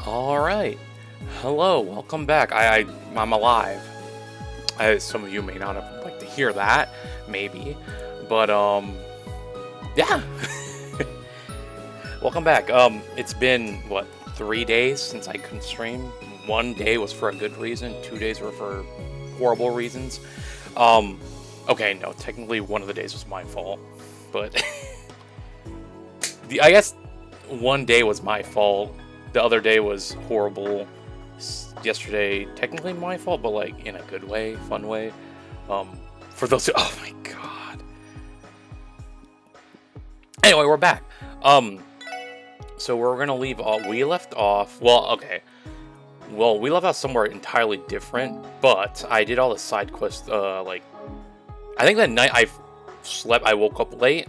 Alright. Hello, welcome back. I'm alive. Some of you may not have liked to hear that, maybe. But, yeah. Welcome back. It's been, what, 3 days since I couldn't stream? 1 day was for a good reason, 2 days were for horrible reasons. Okay, no, technically one of the days was my fault. But, I guess 1 day was my fault. The other day was horrible. Yesterday, technically my fault, but like in a good way, fun way. For those who, oh my god. Anyway, we're back. So we're gonna leave off. We left off. Well, okay. Well, we left off somewhere entirely different, but I did all the side quests. Like, I think that night I slept. I woke up late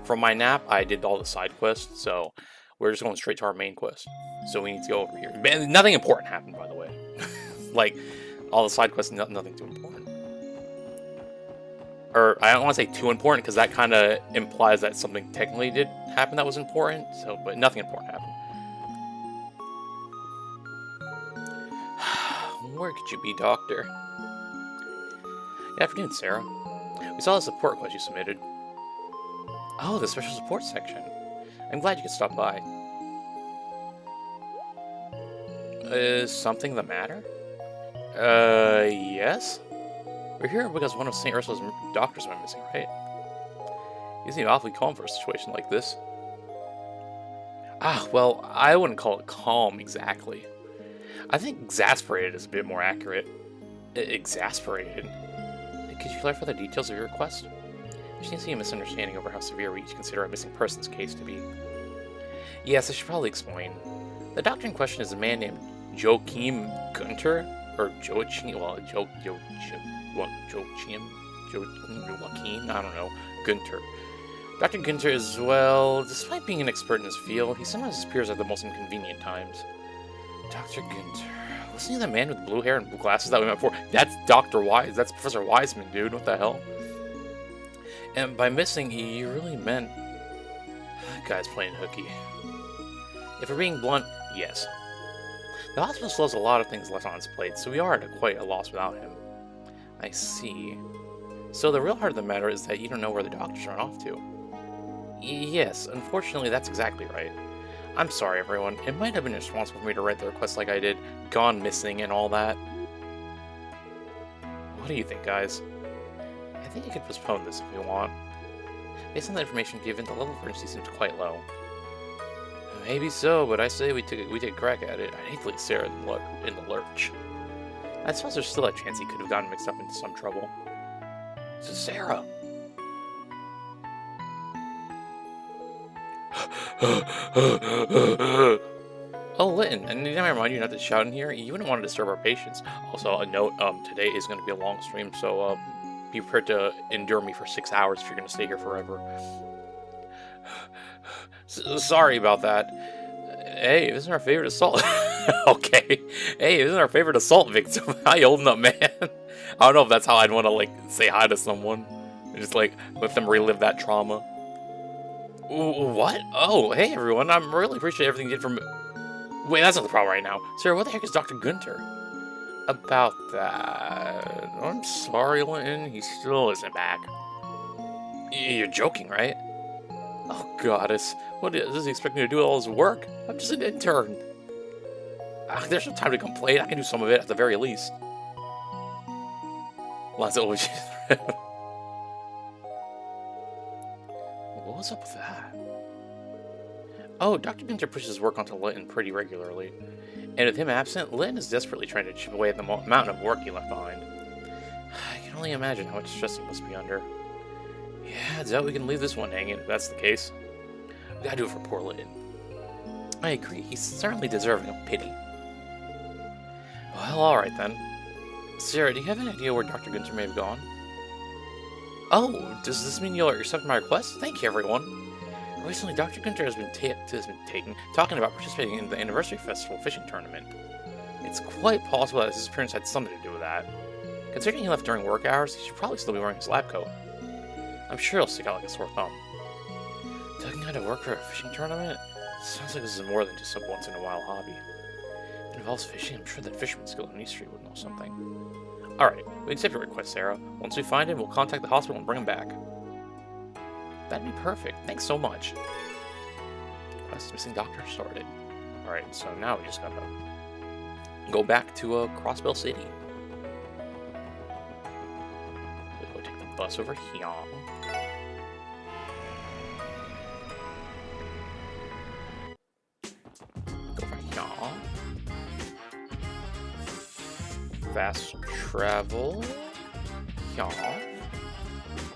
from my nap. I did all the side quests, so we're just going straight to our main quest. So we need to go over here. Nothing important happened, by the way. Like, all the side quests, nothing too important. Or, I don't want to say too important, because that kind of implies that something technically did happen that was important. So, but nothing important happened. Where could you be, Doctor? Good afternoon, Sarah. We saw the support quest you submitted. Oh, the special support section. I'm glad you could stop by. Is something the matter? Yes? We're here because one of St. Ursula's doctors went missing, right? You seem awfully calm for a situation like this. Ah, well, I wouldn't call it calm, exactly. I think exasperated is a bit more accurate. Exasperated? Could you clarify the details of your request? There seems to be a misunderstanding over how severe we each consider a missing person's case to be. Yes, I should probably explain. The doctor in question is a man named Joachim Gunter, or Joachim, well, Joachim, I don't know, Gunter. Dr. Gunter is, well, despite being an expert in his field, he sometimes appears at the most inconvenient times. Dr. Gunter, listen to the man with blue hair and blue glasses that we met before. That's Dr. Wise, that's Professor Wiseman, dude, what the hell? And by missing, you really meant... That guy's playing hooky. If we're being blunt, yes. The hospital still has a lot of things left on its plate, so we are at quite a loss without him. I see. So the real heart of the matter is that you don't know where the doctor's run off to. Yes, unfortunately that's exactly right. I'm sorry everyone, it might have been irresponsible for me to write the request like I did, gone missing and all that. What do you think, guys? I think you could postpone this if you want. Based on the information given, the level of urgency seems quite low. Maybe so, but I say we take a crack at it. I'd hate to leave Sarah in the lurch. I suppose there's still a chance he could have gotten mixed up into some trouble. So Sarah! Oh, Litton, and did I remind you not to shout in here? You wouldn't want to disturb our patients. Also, a note, today is going to be a long stream, so, be prepared to endure me for 6 hours if you're going to stay here forever. Sorry about that. Hey, this is our favorite assault. Okay. Hey, this is our favorite assault victim. How you holding up, man? I don't know if that's how I'd want to, like, say hi to someone. Just, like, let them relive that trauma. What? Oh, hey, everyone. I'm really appreciate everything you did for me. Wait, that's not the problem right now. Sarah, what the heck is Dr. Gunter? About that... I'm sorry, Linton. He still isn't back. You're joking, right? Oh, goddess. What does he expect me to do all his work? I'm just an intern. There's no time to complain. I can do some of it at the very least. What was up with that? Oh, Dr. Gunter pushes work onto Linton pretty regularly. And with him absent, Linton is desperately trying to chip away at the mountain of work he left behind. I can only imagine how much stress he must be under. Yeah, I doubt we can leave this one hanging if that's the case. We gotta do it for poor Linton. I agree, he's certainly deserving of pity. Well, alright then. Sarah, do you have any idea where Dr. Gunter may have gone? Oh, does this mean you'll accept my request? Thank you, everyone. Recently, Dr. Gunter has been talking about participating in the Anniversary Festival fishing tournament. It's quite possible that his appearance had something to do with that. Considering he left during work hours, he should probably still be wearing his lab coat. I'm sure he'll stick out like a sore thumb. Taking out to work for a fishing tournament? Sounds like this is more than just some once-in-a-while hobby. It involves fishing. I'm sure that fisherman skill in East Street would know something. Alright, we accept your request, Sarah. Once we find him, we'll contact the hospital and bring him back. That'd be perfect. Thanks so much. Quest missing doctor started. Alright, so now we just gotta go back to Crossbell City. We'll take the bus over here. Fast travel, yeah,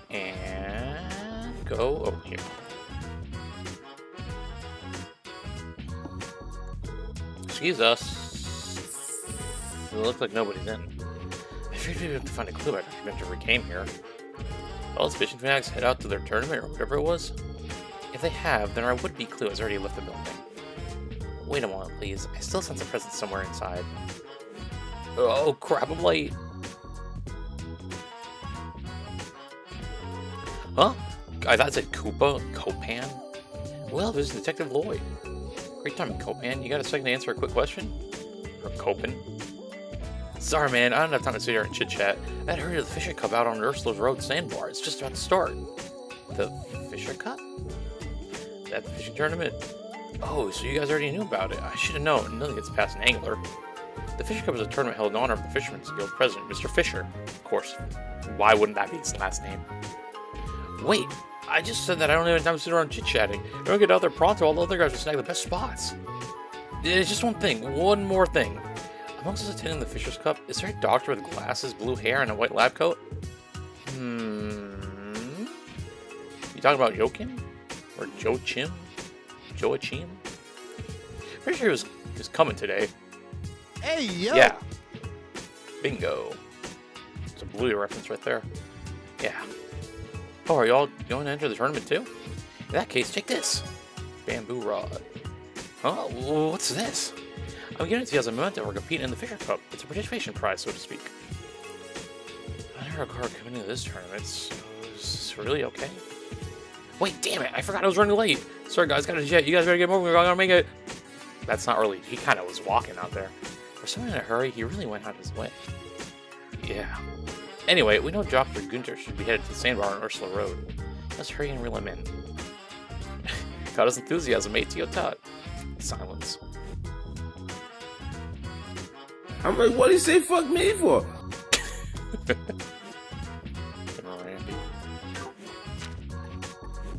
and go over here. Excuse us. It looks like nobody's in. I figured we'd have to find a clue after Winter came here. Well, let's fishing fanatics head out to their tournament or whatever it was. If they have, then our would-be clue has already left the building. Wait a moment, please. I still sense a presence somewhere inside. Oh crap, I'm late. Huh? I thought it said Koopa? Copan? Well, there's Detective Lloyd. Great timing, Copan. You got a second to answer a quick question? Or Copan? Sorry, man. I don't have time to sit here and chit-chat. That hurry of the Fisher Cup out on Ursula's Road sandbar. It's just about to start. The Fisher Cup? That the fishing tournament? Oh, so you guys already knew about it. I should have known. Nothing gets past an angler. The Fisher Cup is a tournament held in honor of the Fisherman's Guild president, Mr. Fisher. Of course. Why wouldn't that be his last name? Wait, I just said that I don't have time to sit around chit-chatting. If I don't get out there pronto, all the other guys will snag the best spots. There's just one thing, one more thing. Amongst us attending the Fisher's Cup, is there a doctor with glasses, blue hair, and a white lab coat? You talking about Joachim? Or Joachim? Joachim? Pretty sure he was coming today. Hey, yo! Yeah. Bingo. It's a Bluey reference right there. Yeah. Oh, are y'all going to enter the tournament too? In that case, check this. Bamboo rod. Huh? What's this? I'm giving it to you as a memento. We're competing in the Fisher Cup. It's a participation prize, so to speak. I never recall coming into this tournament, so is this really okay? Wait, damn it! I forgot I was running late. Sorry, guys, got a jet. You guys better get moving. We're gonna make it. That's not really. He kind of was walking out there. For someone in a hurry, he really went out of his way. Yeah. Anyway, we know Dr. Gunther should be headed to the sandbar on Ursula Road. Let's hurry and reel him in. Got his enthusiasm, ATO Tot. Silence. I'm like, what do you say fuck me for?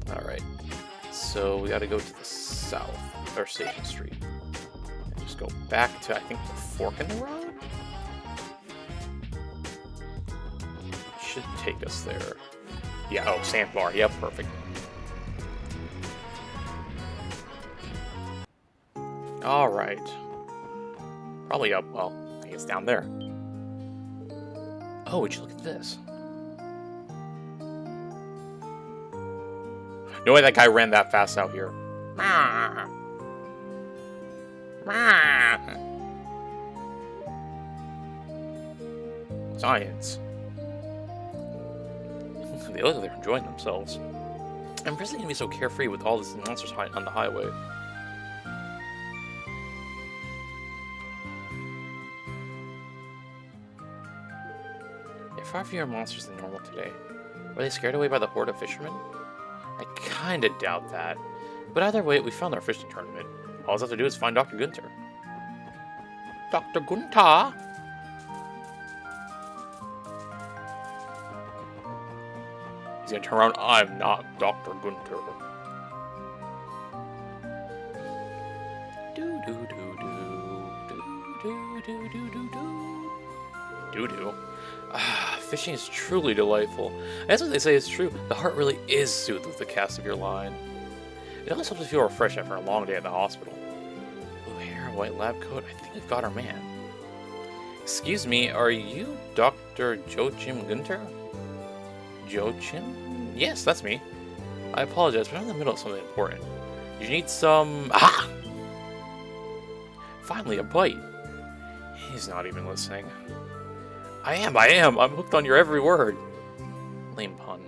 Alright. So we gotta go to the south, or Station Street. And just go back to, I think, the fork in the road? Should take us there. Yeah, oh, sandbar. Yep, perfect. Alright. Probably up, well, I guess down there. Oh, would you look at this? No way that guy ran that fast out here. Science. They look like they're enjoying themselves. I'm really gonna be so carefree with all these monsters on the highway. There are far fewer monsters than normal today. Were they scared away by the horde of fishermen? I kinda doubt that. But either way, we found our fishing tournament. All we have to do is find Dr. Gunther. Dr. Gunther! He's gonna turn around. I'm not Dr. Gunther. Do do do do do do do do do do do. Ah, fishing is truly delightful. That's what they say is true. The heart really is soothed with the cast of your line. It always helps to feel refreshed after a long day at the hospital. Blue hair, white lab coat. I think we've got our man. Excuse me, are you Dr. Joachim Gunther? Joachim? Yes, that's me. I apologize, but I'm in the middle of something important. You need some... Ah! Finally, a bite. He's not even listening. I am. I'm hooked on your every word. Lame pun.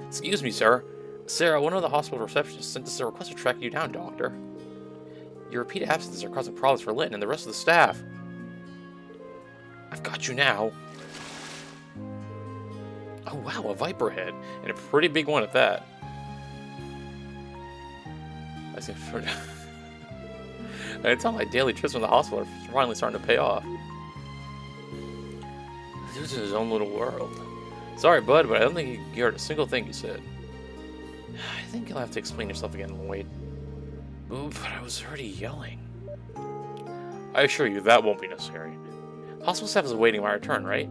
Excuse me, sir. Sarah, one of the hospital receptionists sent us a request to track you down, Doctor. Your repeated absences are causing problems for Lynn and the rest of the staff. I've got you now. Oh wow, a viper head, and a pretty big one at that. I seem to... I can tell my daily trips from the hospital are finally starting to pay off. He was in his own little world. Sorry, bud, but I don't think you heard a single thing you said. I think you'll have to explain yourself again, Lloyd. Ooh, but I was already yelling. I assure you, that won't be necessary. Hospital staff is awaiting my return, right?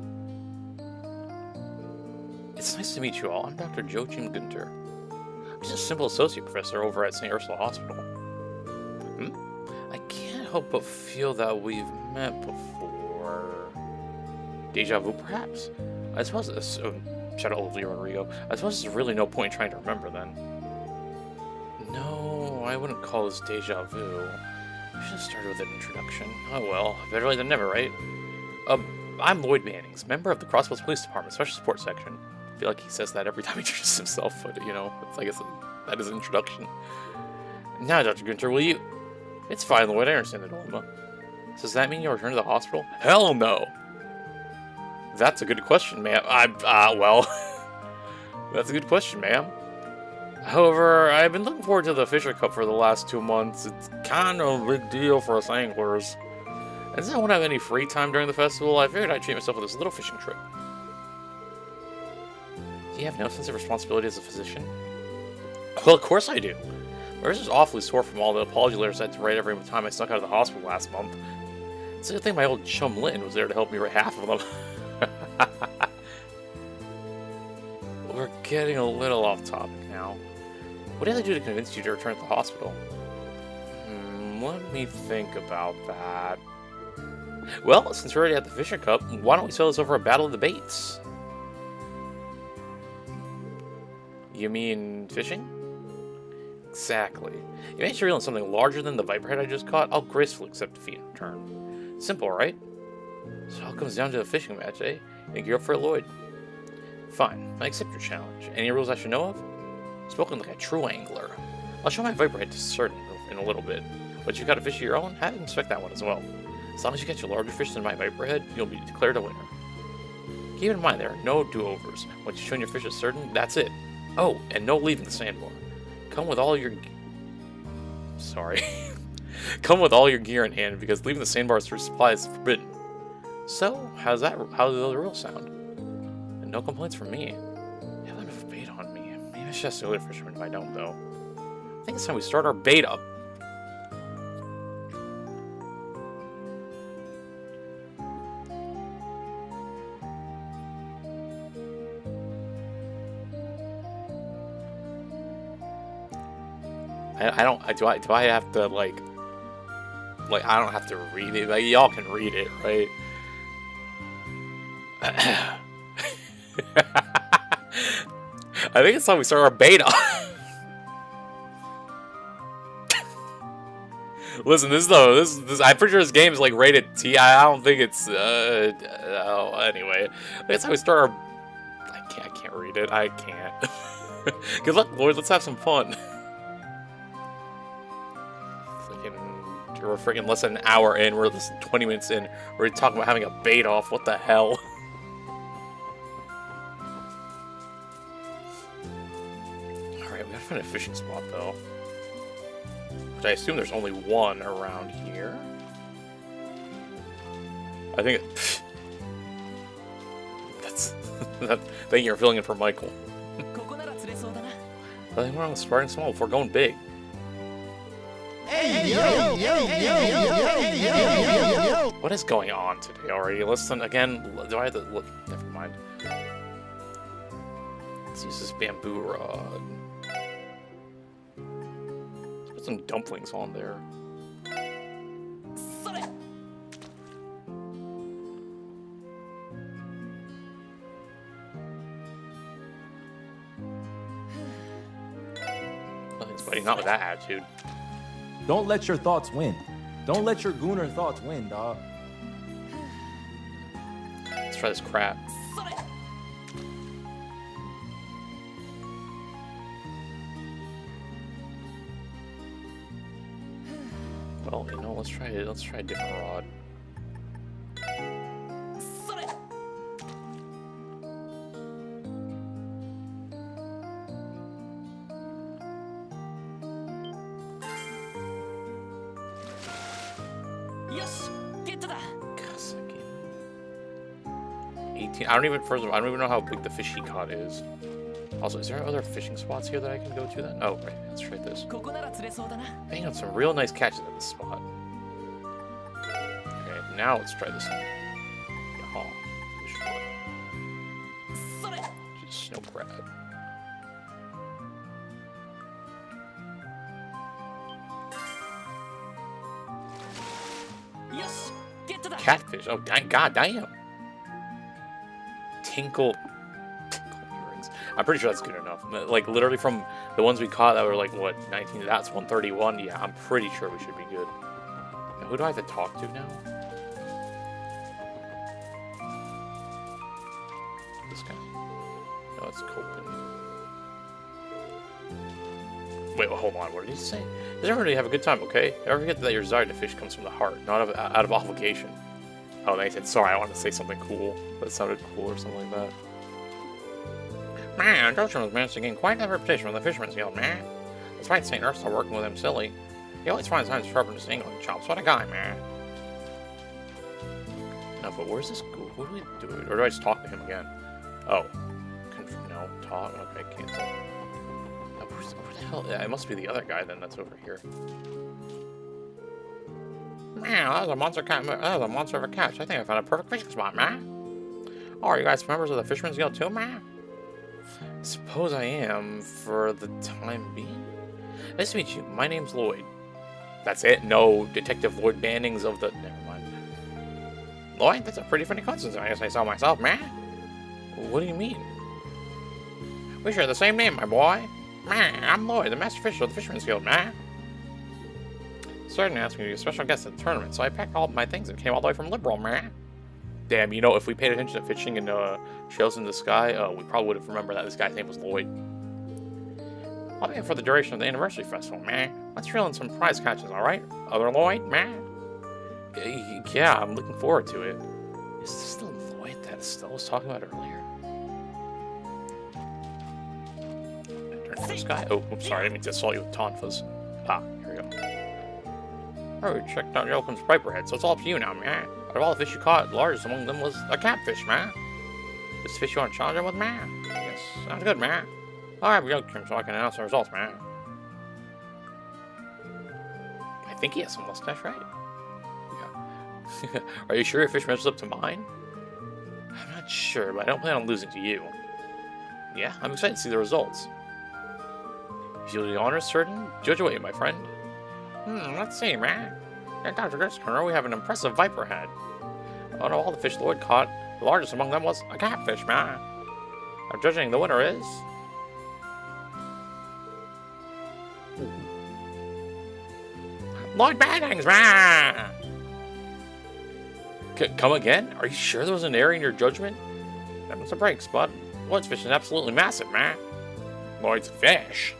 It's nice to meet you all. I'm Dr. Joachim Günther. I'm just a simple associate professor over at St. Ursula Hospital. I can't help but feel that we've met before. Deja vu, perhaps? I suppose this... shout out Olivia Rodrigo. I suppose there's really no point in trying to remember then. No, I wouldn't call this deja vu. I should have started with an introduction. Oh well, better late than never, right? I'm Lloyd Mannings, member of the Crossville Police Department Special Support Section. I feel like he says that every time he introduces himself, but you know, it's, I guess that is an introduction. Now, Dr. Günther, will you... It's fine, Lloyd, I understand the dilemma. So does that mean you'll return to the hospital? Hell no! That's a good question, ma'am. Well... That's a good question, ma'am. However, I've been looking forward to the Fisher Cup for the last 2 months. It's kind of a big deal for us anglers. And since I won't have any free time during the festival, I figured I'd treat myself with this little fishing trip. Do you have no sense of responsibility as a physician? Well, of course I do. My wrist is awfully sore from all the apology letters I had to write every time I snuck out of the hospital last month. It's a good thing my old chum Lynn was there to help me write half of them. We're getting a little off topic now. What did I do to convince you to return to the hospital? Let me think about that. Well, since we're already at the Fisher Cup, why don't we settle this over a battle of the baits? You mean fishing? Exactly. You managed to reel in something larger than the viperhead I just caught, I'll gracefully accept defeat in return. Simple, right? So it all comes down to a fishing match, eh? Think you're up for it, Lloyd? Fine, I accept your challenge. Any rules I should know of? Spoken like a true angler. I'll show my viperhead to certain in a little bit. But you've got a fish of your own, have him inspect that one as well. As long as you catch a larger fish than my viperhead, you'll be declared a winner. Keep in mind there are no do-overs. Once you've shown your fish is certain, that's it. Oh, and no leaving the sandbar. Come with all your... Sorry. Come with all your gear in hand, because leaving the sandbars for supply is forbidden. So, how do those rules sound? And no complaints from me. You have enough bait on me. Maybe I should ask the other fishermen if I don't, though. I think it's time we start our bait up. Do I have to, like, I don't have to read it. Like, y'all can read it, right? I think it's time we start our beta. Listen, this I'm pretty sure this game is, like, rated T. I don't think it's, anyway. I think it's time we start our... I can't read it. I can't. Good luck, Lloyd. Let's have some fun. We're freaking less than an hour in. We're less than 20 minutes in. We're talking about having a bait off. What the hell? Alright, we gotta find a fishing spot, though. Which I assume there's only one around here. I think it... That's... Thank you for filling in for Michael. Nothing wrong with starting small before going big. Hey, yo, yo. What is going on today already? Listen, again, do I have to look? Never mind. Let's use this bamboo rod. Let's put some dumplings on there. Nothing's buddy, not with that attitude. Don't let your thoughts win. Don't let your gooner thoughts win, dog. Let's try this crap. Well, you know, let's try it. Let's try a different rod. Kaseki. 18. I don't even. First of all, I don't even know how big the fish he caught is. Also, is there other fishing spots here that I can go to then? Oh, right. Let's try this. Bang on some real nice catches at this spot. Okay, now let's try this one. Oh, just snow crab. Catfish. Oh, god damn. Tinkle earrings. I'm pretty sure that's good enough. Like, literally from the ones we caught that were like, what, 19? That's 131. Yeah, I'm pretty sure we should be good. Now, who do I have to talk to now? This guy. No, it's Copen. Wait, well, hold on. What did he say? Does everybody have a good time, okay? Never forget that your desire to fish comes from the heart, not out of obligation. Oh, then he said, sorry, I wanted to say something cool. That sounded cool or something like that. Man, Joshua has managed to gain quite a reputation from the Fisherman's Guild, man. Despite St. Ursula working with him silly, he always finds time to sharpen his angling chops. What a guy, man. No, but where's this ghoul? What do we do? Or do I just talk to him again? Oh. No, talk. Okay, cancel. No, where the hell? Yeah, it must be the other guy then that's over here. Man, that was a monster cat. That was a monster of a catch. I think I found a perfect fishing spot, man. Oh, are you guys members of the Fisherman's Guild too, man? Suppose I am, for the time being. Nice to meet you. My name's Lloyd. That's it? No Detective Lloyd Bannings of the... Never mind. Lloyd? That's a pretty funny coincidence. I guess I saw myself, man. What do you mean? We share the same name, my boy. Man, I'm Lloyd, the Master Fisher of the Fisherman's Guild, man. Certainly asked me to be a special guest at the tournament, so I packed all my things and came all the way from Liberal, man. Damn, you know, if we paid attention to fishing and Trails in the Sky, we probably would have remembered that this guy's name was Lloyd. I'll be here for the duration of the anniversary festival, man. Let's reel in some prize catches, alright? Other Lloyd, man? Yeah, I'm looking forward to it. Is this the Lloyd that Estelle was talking about earlier? Turn to the sky? Oh, oops, sorry, I didn't mean to assault you with tonfas. Ah, here we go. Oh, we checked out Yelkin's Piperhead, so it's all up to you now, man. Out of all the fish you caught, the largest among them was a catfish, man. This fish you want to challenge him with, man? Yes, sounds good, man. Alright, we go, so I can announce the results, man. I think he has some mustache, right? Yeah. Are you sure your fish measures up to mine? I'm not sure, but I don't plan on losing to you. Yeah, I'm excited to see the results. If you'll do the honors certain, judge away, my friend. Let's see, man. At Dr. Gert's corner, we have an impressive viper head. Out of all the fish Lloyd caught, the largest among them was a catfish, man. I'm judging the winner is... Lloyd Bannings, man! Come again? Are you sure there was an error in your judgment? That's a break, Spud. Lloyd's fish is absolutely massive, man. Lloyd's fish?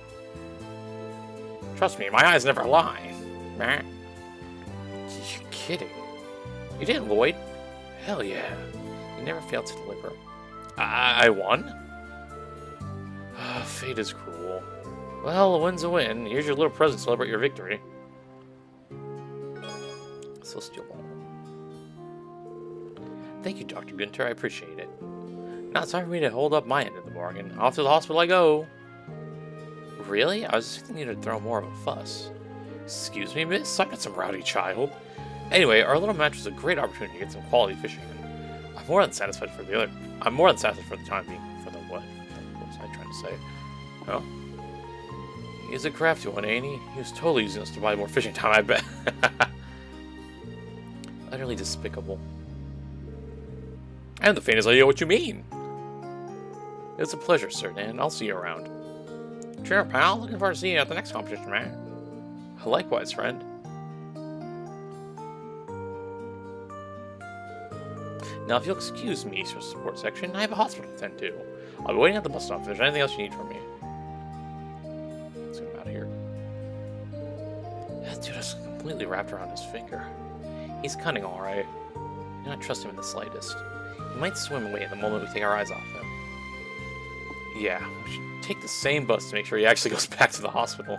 Trust me, my eyes never lie, man. You're kidding. You did, Lloyd. Hell yeah. You never failed to deliver. I won? Fate is cruel. Well, a win's a win. Here's your little present to celebrate your victory. Celestial Ball. Thank you, Dr. Günther. I appreciate it. Now it's time for me to hold up my end of the bargain. Off to the hospital I go. Really? I was expecting you to throw more of a fuss. Excuse me, miss? I'm not some rowdy child. Anyway, our little match was a great opportunity to get some quality fishing. I'm more than satisfied for the time being. For the what? What was I trying to say? Well, he's a crafty one, ain't he? He was totally using us to buy more fishing time, I bet. Utterly despicable. And the faintest idea what you mean. It's a pleasure, sir, Dan. I'll see you around. Sure, pal. Looking forward to seeing you at the next competition, man. Likewise, friend. Now, if you'll excuse me, for the support section, I have a hospital to attend to. I'll be waiting at the bus stop if there's anything else you need from me. Let's get him out of here. That dude has completely wrapped around his finger. He's cunning, all right. I do not trust him in the slightest. He might swim away the moment we take our eyes off him. Yeah, we should take the same bus to make sure he actually goes back to the hospital.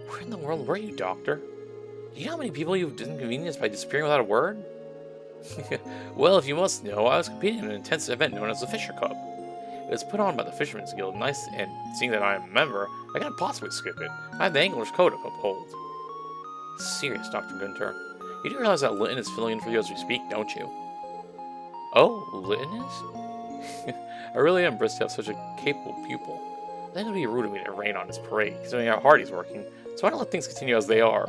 Where in the world were you, Doctor? Do you know how many people you've inconvenienced by disappearing without a word? Well, if you must know, I was competing in an intense event known as the Fisher Cup. It was put on by the Fisherman's Guild, and seeing that I am a member, I can't possibly skip it. I have the Angler's Code to uphold. Serious, Dr. Gunter. You do realize that Litton is filling in for you as we speak, don't you? Oh, Litton is? I really am blessed to have such a capable pupil. Then it would be rude of me to rain on his parade, considering how hard he's working, so I don't let things continue as they are.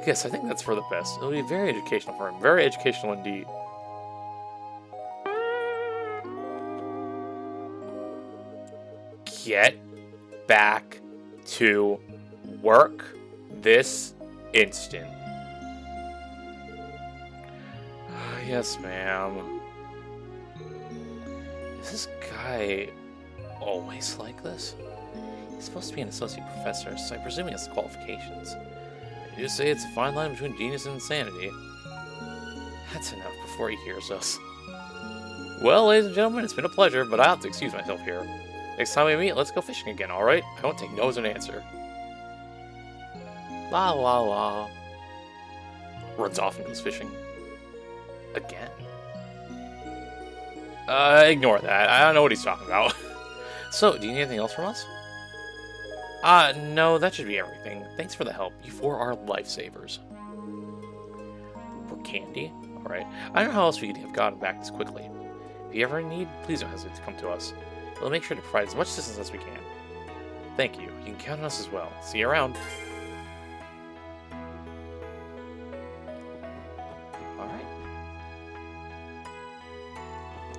Yes, I think that's for the best. It'll be very educational for him. Very educational indeed. Get back to work this instant. Yes, ma'am. Is this guy always like this? He's supposed to be an associate professor, so I presume he has the qualifications. I do say it's a fine line between genius and insanity. That's enough before he hears us. Well, ladies and gentlemen, it's been a pleasure, but I'll have to excuse myself here. Next time we meet, let's go fishing again, alright? I won't take no as an answer. La la la. Runs off and goes fishing. Again. Ignore that. I don't know what he's talking about. So, do you need anything else from us? No, that should be everything. Thanks for the help. You four are lifesavers. For candy? Alright. I don't know how else we could have gotten back this quickly. If you ever need, please don't hesitate to come to us. We'll make sure to provide as much assistance as we can. Thank you. You can count on us as well. See you around. Alright.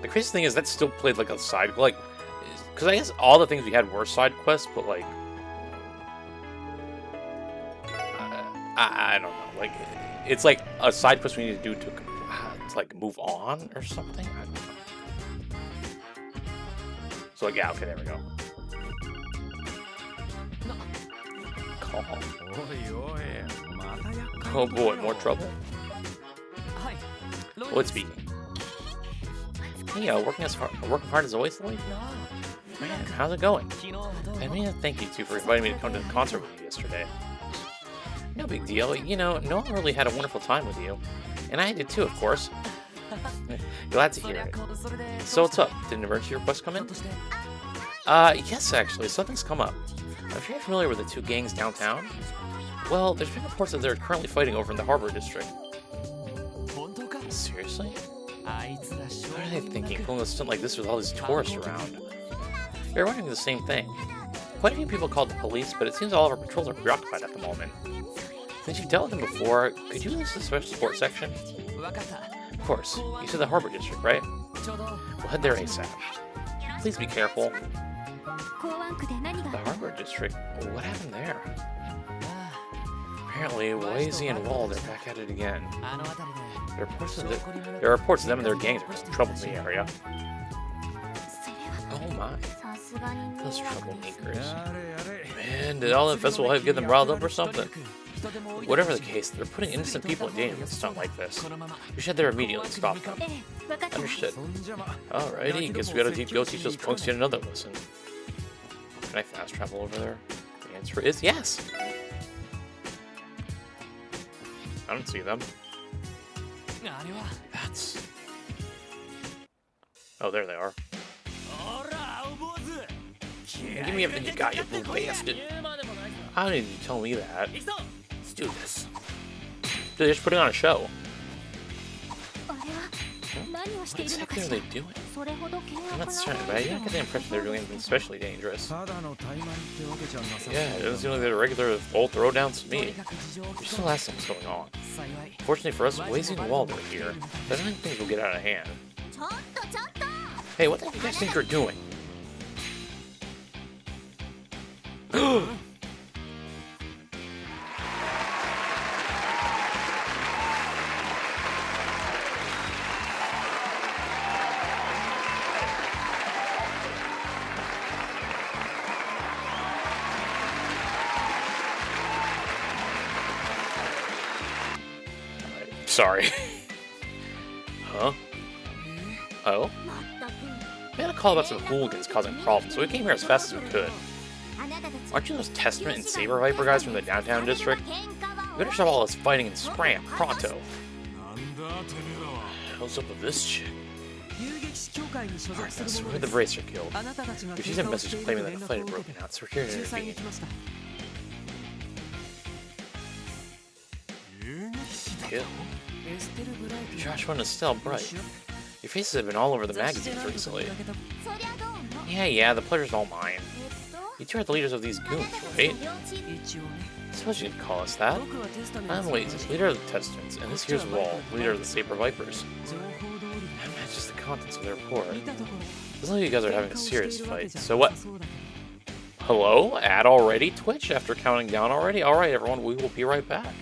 The crazy thing is that still played like a side, like, because I guess all the things we had were side quests, but like, I don't know, like, it's like a side quest we need to do to like move on or something. I don't know. So like, yeah, okay, there we go. Call. Oh boy, more trouble. Oh, it's speaking. Hey, working hard as always, Lloyd? Man, how's it going? I mean, thank you two for inviting me to come to the concert with you yesterday. No big deal. You know, no one really had a wonderful time with you. And I did too, of course. Glad to hear it. So what's up? Did an emergency request come in? Yes, actually. Something's come up. I'm sure you're familiar with the two gangs downtown. Well, there's been reports that they're currently fighting over in the Harbor District. Seriously? What are they thinking, pulling a stunt like this with all these tourists around? They're wondering the same thing. Quite a few people called the police, but it seems all of our patrols are preoccupied at the moment. Since you've dealt with them before, could you list the special support section? Of course. You said the Harbor District, right? We'll head there ASAP. Please be careful. The Harbor District? What happened there? Apparently, Wazy and Wald are back at it again. There are reports of them and their gangs are causing trouble in the area. Oh my. Those troublemakers. Man, did all that festival hype get them riled up or something? Whatever the case, they're putting innocent people in danger with stuff like this. We should head there immediately and stop them. Understood. Alrighty, guess we gotta go teach those punks yet another lesson. Can I fast travel over there? The answer is yes! I don't see them. That's... Oh, there they are. Give me everything you got, you blue bastard. How did you tell me that? Let's do this. They're just putting on a show. What exactly are they doing? I'm not certain, but I didn't get the impression they're doing anything especially dangerous. Yeah, it doesn't seem like they're regular old throwdowns to me. We still ask them what's going on. Fortunately for us, Wazy and Wald are here, so I don't think things will get out of hand. Hey, what the heck do you guys think you're doing? Sorry. Huh? Oh? We had a call about some hooligans causing problems, so we came here as fast as we could. Aren't you those Testament and Saber Viper guys from the downtown district? We better stop all this fighting and scram, pronto. What's up with this chick? Arthas, we're the Bracer Guild. We received a message claiming that a fight had broken out, so we're here to intervene. Guild? Josh one is still bright. Your faces have been all over the magazines recently. Yeah, the pleasure's all mine. You two are the leaders of these goons, right? I suppose you'd call us that. I'm Lazy, leader of the Testaments, and this here's Wall, leader of the Saber Vipers. That matches the contents of their report. Looks like you guys are having a serious fight, so what? Hello? Ad already? Twitch after counting down already? Alright everyone, we will be right back.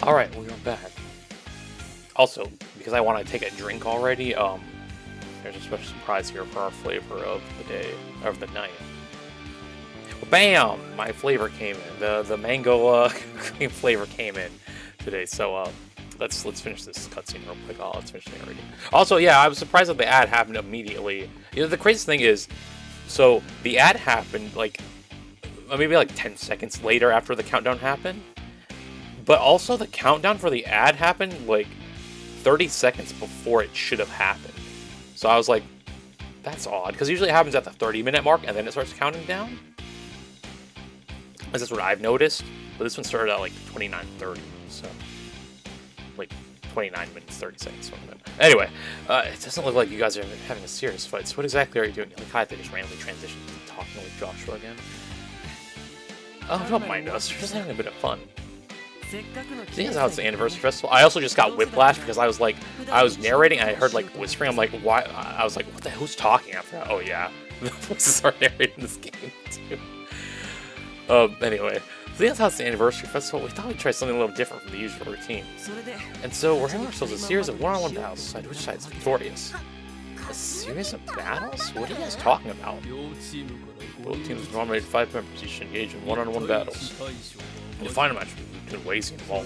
Alright, we are back. Also, because I want to take a drink already, there's a special surprise here for our flavor of the day, of the night. Bam! My flavor came in. The mango cream flavor came in today, so let's finish this cutscene real quick. Let's finish it already. Also, yeah, I was surprised that the ad happened immediately. You know, the craziest thing is, so the ad happened like maybe like 10 seconds later after the countdown happened. But also the countdown for the ad happened like 30 seconds before it should have happened. So I was like, that's odd. Because usually it happens at the 30-minute mark and then it starts counting down. That's what I've noticed. But this one started at like 29:30. So like 29 minutes, 30 seconds. Sort of. Anyway, it doesn't look like you guys are having a serious fight. So what exactly are you doing? Like, I just randomly transitioned to talking with Joshua again. Oh, don't mind us. We're just having a bit of fun. Seeing how it's the anniversary festival, I also just got whiplash because I was narrating and I heard like whispering. I'm like, why? I was like, what the who's talking after? Oh yeah, the voices are narrating this game too. Anyway, seeing how it's the anniversary festival, we thought we'd try something a little different from the usual routine. And so we're having ourselves a series of one-on-one battles to decide which side's victorious. A series of battles? What are you guys talking about? Both teams nominated 5 members, each should engage in one-on-one battles. In the final match between Wazy and Wall,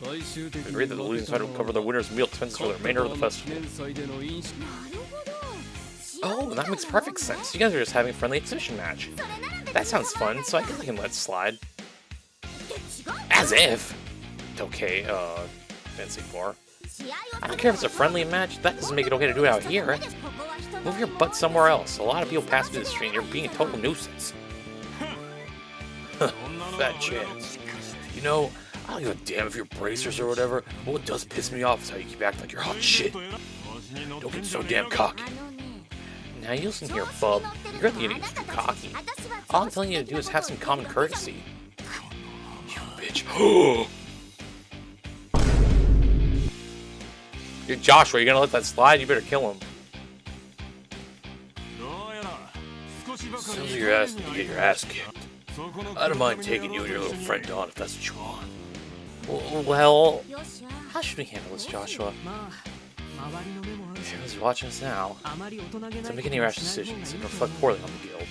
we agreed that the losing side will cover the winner's meal expenses for the remainder of the festival. Oh, that makes perfect sense. You guys are just having a friendly exhibition match. That sounds fun, so I guess I can let it slide. As if! Okay, fancy bar. I don't care if it's a friendly match, that doesn't make it okay to do it out here. Move your butt somewhere else. A lot of people pass through the street and you're being a total nuisance. Fat chance. You know, I don't give a damn if you're bracers or whatever, but what does piss me off is how you keep acting like you're hot shit. Don't get so damn cocky. Now you listen here, bub. You're the idiot who's too cocky. All I'm telling you to do is have some common courtesy. You bitch. You're Joshua, you're gonna let that slide? You better kill him. As soon as you're asking to get your ass kicked, I don't mind taking you and your little friend on if that's what you want. Well, how should we handle this, Joshua? Everyone's watching us now. Don't make any rash decisions and reflect poorly on the guild.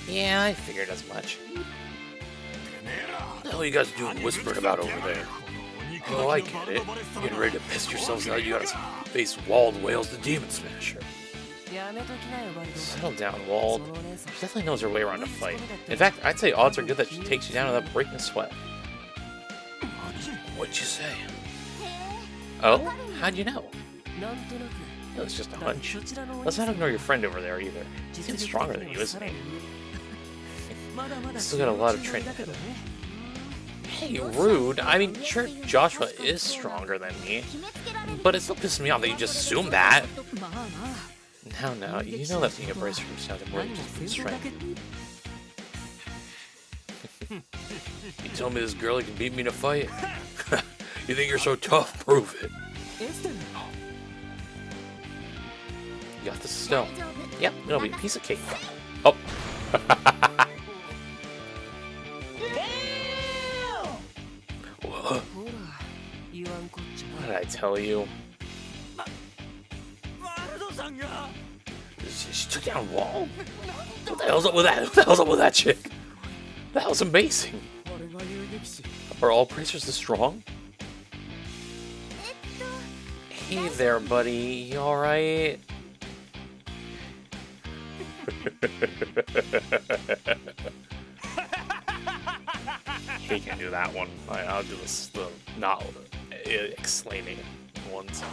Yeah, I figured as much. What the hell are you guys doing whispering about over there? Oh, I get it. You're getting ready to piss yourselves out. You gotta face Walled Whales the Demon Smasher. Settle down, Walled. She definitely knows her way around a fight. In fact, I'd say odds are good that she takes you down without breaking a sweat. What'd you say? Oh? How'd you know? It was just a hunch. Let's not ignore your friend over there either. He's even stronger than you, isn't he? Still got a lot of training ahead of him. Hey, rude. I mean, sure, Joshua is stronger than me, but it still pisses me off that you just assume that. Now, you know that being a bracer from sounding more than just brute strength. You tell me this girl can beat me in a fight? You think you're so tough? Prove it. You got this still. Yep, it'll be a piece of cake. Oh. What did I tell you? She took down Wall? What the hell's up with that? What the hell's up with that chick? That was amazing. Are all bracers this strong? Hey there, buddy. You alright? He can do that one. I'll do the not exclaiming ones.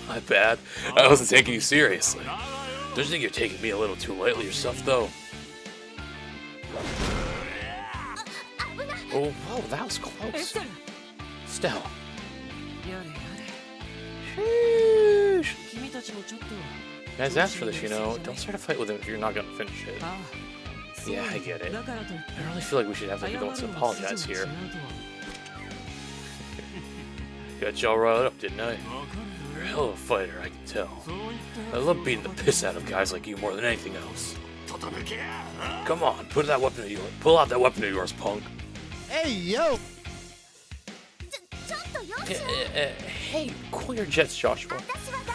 My bad. I wasn't taking you seriously. Don't you think you're taking me a little too lightly yourself, though? Oh, whoa, that was close. Still. Sheesh. Guys asked for this, you know. Don't start a fight with him if you're not gonna finish it. Yeah, I get it. I don't really feel like we should have to be the ones to apologize here. Got you all riled up, didn't I? You're a hell of a fighter, I can tell. I love beating the piss out of guys like you more than anything else. Come on, pull out that weapon of yours, punk. Hey, yo! Hey, cool your jets, Joshua.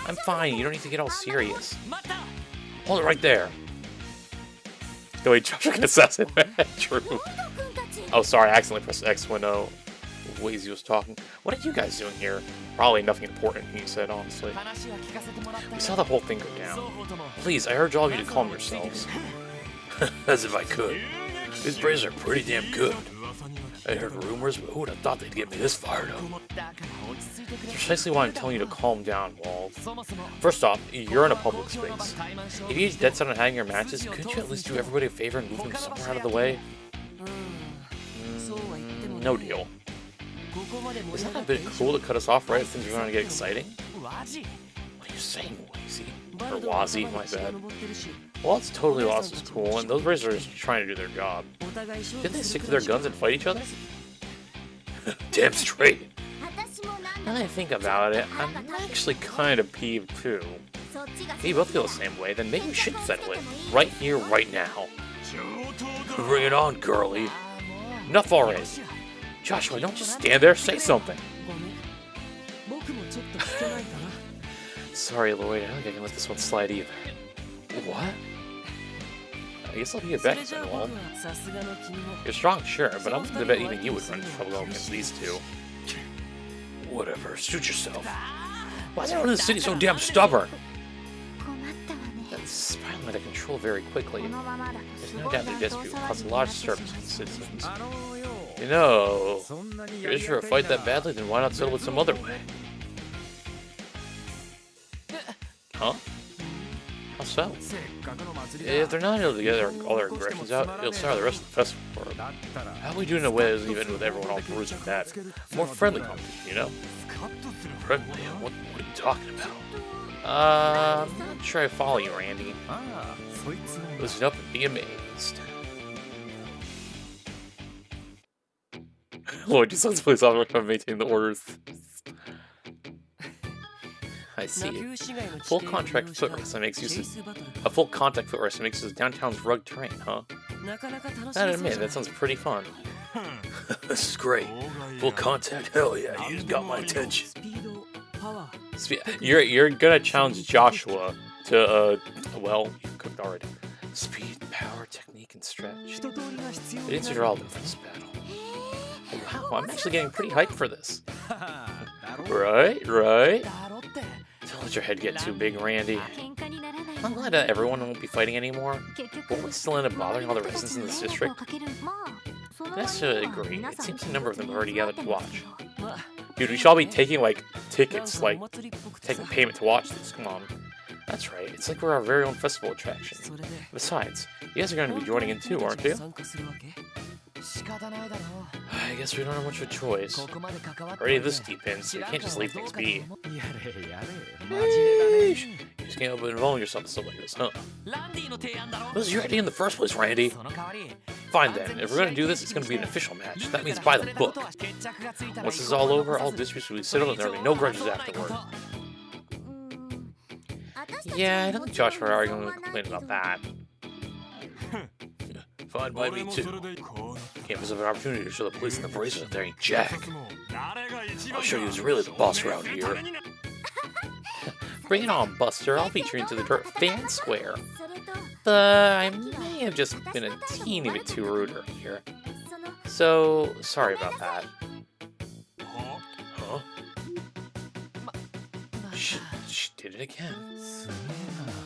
I'm fine, you don't need to get all serious. Hold it right there. The way Joshua can assassinate. True. Oh, sorry, I accidentally pressed X when Wazy was talking. What are you guys doing here? Probably nothing important, he said, honestly. We saw the whole thing go down. Please, I urge all of you to calm yourselves. As if I could. These braids are pretty damn good. I heard rumors, but who would have thought they'd get me this fired up? That's precisely why I'm telling you to calm down, Wald. First off, you're in a public space. If you dead set on having your matches, couldn't you at least do everybody a favor and move them somewhere out of the way? No deal. Isn't that a bit cruel to cut us off right as things are going to get exciting? What are you saying, Wazy? Or Wazzy, my bad. Well, it's totally lost is cool, and those racers are just trying to do their job. Didn't they stick to their guns and fight each other? Damn straight. Now that I think about it, I'm actually kind of peeved too. If you both feel the same way, then maybe we should settle it. Right here, right now. Bring it on, girlie. Enough already. Joshua, don't just stand there, say something. Sorry, Lloyd, I don't think I can let this one slide either. What? I guess I'll be your back soon, Walt. You're strong, sure, but I'm willing to bet even you would run into trouble against these two. Whatever, suit yourself. Why is everyone in the city so damn stubborn? That's spiraling out of control very quickly. There's no doubt that dispute will cause a large disturbance to the citizens. You know, if you're sure to fight that badly, then why not settle it some other way? Huh? How so? If they're not able to get all their aggressions out, it'll start the rest of the festival. How are we doing in a way that's even with everyone all bruised and bad? More friendly competition, you know? Friendly? What are you talking about? I'm not sure I follow you, Randy. Listen up and be amazed. Lloyd, you sounds police officer trying to maintain the orders. I see. Full contact foot race that makes use of downtown's rugged terrain, huh? I admit, that sounds pretty fun. This is great. Full contact, hell yeah, you just got my attention. You're gonna challenge Joshua to, well, you cooked already. Speed, power, technique, and stretch. The answers are all in this battle. Wow, I'm actually getting pretty hyped for this. Right? Don't let your head get too big, Randy. I'm glad that everyone won't be fighting anymore. Won't we still end up bothering all the residents in this district? I necessarily agree. It seems a number of them have already gathered to watch. Dude, we should all be taking, like, tickets, like, taking payment to watch this. Come on. That's right. It's like we're our very own festival attraction. Besides, you guys are going to be joining in too, aren't you? I guess we don't have much of a choice. Already this deep in, so you can't just leave things be. Yeesh. You just can't help but involve yourself in stuff like this, huh? What was your idea in the first place, Randy? Fine then, if we're gonna do this, it's gonna be an official match. That means by the book. Once this is all over, all disputes will be settled and there will be no grudges afterward. Yeah, I don't think Josh and I are going to complain about that. Fine by me too. Can't miss an opportunity to show the police and the bracers that there ain't jack. I'll show you who's really the boss around here. Bring it on, Buster. I'll feature into the dirt fan square. I may have just been a teeny bit too rude here. So, sorry about that. Huh? She did it again.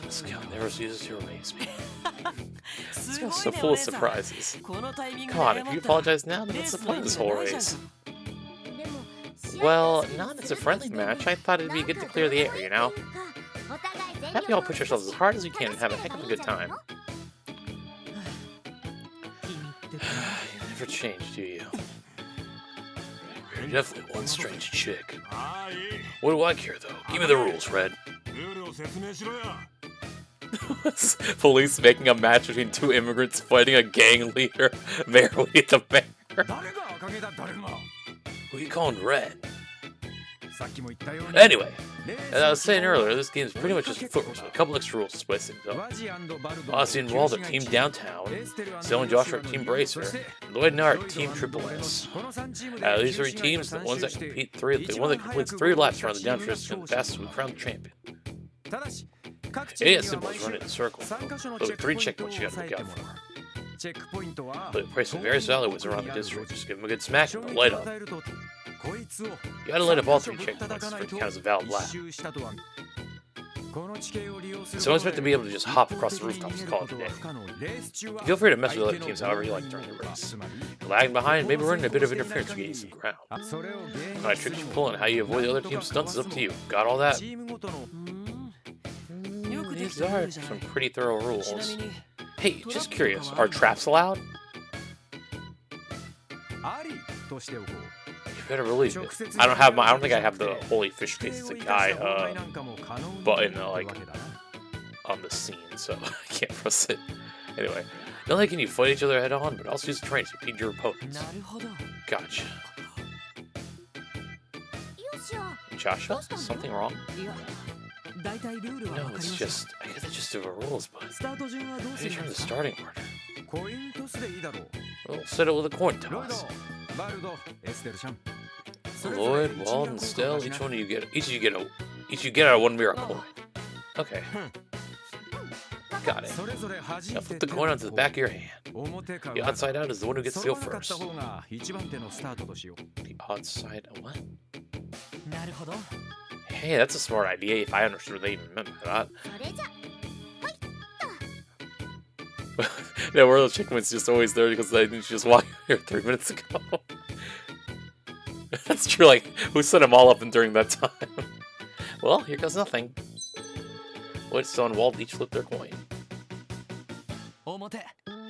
This gal never ceases to amaze me. This guy's so full of surprises. Come on, if you apologize now, then what's the point of this whole race? Well, not as a friendly match. I thought it'd be good to clear the air, you know? Have you all push yourselves as hard as you can and have a heck of a good time. You never change, do you? You're definitely one strange chick. What do I care, though? Give me the rules, Red. Police making a match between two immigrants fighting a gang leader. Merely the mayor. Who are you calling Red? Anyway, as I was saying earlier, this game is pretty much just a foot race with a couple extra rules to spice things up. Ozzy and Wald are Team Downtown, Zell and Josh are Team Bracer, and Lloyd and I are Team Triple S. Out of these three teams, the one that completes 3 laps around the downstream is the fastest will be crowned champion. It ain't as simple as running in a circle. There'll be 3 checkpoints you gotta look out for. But the price of various alleyways around the district, just give them a good smack and they'll light up. You gotta light up all 3 checkpoints for it to count as a valid lap. Someone's meant to be able to just hop across the rooftops and call it a day. Feel free to mess with other teams however you like during the race. If you're lagging behind, maybe running a bit of interference to get you some ground. What kind of tricks you pull and how you avoid the other team's stunts is up to you. Got all that? These are some pretty thorough rules. Hey, just curious, are traps allowed? You better believe it. I don't think I have the holy fish face as a guy, button, like, on the scene, so I can't press it. Anyway, not only can you fight each other head on, but also use the terrain to beat your opponents. Gotcha. Joshua? Something wrong? No, it's just... I guess it's just the rules, but... How do you turn the starting order? We'll settle with a coin toss. Lloyd, Wald, and Stell, each of you get out one mirror coin. Okay. Got it. Now flip the coin onto the back of your hand. The odd side out is the one who gets to go first. The odd side out what? Hey, that's a smart idea if I understood what they even meant by that. That world checkpoint's just always there because I didn't just walk here 3 minutes ago. That's true, like, who set them all up in during that time? Well, here goes nothing. Lloyd, Stell, and Wald each flip their coin.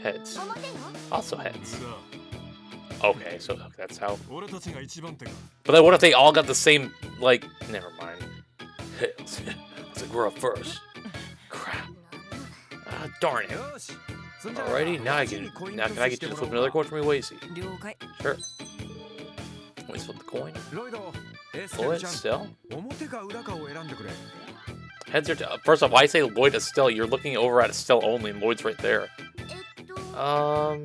Heads. Also heads. Okay, so that's how. But then what if they all got the same, like, never mind. Heads. Let's grow up first. Crap. Ah, darn it. Alrighty, now can I get you to flip another coin for me, Wazy? Sure. Let's flip the coin. Lloyd, Stell. Heads are first off, why say Lloyd to Stell? You're looking over at Stell only, and Lloyd's right there. Go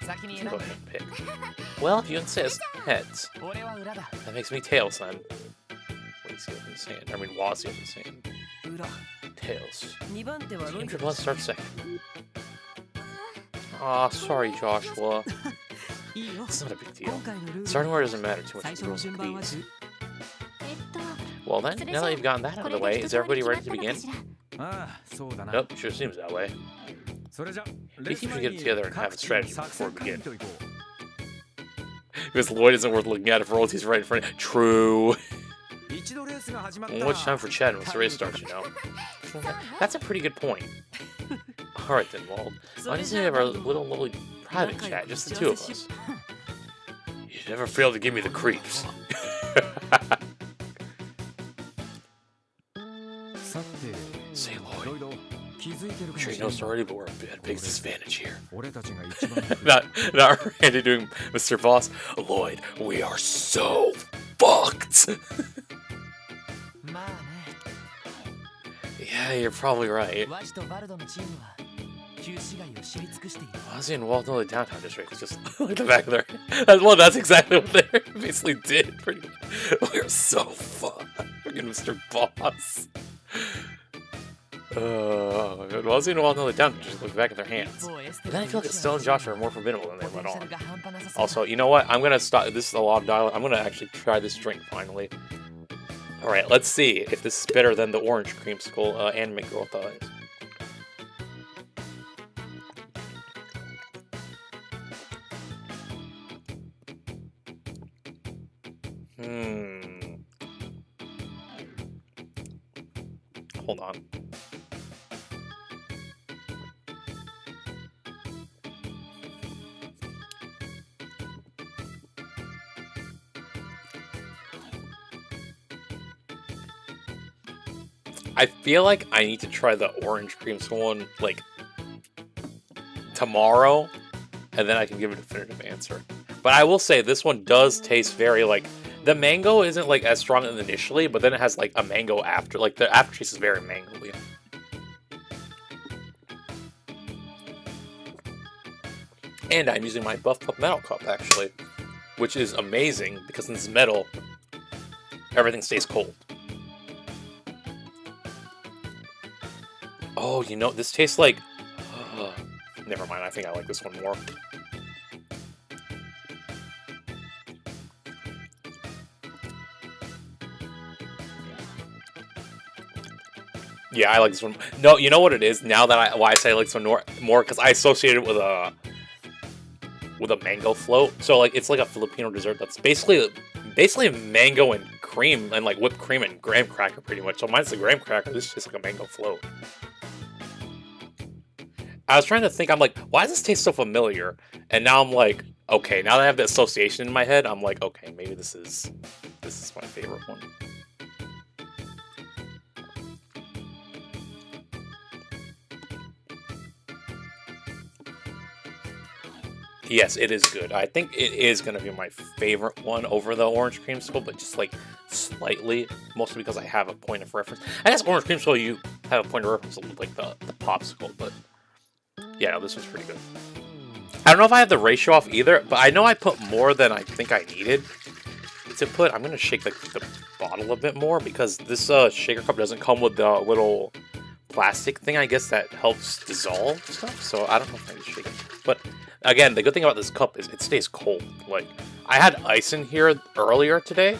ahead and pick. Well, if you insist, heads. That makes me tails then. Wazy up in sand. I mean, Wazy up in sand. Tails. Team Triple S starts second. Aw, sorry, Joshua. It's not a big deal. Starting order doesn't matter too much for the rules of these. Well then, now that you've gotten that out of the way, is everybody ready to begin? Nope, sure seems that way. We should get it together and have a strategy before we begin. Because Lloyd isn't worth looking at if royalty's right in front of True. Much time for chatting once the race starts, you know. That's a pretty good point. Alright then, Wald. Why don't we have our little private chat, just the two of us? You never fail to give me the creeps. Say, Lloyd. I'm sure he knows already, but we're at a big disadvantage here. Not Randy doing Mr. Boss. Lloyd, we are so fucked. Yeah, you're probably right. Ozzy and Walt know the downtown district is just like the back of their... Well, that's exactly what they basically did. Pretty much. We're so fucked. Freaking Mr. Boss. Ozzy and Walt know the downtown district like the back of their hands. But then I feel like Stell and Joshua are more formidable than they let on. Also, you know what? I'm gonna stop. This is a lot of dialogue. I'm gonna actually try this drink finally. Alright, let's see if this is better than the orange creamsicle anime girl thought. Hold on. I feel like I need to try the orange creamsicle one, like, tomorrow, and then I can give a definitive answer. But I will say, this one does taste very, like, the mango isn't, like, as strong as initially, but then it has, like, a mango after, like, the aftertaste is very mango-y. And I'm using my Buff Pup Metal Cup, actually, which is amazing, because in this metal, everything stays cold. Oh, you know, this tastes like... never mind, I think I like this one more. Yeah, I like this one. No, you know what it is? Now that why I say I like this one more, because I associate it with a mango float. So, like, it's like a Filipino dessert that's basically mango and cream, and, like, whipped cream and graham cracker, pretty much. So mine's the graham cracker, this is just like a mango float. I was trying to think, I'm like, why does this taste so familiar? And now I'm like, okay, now that I have the association in my head, I'm like, okay, maybe this is my favorite one. Yes, it is good. I think it is going to be my favorite one over the orange creamsicle, but just like slightly, mostly because I have a point of reference. I guess orange creamsicle, you have a point of reference like the popsicle, but yeah, no, this was pretty good. I don't know if I have the ratio off either, but I know I put more than I think I needed to put. I'm going to shake the bottle a bit more because this shaker cup doesn't come with the little plastic thing, I guess, that helps dissolve stuff, so I don't know if I need to shake it. But again, the good thing about this cup is it stays cold. Like, I had ice in here earlier today,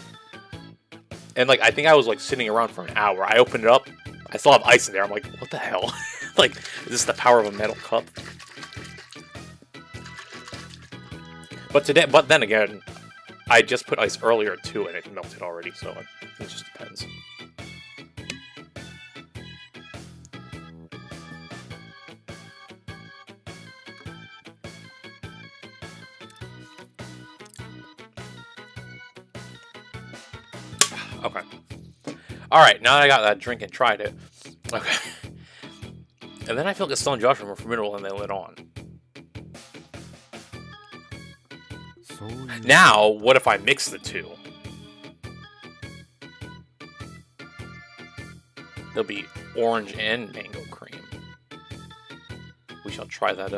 and like I think I was like sitting around for an hour. I opened it up, I still have ice in there. I'm like, what the hell? Like, is this the power of a metal cup? But then again, I just put ice earlier too, and it melted already, so it just depends. Okay. Alright, now that I got that drink and tried it. Okay. And then I feel like Estelle and Josh were more formidable and they lit on. Now, what if I mix the two? There'll be orange and mango cream. We shall try that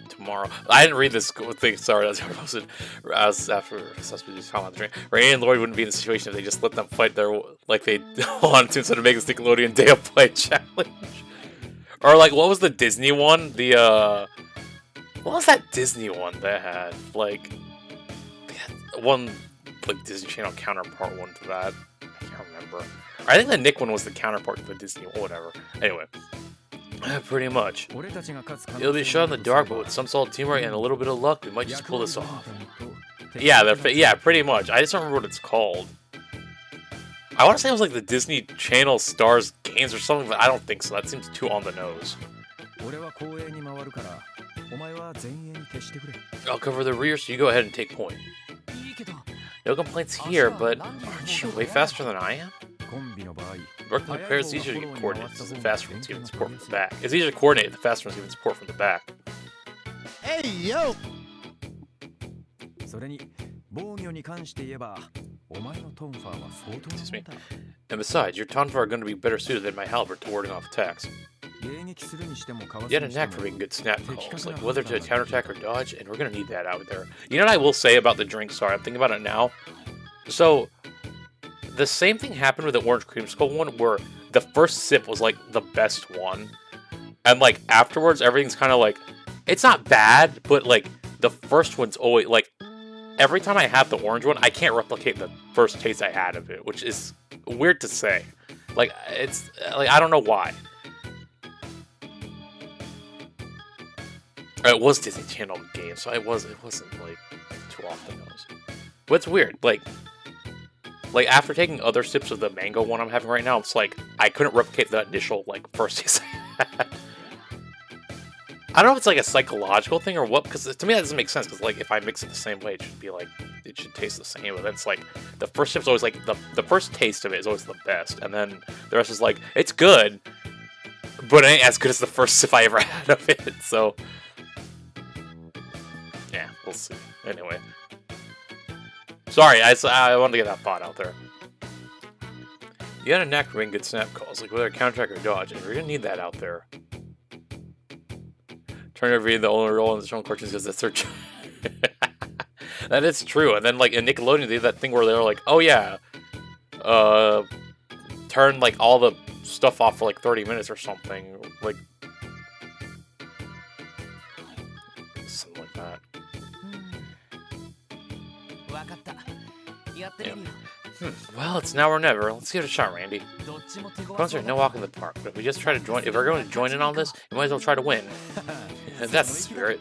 tomorrow. I didn't read this thing, sorry, that's what I posted. As after Suspect talking about the drink. Ray and Lloyd wouldn't be in the situation if they just let them fight their like they wanted to instead of making this Nickelodeon Day of Play challenge. Or like, what was the Disney one? The what was that Disney one they had? Like, they had one like Disney Channel counterpart one to that. I can't remember. I think the Nick one was the counterpart to the Disney one, whatever. Anyway. Pretty much. It'll be shot in the dark, but with some solid teamwork and a little bit of luck, we might just pull this off. Yeah, yeah, pretty much. I just don't remember what it's called. I want to say it was like the Disney Channel Stars Games or something, but I don't think so. That seems too on the nose. I'll cover the rear, so you go ahead and take point. No complaints here, but aren't you way faster than I am? Working with pairs, it's easier to get coordinates. The faster ones even support from the back. It's easier to coordinate the faster ones even support from the back. Hey, yo! Excuse me. And besides, your Tonfa are going to be better suited than my halberd to warding off attacks. You had a knack for making good snap calls, like whether to counterattack or dodge, and we're going to need that out there. You know what I will say about the drink? Sorry, I'm thinking about it now. So, the same thing happened with the orange creamsicle one, where the first sip was, like, the best one. And, like, afterwards, everything's kind of, like, it's not bad, but, like, the first one's always, like, every time I have the orange one, I can't replicate the first taste I had of it, which is weird to say. Like, it's, like, I don't know why. It was Disney Channel games, so it wasn't, like, too off the nose. But it's weird, like, after taking other sips of the mango one I'm having right now, it's like, I couldn't replicate the initial, like, first taste I had. I don't know if it's, like, a psychological thing or what, because to me that doesn't make sense, because, like, if I mix it the same way, it should be, like, it should taste the same, but then it's, like, the first sip's always, like, the first taste of it is always the best, and then the rest is, like, it's good, but it ain't as good as the first sip I ever had of it, so, yeah, we'll see. Anyway. Sorry, I wanted to get that thought out there. You got a knack for making good snap calls, like whether counterattack or dodge, and we're gonna need that out there. Turn over being the only role in the show cartoons because that's their that is true. And then, like, in Nickelodeon, they did that thing where they were like, oh yeah, turn, like, all the stuff off for, like, 30 minutes or something. Like, something like that. Yeah. Well, it's now or never. Let's give it a shot, Randy. Opponents are no walk in the park, but if we just try to join, if we're going to join in on this, we might as well try to win. That's the spirit.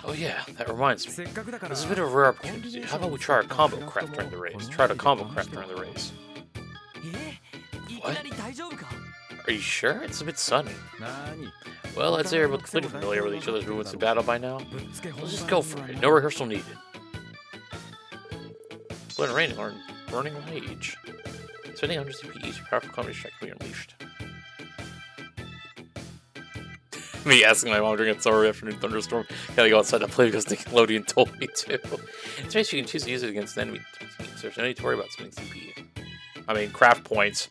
Oh yeah, that reminds me. This is a bit of a rare opportunity. How about we try our combo craft during the race? Try to combo craft during the race. What? Are you sure? It's a bit sudden. Well, I'd say we're both completely familiar with each other's movements in battle by now. Let's just go for it. No rehearsal needed. Blood and rain learn burning rage. Spending 100 CP each, powerful comedy strike can be unleashed. Me asking my mom during a summer afternoon thunderstorm, can I go outside to play because Nickelodeon told me to. It's nice you can choose to use it against enemy teams. There's no need to worry about spending CP. I mean, craft points.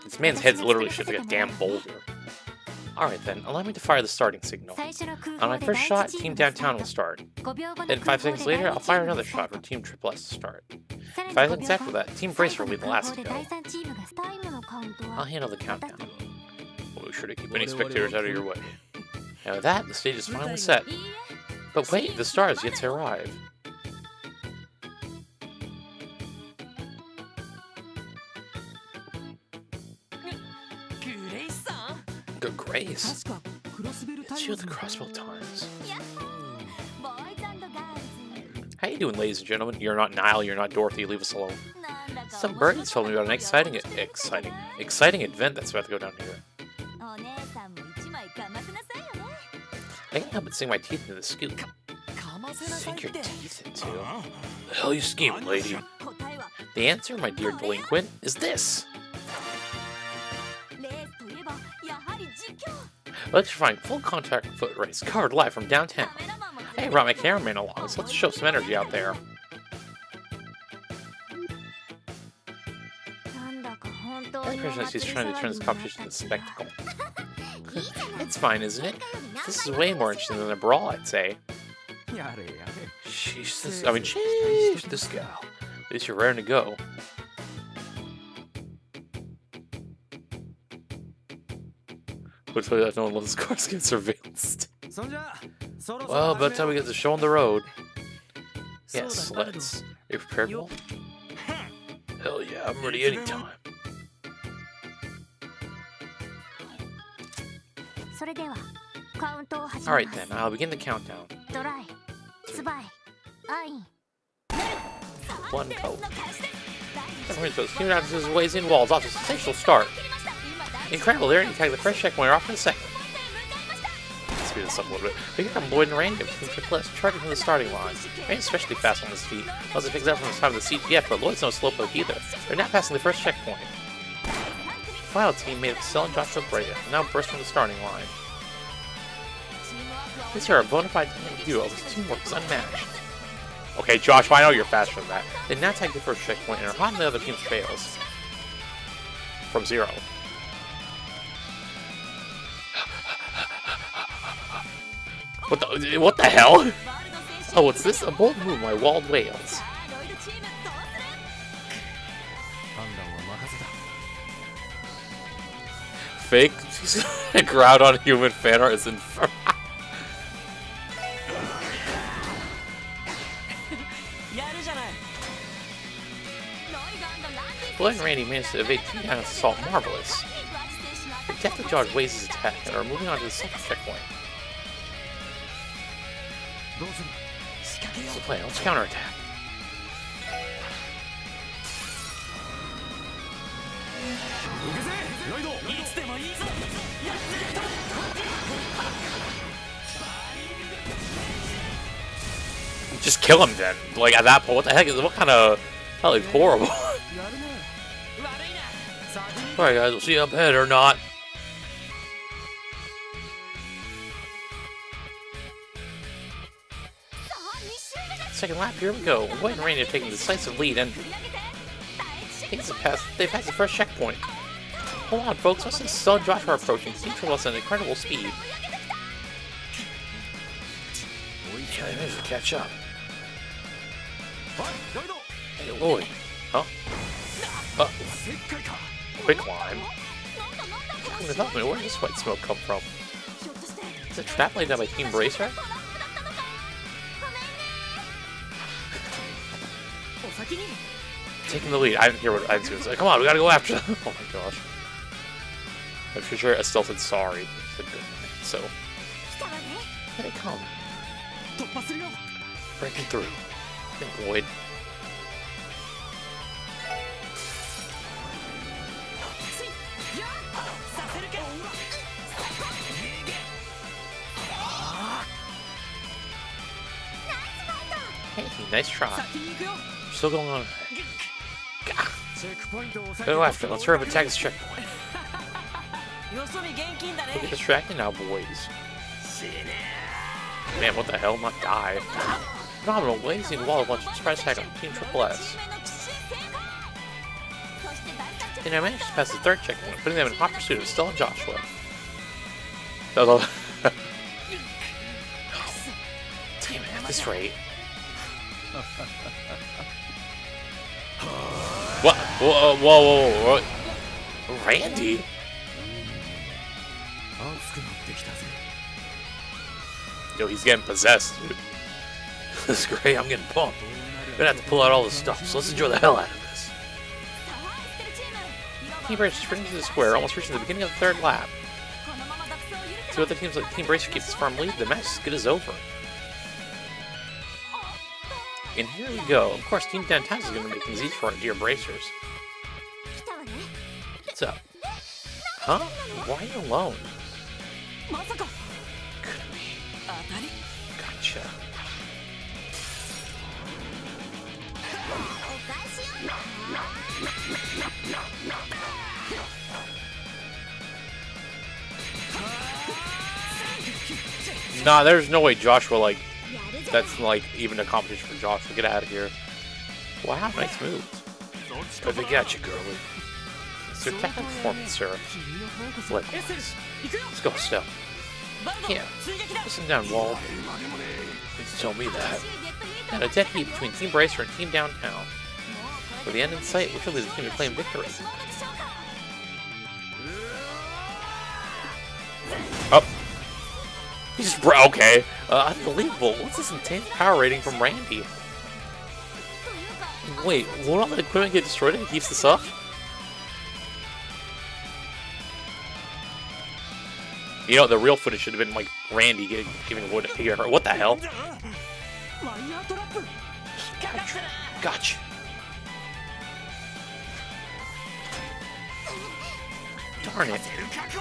This man's head's literally shaped like a damn boulder. Alright then, allow me to fire the starting signal. On my first shot, Team Downtown will start. Then 5 seconds later, I'll fire another shot for Team Triple S to start. 5 seconds after that, Team Bracer will be the last to go. I'll handle the countdown. We'll be sure to keep any spectators out of your way. Now with that, the stage is finally set. But wait, the star has yet to arrive. Good Grace. It's you at the crossbow times. How you doing, ladies and gentlemen? You're not Niall, you're not Dorothy, leave us alone. Some birdies told me about an exciting event that's about to go down here. I can't help but sink my teeth into the scoop. Sink your teeth into? The hell you scheming, lady? The answer, my dear delinquent, is this. Let's find full contact foot race covered live from downtown. Hey, brought my cameraman along, so let's show some energy out there. The impression is he's trying to turn this competition into a spectacle. It's fine, isn't it? This is way more interesting than a brawl, I'd say. Sheesh, this gal. At least you're raring to go. Looks like no one lets cars get surveillanced. Well, by the time we get the show on the road. Yes, let's. Are you prepared, Wolf? Hell yeah, I'm ready anytime. Alright then, I'll begin the countdown. 3, 1, go. Everyone goes, came out his ways in walls off to a sensational start. Incredible, they already tagged the first checkpoint off in a second. Let's speed this up a little bit. We got Lloyd and Randy between Triple S charging from the starting line. Randy's especially fast on his feet. Wasn't fixed out from the time of the seat yet, but Lloyd's no slowpoke either. They're now passing the first checkpoint. The final team made up Cell and Joshua Brea, and now burst from the starting line. These are a bona fide duo, whose teamwork is unmatched. Okay, Joshua, I know you're faster than that. They now tag the first checkpoint and are hot on the other team's trails. From 0. What the hell? Oh, what's this? A bold move by Wild Wales. Fake crowd on human fan art is infernal. Blood and Randy managed to evade 2 times assault marvelous. They deftly dodged Waze's attack and are moving on to the second checkpoint. What's the plan? Let's counterattack. Just kill him then. Like at that point, what the heck is what kind of hell is horrible? Alright guys, we'll see you up ahead or not. Second lap, here we go. White and Randy are taking a decisive lead and they passed the first checkpoint. Hold on folks, what's this? Cell and Joshua are approaching. Team Triple S at an incredible speed. Yeah, they managed to catch up. Hey Lloyd. Huh? Quick line. Where did this white smoke come from? Is it trap laid down by Team Bracer? Taking the lead. I didn't hear what I didn't see. Come on, we gotta go after them. Oh my gosh. I'm pretty sure Estelle said sorry. Said good. So. Here they come. Breaking through. Think Lloyd. Hey, nice try. Still going on. Go after. Let's hurry up and attack this checkpoint. Don't get distracted now, boys. Man, what the hell? Not die. Phenomenal. Blazing wall of lunch. Surprise attack on Team Triple S. And I managed to pass the third checkpoint, putting them in hot pursuit of Stella and Joshua. No. Damn it, at this rate. What? Whoa. Randy? Yo, he's getting possessed, dude. This is great, I'm getting pumped. I'm gonna have to pull out all this stuff, so let's enjoy the hell out of this. Team Bracer sprinting through the square, almost reaching the beginning of the third lap. See what the teams like Team Bracer keeps this firm lead, the match is good as over. And here we go. Of course, Team Downtown is gonna make things easy for our dear Bracers. What's up? Huh? Why are you alone? Could be. Gotcha. Nah, there's no way Joshua, like, that's, like, even a competition for Joshua. Get out of here. Wow, nice moves. I got you, girlie. It's your technical performance, sir. Likewise. Let's go, Steph. Yeah, listen down, Wall. Please tell me that. And a dead heat between Team Bracer and Team Downtown. With the end in sight, which will be the team to claim victory. Oh. He's just okay. Unbelievable. What's this intense power rating from Randy? Wait, won't all the equipment get destroyed if he keeps this up? You know, the real footage should have been like Randy giving wood to her. What the hell? Gotcha. Darn it.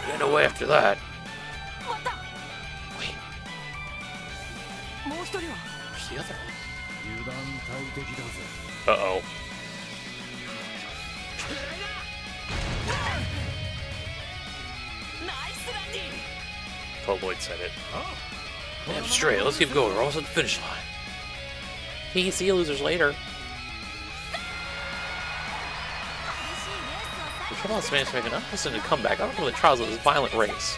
Ran away after that. Wait. Where's the other one? Uh-oh. Lloyd said it. Damn straight, let's keep going. We're almost at the finish line. You can see you losers later. The Triple S managed to make an unprecedented comeback out of the trials of this violent race.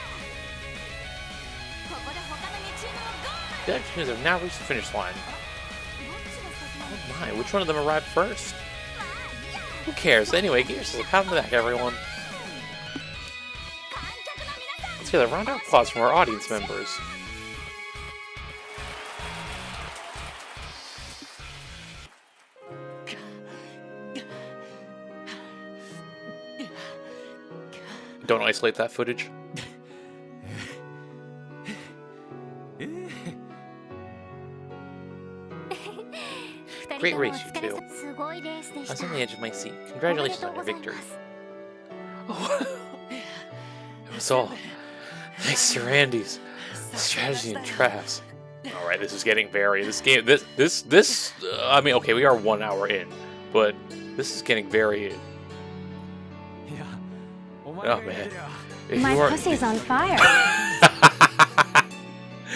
The other teams have now reached the finish line. Oh my, which one of them arrived first? Who cares? Anyway, give yourselves a pat on the back, everyone. Let's get a round of applause from our audience members. Don't isolate that footage. Great race, you two. I was on the edge of my seat. Congratulations on your victory. Oh, it was all thanks to Randy's strategy and traps. All right, this is getting very. This game. This. I mean, okay, we are 1 hour in, but this is getting very. Oh man. My pussy's on fire.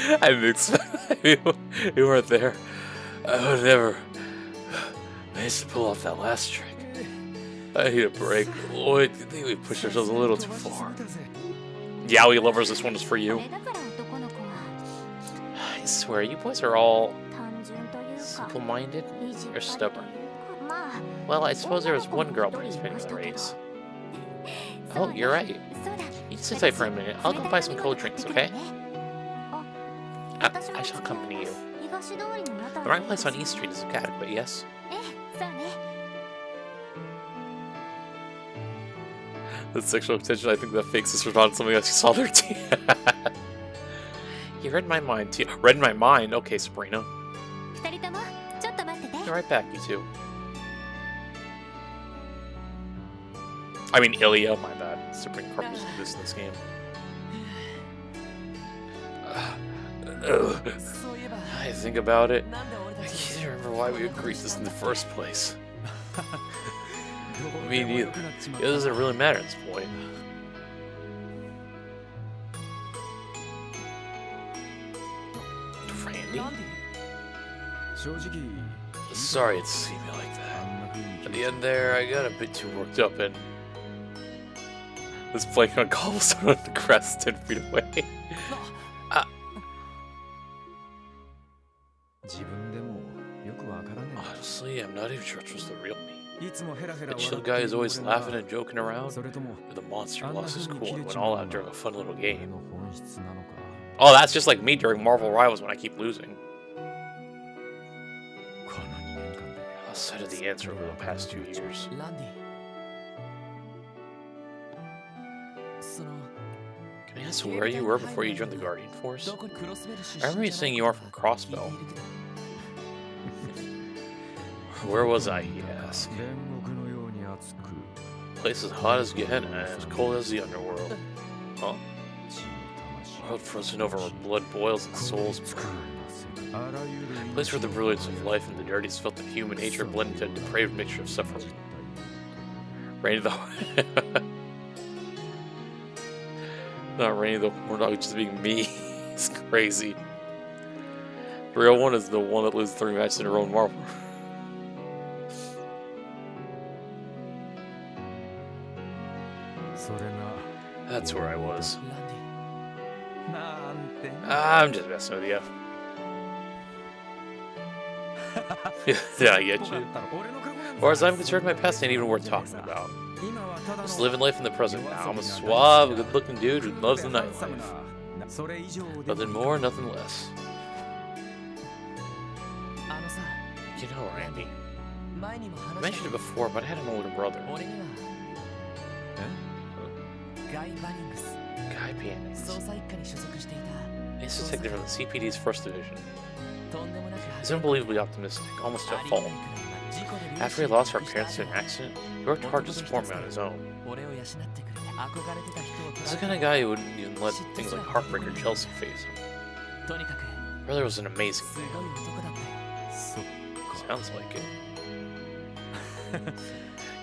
I didn't expect you weren't there. I would never manage to pull off that last trick. I need a break. Oh, I think we pushed ourselves a little too far. Yaoi lovers, this one is for you. I swear, you boys are all simple-minded or stubborn. Well, I suppose there was one girl participating in the race. Oh, you're right. You sit tight for a minute. I'll go buy some cold drinks, okay? I shall accompany you. The right place on East Street is adequate, yes? The sexual attention, I think that fake sister's on something else you saw there, too. You read my mind, too. Read my mind? Okay, Sabrina. Be right back, you two. I mean, Ilya, my bad. Sabrina Carpenter's do this in this game. I think about it. I can't remember why we agreed this in the first place. Me neither. It doesn't really matter at this point. Randy? Sorry it seemed like that. At the end there, I got a bit too worked up and was playing on cobblestone on the crest 10 feet away. Honestly, I'm not even sure it was the real me. The chill guy is always laughing and joking around, or the monster lost his cool and went all out during a fun little game. Oh, that's just like me during Marvel Rivals when I keep losing. I lost sight of the answer over the past 2 years. Can I ask where you were before you joined the Guardian Force? I remember you saying you are from Crossbell. Where was I, he asked. Place as hot as Gehenna and as cold as the underworld. Huh? World frozen over where blood boils and souls burn. Place where the brilliance of life and the dirtiest filth of human nature blend into a depraved mixture of suffering. Rainy the... Not Rainy the Horn Dog, just being me. It's crazy. The real one is the one that loses 3 matches in a row in Marvel. That's where I was. I'm just messing with you. Yeah, I get you. As far as I'm concerned, my past ain't even worth talking about. Just living life in the present now. I'm a suave, good-looking dude who loves the nightlife. Nothing more, nothing less. You know, Randy, I mentioned it before, but I had an older brother. Guy Bannings. He's a detective from the CPD's 1st Division. He's unbelievably optimistic, almost to a fault. After he lost our parents to an accident, he worked hard to support me on his own. He's the kind of guy who wouldn't even let things like heartbreak or jealousy phase him. Brother was an amazing man. Sounds like it.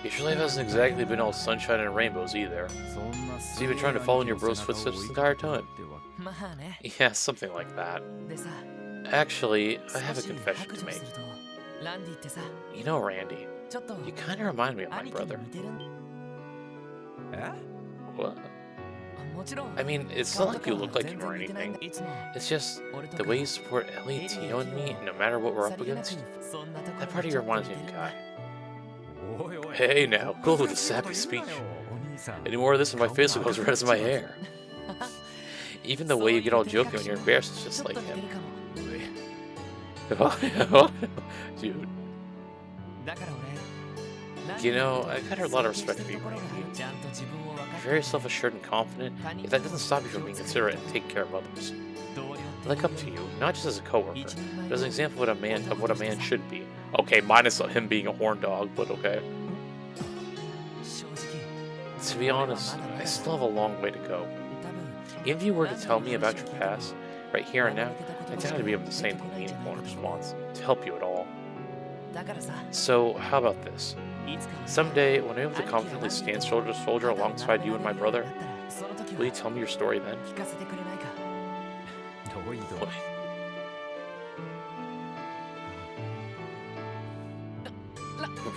Your life hasn't exactly been all sunshine and rainbows either. So you've been trying to follow in your bro's footsteps the entire time? Yeah, something like that. Actually, I have a confession to make. You know, Randy, you kind of remind me of my brother. What? I mean, it's not like you look like him or anything. It's just the way you support Ellie, Tio, and me, no matter what we're up against. That part of you reminds me of Guy. Hey now, cool with a sappy speech. Any more of this and my face will go as red as my hair. Even the way you get all jokey when you're embarrassed is just like him. Dude. You know, I got a lot of respect for you, Randy. You're very self-assured and confident, yet that doesn't stop you from being considerate and taking care of others. I look up to you, not just as a coworker, but as an example of what a man should be. Okay, minus him being a horn dog, but okay. To be honest, I still have a long way to go. Even if you were to tell me about your past, right here and now, I doubt I'd be able to say anything meaningful in response to help you at all. So, how about this? Someday, when I'm able to confidently stand shoulder to shoulder alongside you and my brother, will you tell me your story then?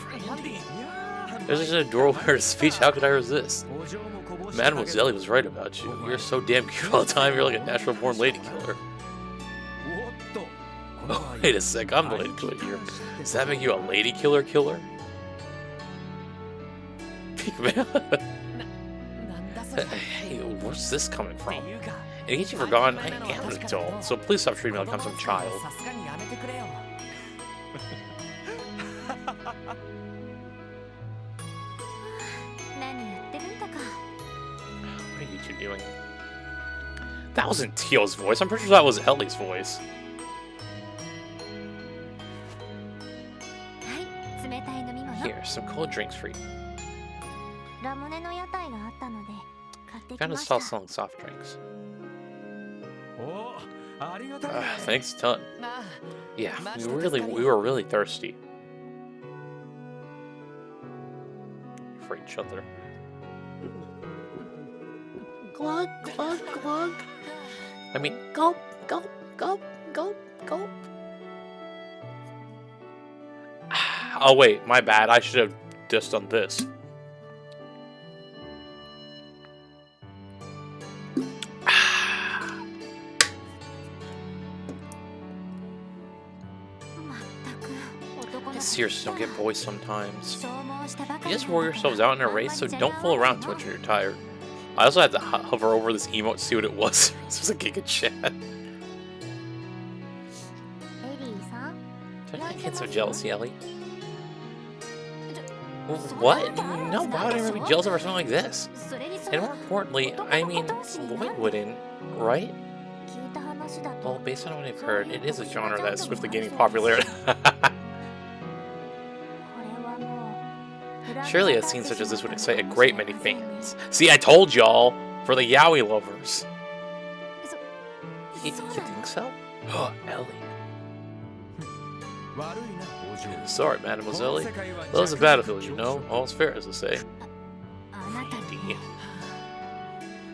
Randy. There's just an adorable speech, how could I resist? Mademoiselle was right about you. You're so damn cute all the time, you're like a natural born lady killer. Oh, wait a sec, I'm the lady killer here. Does that make you a lady killer killer? Big man. Hey, where's this coming from? In case you've forgotten, I am an adult, so please stop treating me like I'm some child. What are you two doing? That wasn't Tio's voice. I'm pretty sure that was Ellie's voice. Here, some cold drinks for you. Found a stall selling soft drinks. Thanks a ton. Yeah, we were really thirsty. for each other. Glug, glug, glug. I mean, Gulp, gulp, gulp, gulp, gulp. oh wait, my bad. I should have just done this. I seriously don't get boys sometimes. You just wore yourselves out in a race, so don't fool around too much when you're tired. I also had to hover over this emote to see what it was. This was a Giga Chat. I can't so jealous, Ellie. What? No, why would I ever be jealous over something like this? And more importantly, I mean, Lloyd wouldn't, right? Well, based on what I've heard, it is a genre that is swiftly gaining popularity. Surely a scene such as this would excite a great many fans. See, I told y'all! For the yaoi lovers. You think so? Oh, Ellie. Sorry, mademoiselle. Love's a battlefield, you know. All's fair, as they say. Randy.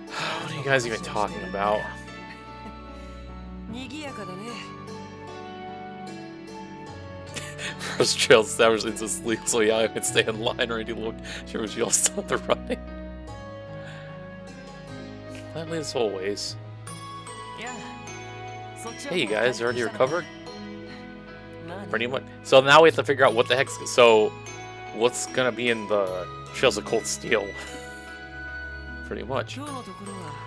What are you guys even talking about? First trail established into sleep, so yeah, I can stay in line. Randy looked. Sure, was you all still at the running? That leads whole ways. Hey, you guys, already recovered? Pretty much. So now we have to figure out what the heck's. So, what's gonna be in the Trails of Cold Steel? Pretty much.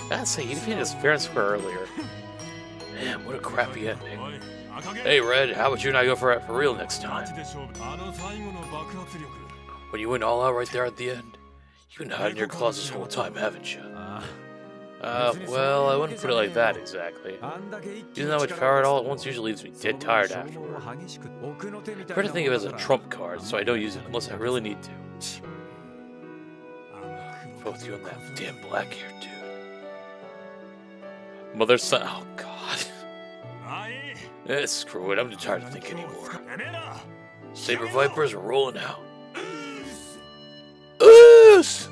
Gotta say, you defeated us fair and square earlier. Man, what a crappy ending. Hey, Red, how about you and I go for real next time? When you went all out right there at the end, you've been hiding in your closet this whole time, haven't you? Well, I wouldn't put it like that exactly. Using that much power at all at once usually leaves me dead tired afterward. I prefer to think of it as a trump card, so I don't use it unless I really need to. Both you and that damn black-haired dude. Mother, son, oh god. Screw it, I'm too tired to think anymore. Saber Vipers are rolling out. Oos!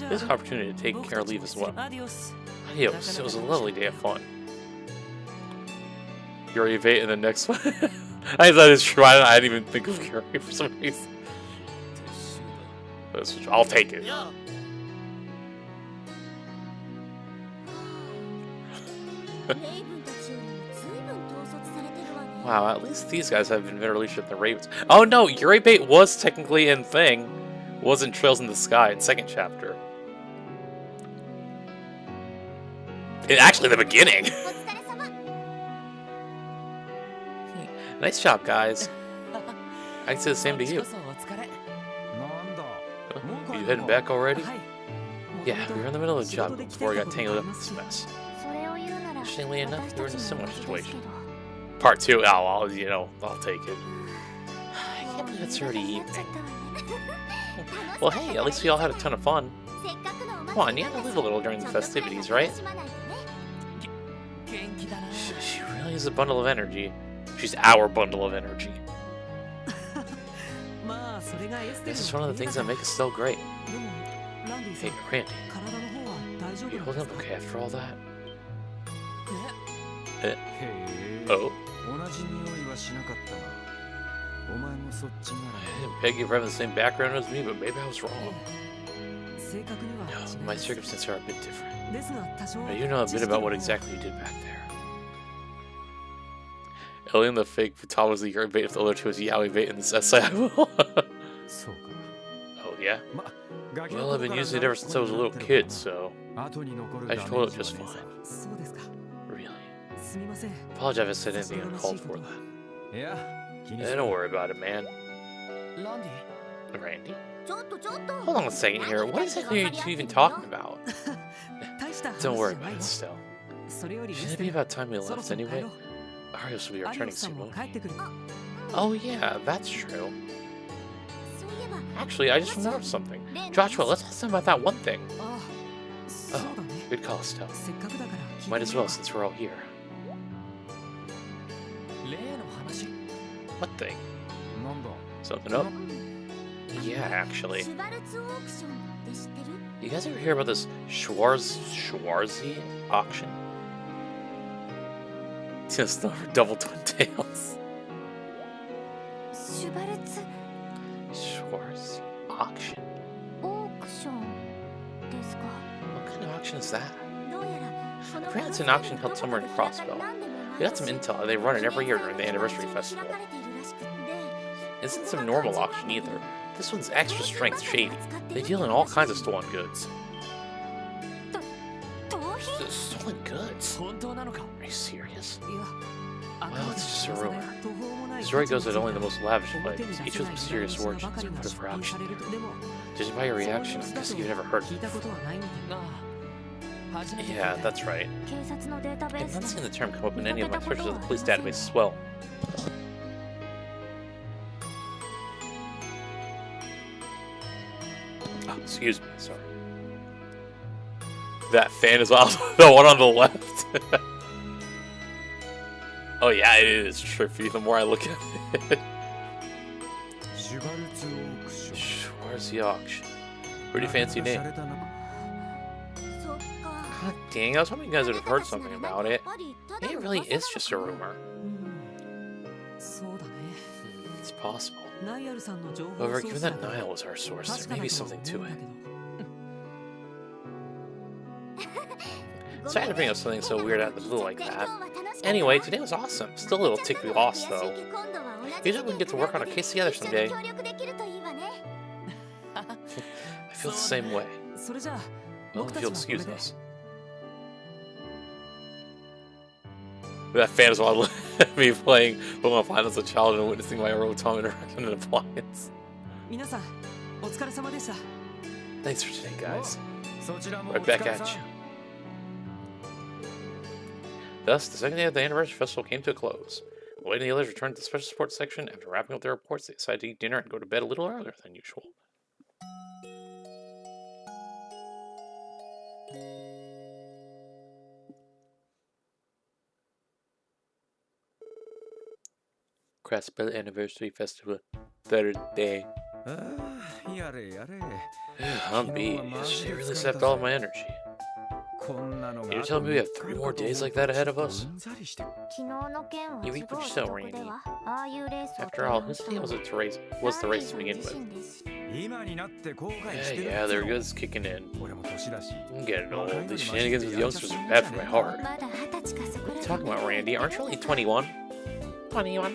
This opportunity to take care of leave as well. Adios, it was a lovely day of fun. Fury Evade in the next one. I thought it's true, I didn't even think of Fury for some reason. I'll take it. Wow, at least these guys have been better leadership than the Ravens. Oh no, Yuri Bait was technically in Thing. Was in Trails in the Sky in 2nd chapter. Actually, the beginning. Nice job, guys. I can say the same to you. You heading back already? Yeah, we were in the middle of a job before I got tangled up in this mess. Interestingly enough, we were in a similar situation. Part 2, I'll take it. I can't believe it's already evening. Well, hey, at least we all had a ton of fun. Come on, you had to live a little during the festivities, right? She really is a bundle of energy. She's our bundle of energy. This is one of the things that make us so great. Hey, Randy. You holding up okay after all that? Oh? I didn't peg you for having the same background as me, but maybe I was wrong. No, my circumstances are a bit different. But you know a bit about what exactly you did back there. Ellie and the fake Thomas the Yuri Bait if the other two is Yaoi Bait in this essay, I will. Oh, yeah? Well, I've been using it ever since I was a little kid, so I should hold it just fine. Really? Apologize if I said anything uncalled for that. Don't worry about it, man. Randy? Hold on a second here. What exactly are you even talking about? Don't worry about it still. Shouldn't it be about time we left anyway? Arios will be returning soon, won't he? Oh yeah, that's true. Actually, I just remembered something. Joshua, let's ask him about that one thing. Oh, good call, Stella. Might as well, since we're all here. What thing? Something up? Yeah, actually. You guys ever hear about this Schwarzy auction? Just the double twin tails. Schwarzy auction? What kind of auction is that? Apparently it's an auction held somewhere in Crossbell. We got some intel. They run it every year during the anniversary festival. It isn't some normal auction either. This one's extra strength shady. They deal in all kinds of stolen goods. Stolen goods? Are you serious? Well, it's just a rumor. The story goes that only the most lavish items, each with mysterious origins, are put up for auction. Judging by your reaction, I'm guessing you've never heard of it before. Yeah, that's right. I've not seen the term come up in any of my searches of the police database as well. Oh, excuse me, sorry. That fan is also the one on the left. Oh yeah, it is trippy the more I look at it. Schwarzy auction. Pretty fancy name. God dang, I was hoping you guys would have heard something about it. Maybe it really is just a rumor. It's possible. However, given that Niall was our source, there may be something to it. Sorry to bring up something so weird out of the blue like that. Anyway, today was awesome. Still a little tickly lost, though. Usually we can get to work on a case together someday. I feel the same way. Well, if you'll excuse us. That fan is wild. Me playing Pokemon Final as a child and witnessing my Rotom interaction in appliance. Thanks for today, guys. Right back at you. Thus, the second day of the anniversary festival came to a close. Lloyd and the others returned to the special sports section. After wrapping up their reports, they decided to eat dinner and go to bed a little earlier than usual. Crossbell Anniversary Festival, third day. I'm beat. They really sapped all of my energy. You're telling me we have 3 more days like that ahead of us? You reap what you sow, Randy. After all, whose idea was the race to begin with? Yeah, their goods kicking in. I'm getting old. These shenanigans with youngsters are bad for my heart. What are you talking about, Randy? Aren't you only 21? 21?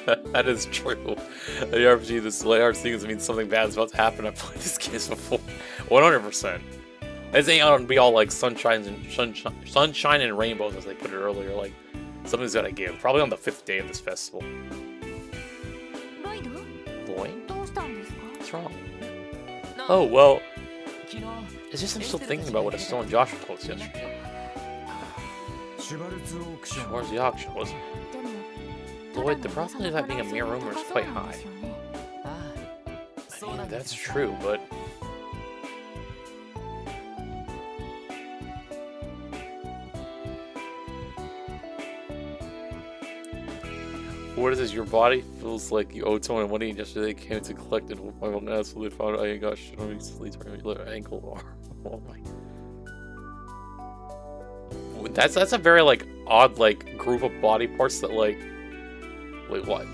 That is true. The RPG, this LARP thing means something bad is about to happen. I've played this game before. 100%. This ain't gonna be all like sunshine and rainbows, as they put it earlier. Like, something's gotta give. Probably on the 5th day of this festival. Lloyd? What's wrong? Oh, well. It's just I'm still thinking about what I saw in Joshua told us yesterday. Schwarzy auction, wasn't it? Lloyd, the probability of that being a mere rumor is quite high. I mean, that's true, but... What is this? Your body feels like you owe someone money and yesterday came to collect it with my own asshole. They found I ain't got shit on me, sleep on my ankle or oh my. That's a very like odd like group of body parts that like wait what?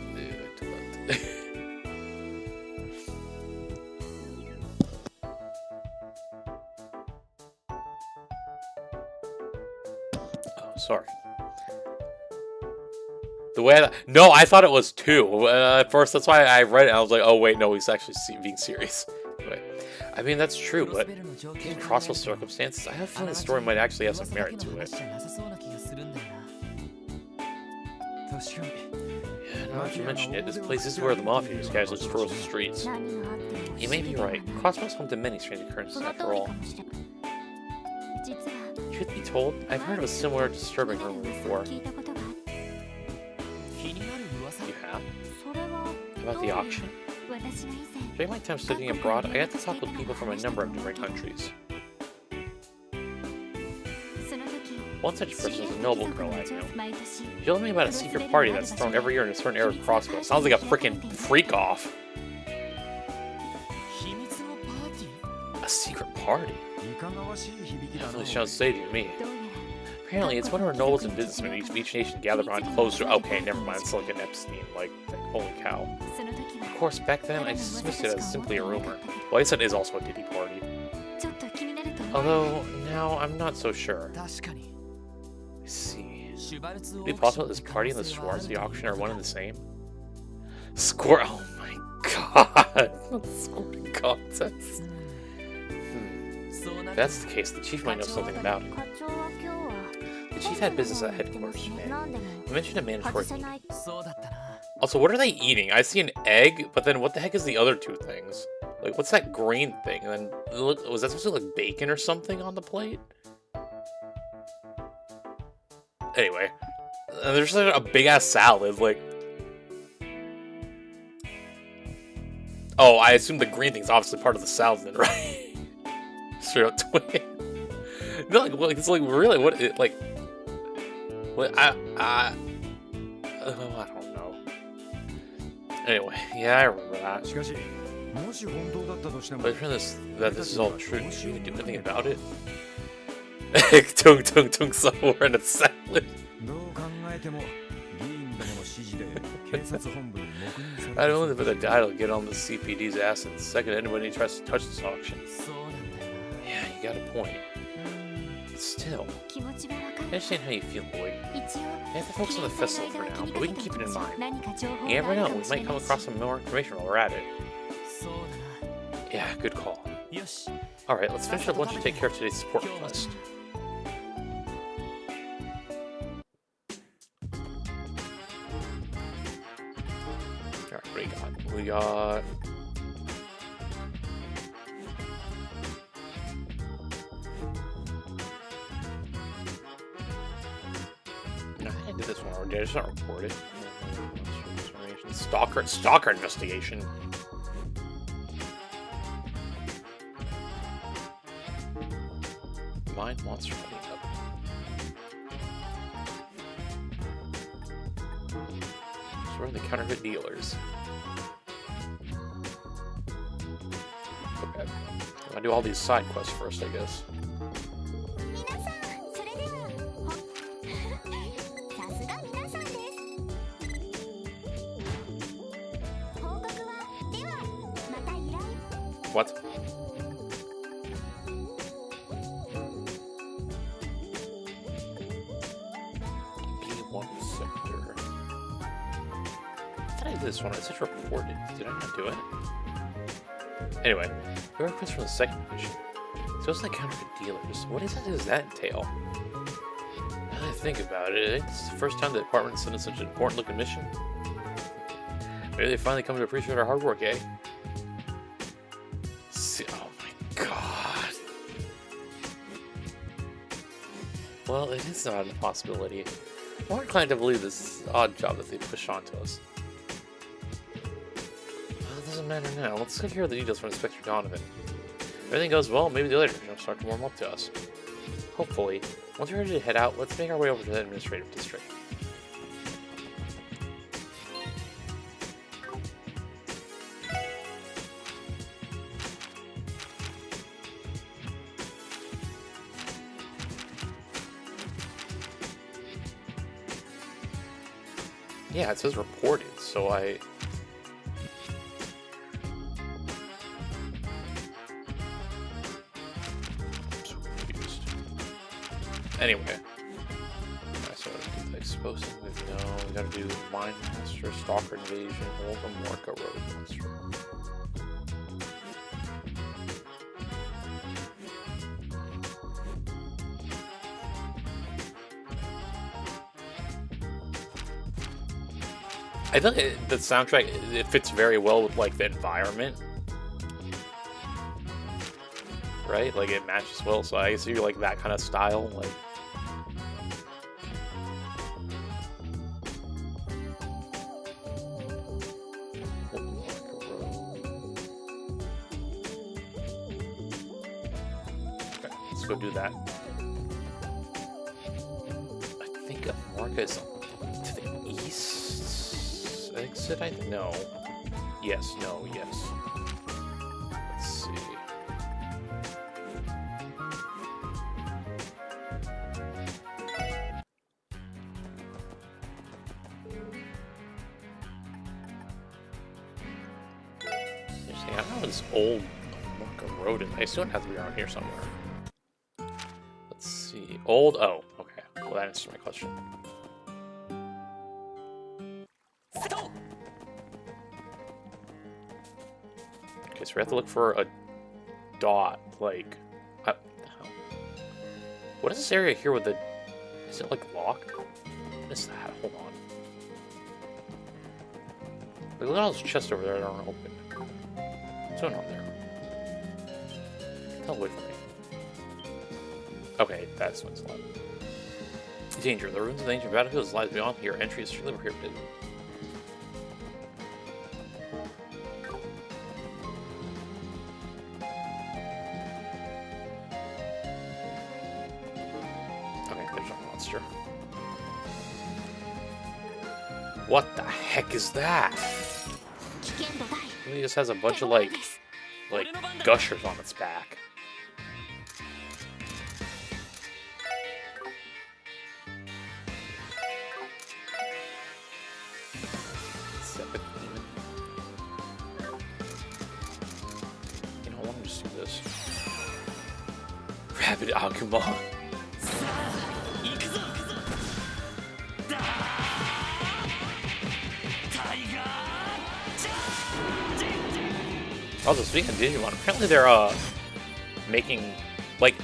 Oh, sorry. The way no, I thought it was 2. At first, that's why I read it. And I was like, oh wait, no, he's actually being serious. Anyway, I mean that's true, but given Crossbell circumstances, I have a feeling the story might actually have some merit to it. Yeah, now that you mention it, this place is where the mafia just casually strolls the streets. You may be right. Crossbell's home to many strange occurrences after all. Truth be told, I've heard of a similar disturbing rumor before. You have? About the auction? During my time studying abroad, I got to talk with people from a number of different countries. One such person is a noble girl I know. She told me about a secret party that's thrown every year in a certain area of Crossbow. Sounds like a freaking freak-off. A secret party? That really sounds shady to me. Apparently, it's when our nobles and businessmen of each nation gather behind closed doors. Okay, never mind. It's like an Epstein. Like, holy cow. Of course, back then, I dismissed it as simply a rumor. Well, I guess it is also a Diddy party. Although, now, I'm not so sure. Let's see. Would it be possible that this party and the Schwarzy auction are one and the same? Score. Oh my god. Scoring contest. If that's the case, the chief might know something about it. The chief had business at headquarters today. He mentioned a mandatory meeting. Also, what are they eating? I see an egg, but then what the heck is the other two things? Like, what's that green thing? And then, look, was that supposed to look like bacon or something on the plate? Anyway, there's like a big-ass salad, like... Oh, I assume the green thing's obviously part of the salad then, right? Straight up twin. No, like, it's like, really, what, it, like... What, I don't know. Anyway, yeah, I remember that. But for this, that this is all true, should we do anything about it? Tung tung tung somewhere in a salad. I don't know if the guy will get on the CPD's ass and second anybody tries to touch this auction. Yeah, you got a point. But still, I understand how you feel, Lloyd. We have to focus on the festival for now, but we can keep it in mind. You never know, we might come across some more information while we're at it. Yeah, good call. Alright, let's finish up lunch and take care of today's support request. Alright, what do we got? We got... No, I think I did this one already. I just not report it. Stalker investigation. Mind monster cleanup. So we're the counterfeit dealers. Okay. I'm gonna do all these side quests first, I guess. What? B1 sector. I thought I did this one. It says reported. Did I not do it? Anyway, we request from the second mission. So it's like counterfeit dealers. What exactly does that entail? Now that I think about it, it's the first time the department sent us such an important looking mission. Maybe they finally come to appreciate our hard work, eh? Oh my god. Well, it is not a possibility. I'm more inclined to believe this odd job that they push onto us. Well, it doesn't matter now. Let's go hear the details from Inspector Donovan. If everything goes well, maybe the later will start to warm up to us. Hopefully. Once we're ready to head out, let's make our way over to the administrative district. Yeah, it says reported, so I'm so confused. Anyway. Alright, so I exposed something. No, we gotta do Mine Master, Stalker Invasion, Olga Morka Road Monster. I think the soundtrack, it fits very well with, like, the environment. Right? Like, it matches well, so I guess you like that kind of style, like... Okay, let's go do that. think Morka is to the east exit. I think no. Yes. No. Yes. Let's see. I don't know what this old Morka road is. I assume it has to be around here somewhere. Let's see. Old. Oh, okay. Well, that answers my question. Okay, so we have to look for a dot, like... what is this area here with the... Is it, like, locked? What is that? Hold on. Like, look at all those chests over there that aren't open. What's going on there? Get away from me. Okay, that's what's left. Danger. The ruins of the ancient battlefields lies beyond here. Entry is strictly prohibited. Okay, there's a monster. What the heck is that? It just has a bunch of like gushers on its back. You know, I want to just do this. Rabid Agumon. Also, speaking of Digimon, apparently they're making like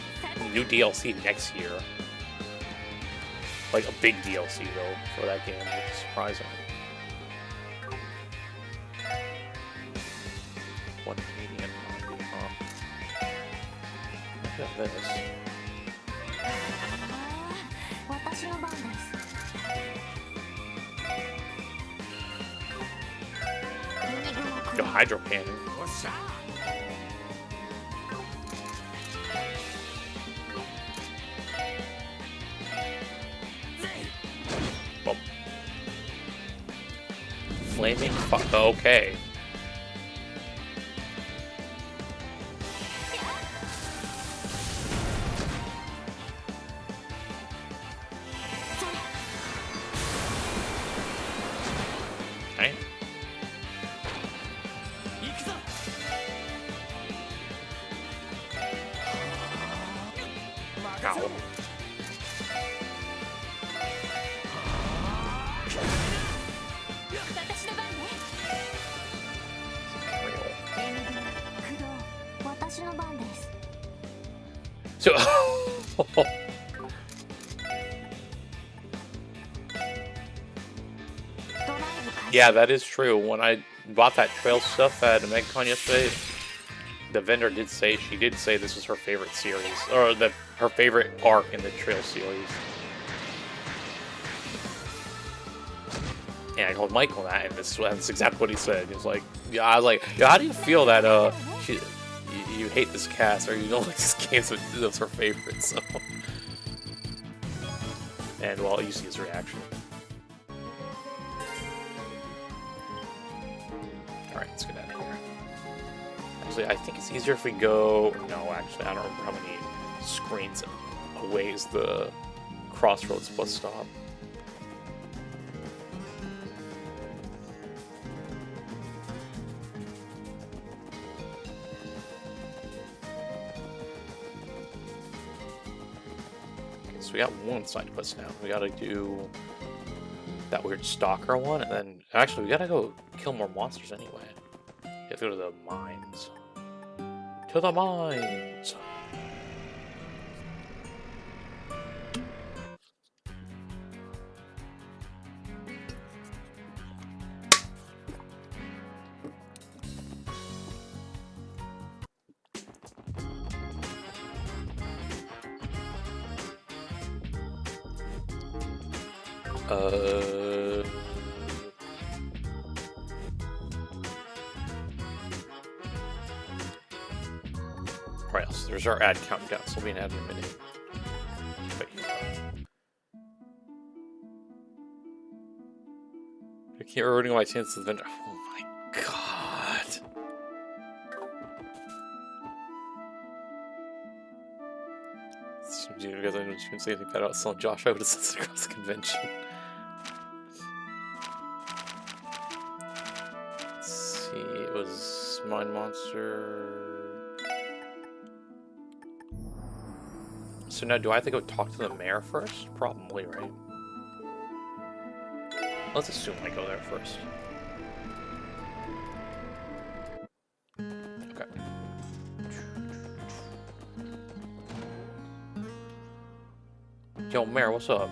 new DLC next year. Like a big DLC though for that game, which is surprising. 180 huh? Look at this. Yo, Hydro Panning. Well, flaming fuck. Okay. Right. Ow. So, yeah, that is true. When I bought that trail stuff at MegaCon yesterday, the vendor did say, she did say this was her favorite series, or that her favorite arc in the trail series. And I told Michael that, and that's exactly what he said. He was like, yeah, I was like, yeah, how do you feel that you hate this cast, or you don't like this game, so that's her favorite, so. And well, you see his reaction. Alright, let's get out of here. Actually, I think it's easier if we go... No, actually, I don't remember how many screens away is the Crossroads bus stop. So we got one side quest now. We gotta do that weird stalker one, and then actually we gotta go kill more monsters anyway. You have to go to the mines. To the mines! Right, so there's our ad countdown, so we'll be an ad in a minute. But, You're ruining my chances of adventure. Oh my god. Dude, because I know you can say anything bad about selling Josh, I would have sent it across the convention. Let's see, it was Mind Monster. So now, do I have to go talk to the mayor first? Probably, right? Let's assume I go there first. Okay. Yo, mayor, what's up?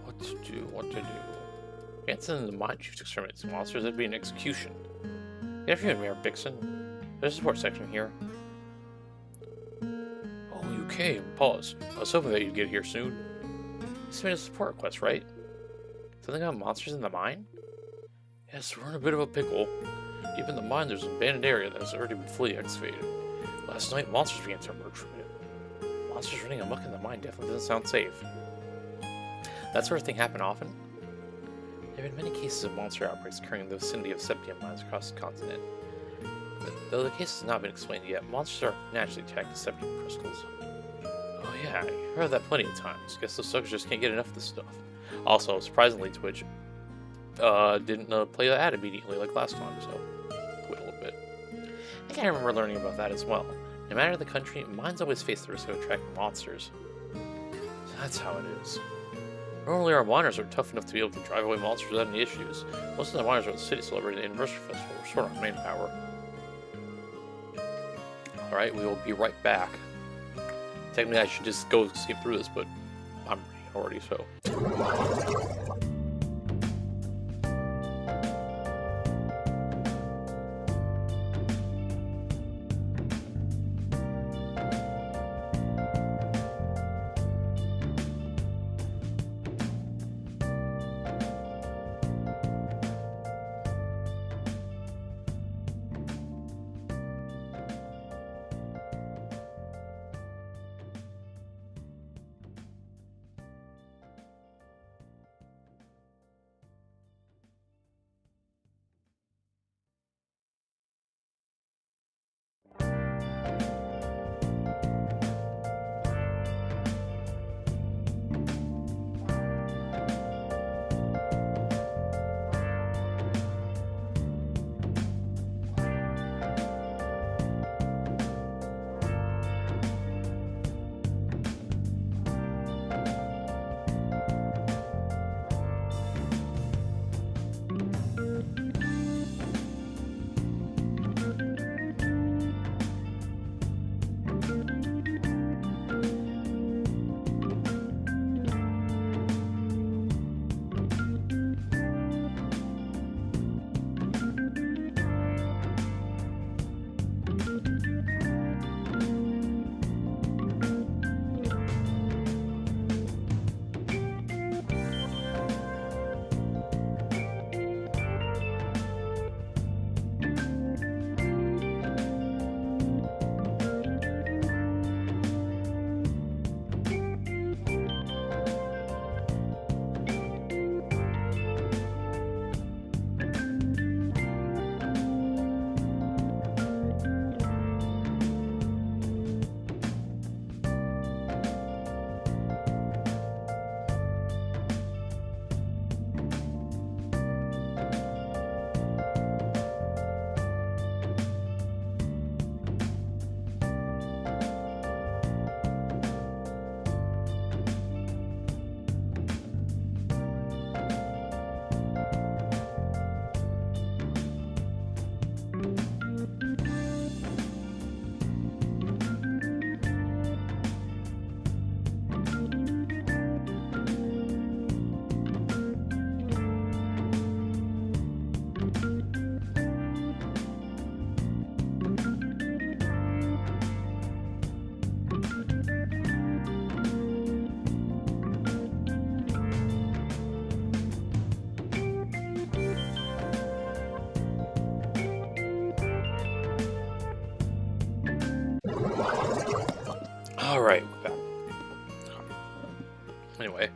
What to do? What to do? Can't send the mine chief to exterminate these monsters. That'd be an execution. Good afternoon, Mayor Bixon. There's a support section here. Oh, you came. Pause. I was hoping that you'd get here soon. You submitted a support request, right? Something about monsters in the mine? Yes, we're in a bit of a pickle. Deep in the mine, there's an abandoned area that has already been fully excavated. Last night, monsters began to emerge from it. Monsters running amok in the mine definitely doesn't sound safe. That sort of thing happen often? There have been many cases of monster outbreaks occurring in the vicinity of septium mines across the continent. But though the case has not been explained yet, monsters are naturally attracted to septium crystals. Oh yeah, I've heard that plenty of times. Guess those suckers just can't get enough of this stuff. Also, surprisingly, Twitch didn't play the ad immediately like last time, so quit a little bit. I think I remember learning about that as well. No matter the country, mines always face the risk of attracting monsters. So that's how it is. Normally our miners are tough enough to be able to drive away monsters without any issues. Most of the miners are at the city celebrating the anniversary festival. We're short on manpower. Alright, we will be right back. Technically I should just go skip through this, but I'm reading already, so. Alright, we're back. Anyway,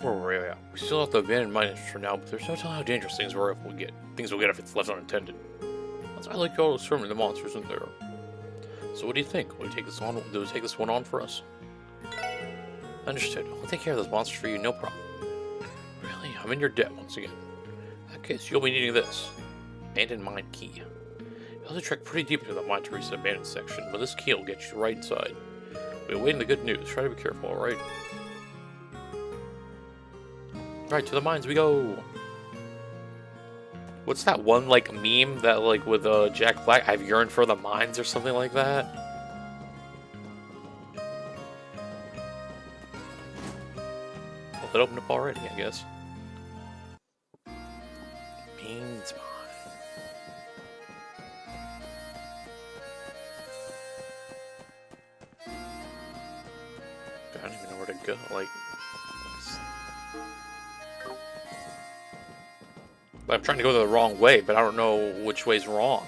Where were we at? We still have the abandoned mine for now, but there's no telling how dangerous things will get. Things will get if it's left unattended. That's why I like you all exterminate the monsters, isn't there? So what do you think? Will you take this on? Do we take this one on for us? Understood. We'll take care of those monsters for you, no problem. Really? I'm in your debt once again. In that case, you'll be needing this. Abandoned mine key. You'll have to trek pretty deep into the mine to reach the abandoned section, but this key will get you right inside. We're waiting the good news. Try to be careful, alright? Alright, to the mines we go! What's that one, like, meme that, like, with Jack Black? I've yearned for the mines or something like that? Well, it opened up already, I guess. Beans mine. I don't even know where to go, like... I'm trying to go the wrong way, but I don't know which way's wrong.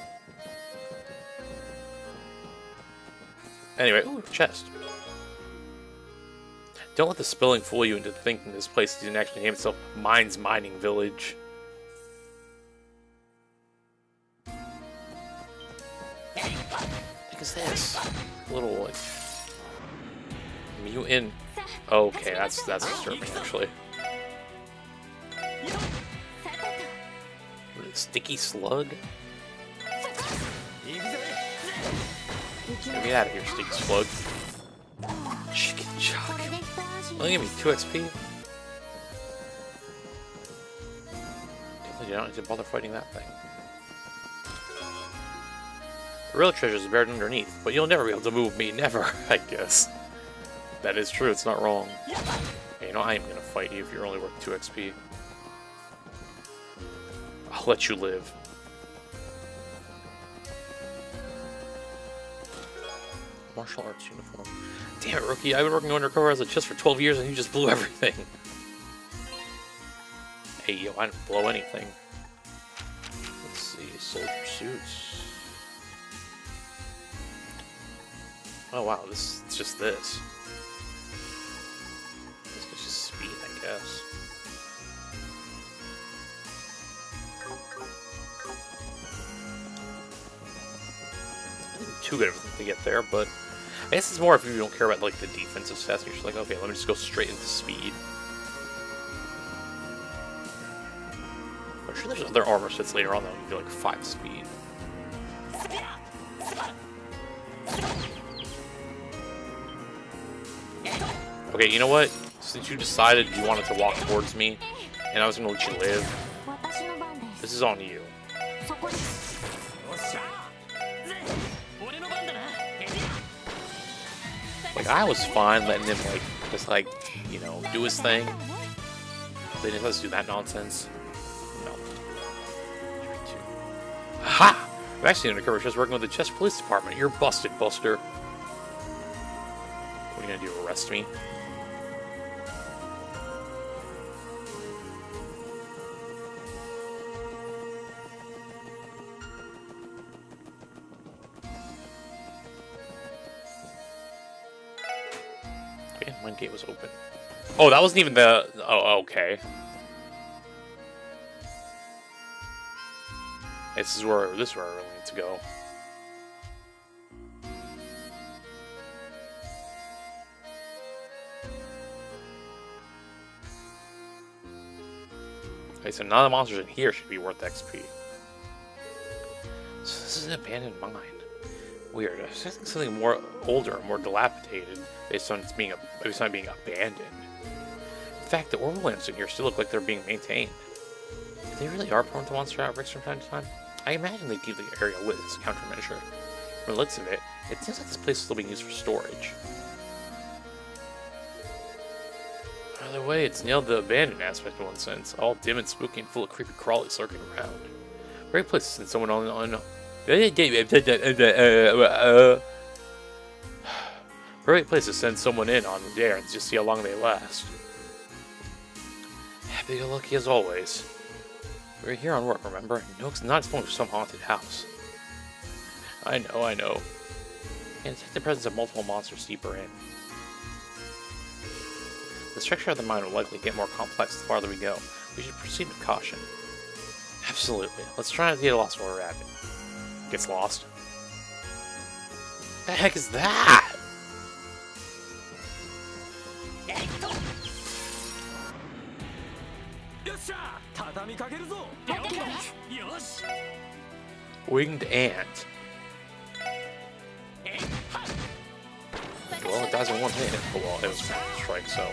Anyway, ooh, chest. Don't let the spelling fool you into thinking this place didn't actually name itself Mines Mining Village. What the heck is this? A little, like... mutant... Okay, that's disturbing, actually. Sticky slug? Get me out of here, sticky slug. Chicken chuck. Only give me 2 XP? Definitely don't need to bother fighting that thing. The real treasure is buried underneath, but you'll never be able to move me. Never, I guess. That is true, it's not wrong. Hey, you know, I am gonna fight you if you're only worth 2 XP. I'll let you live. Martial arts uniform. Damn it, rookie. I've been working undercover as a chest for 12 years and you just blew everything. Hey, yo, I didn't blow anything. Let's see. Soldier suits. Oh, wow. It's just this. This is just speed, I guess. Too good of them to get there, but I guess it's more if you don't care about like the defensive stats. You're just like, okay, let me just go straight into speed. I'm sure there's other armor sets later on that will give you like 5 speed. Okay, you know what? Since you decided you wanted to walk towards me, and I was gonna let you live, this is on you. Like, I was fine letting him, like, just, like, you know, do his thing. They didn't let us do that nonsense. No. Ha! I'm actually undercover just working with the Chest Police Department. You're busted, Buster. What are you gonna do, arrest me? When gate was open. Oh, that wasn't even the... Oh, okay. This is where I really need to go. Okay, so none of the monsters in here should be worth XP. So this is an abandoned mine. Weird. I was expecting something more older, more dilapidated, based on being abandoned. In fact, the orbital lamps in here still look like they're being maintained. If they really are prone to monster outbreaks from time to time, I imagine they keep the area lit as a countermeasure. From the looks of it, it seems like this place is still being used for storage. Either way, it's nailed the abandoned aspect in one sense, all dim and spooky and full of creepy crawlies lurking around. Great place to send someone on Great place to send someone in on the dare and just see how long they last. Happy go lucky as always. We're here on work, remember? No, it's not exploring for some haunted house. I know. And detect the presence of multiple monsters deeper in. The structure of the mine will likely get more complex the farther we go. We should proceed with caution. Absolutely. Let's try not to get lost while we're at it. Gets lost? What the heck is that? Winged ant. Well, it dies in one hit. Oh, well, it was a strike, so.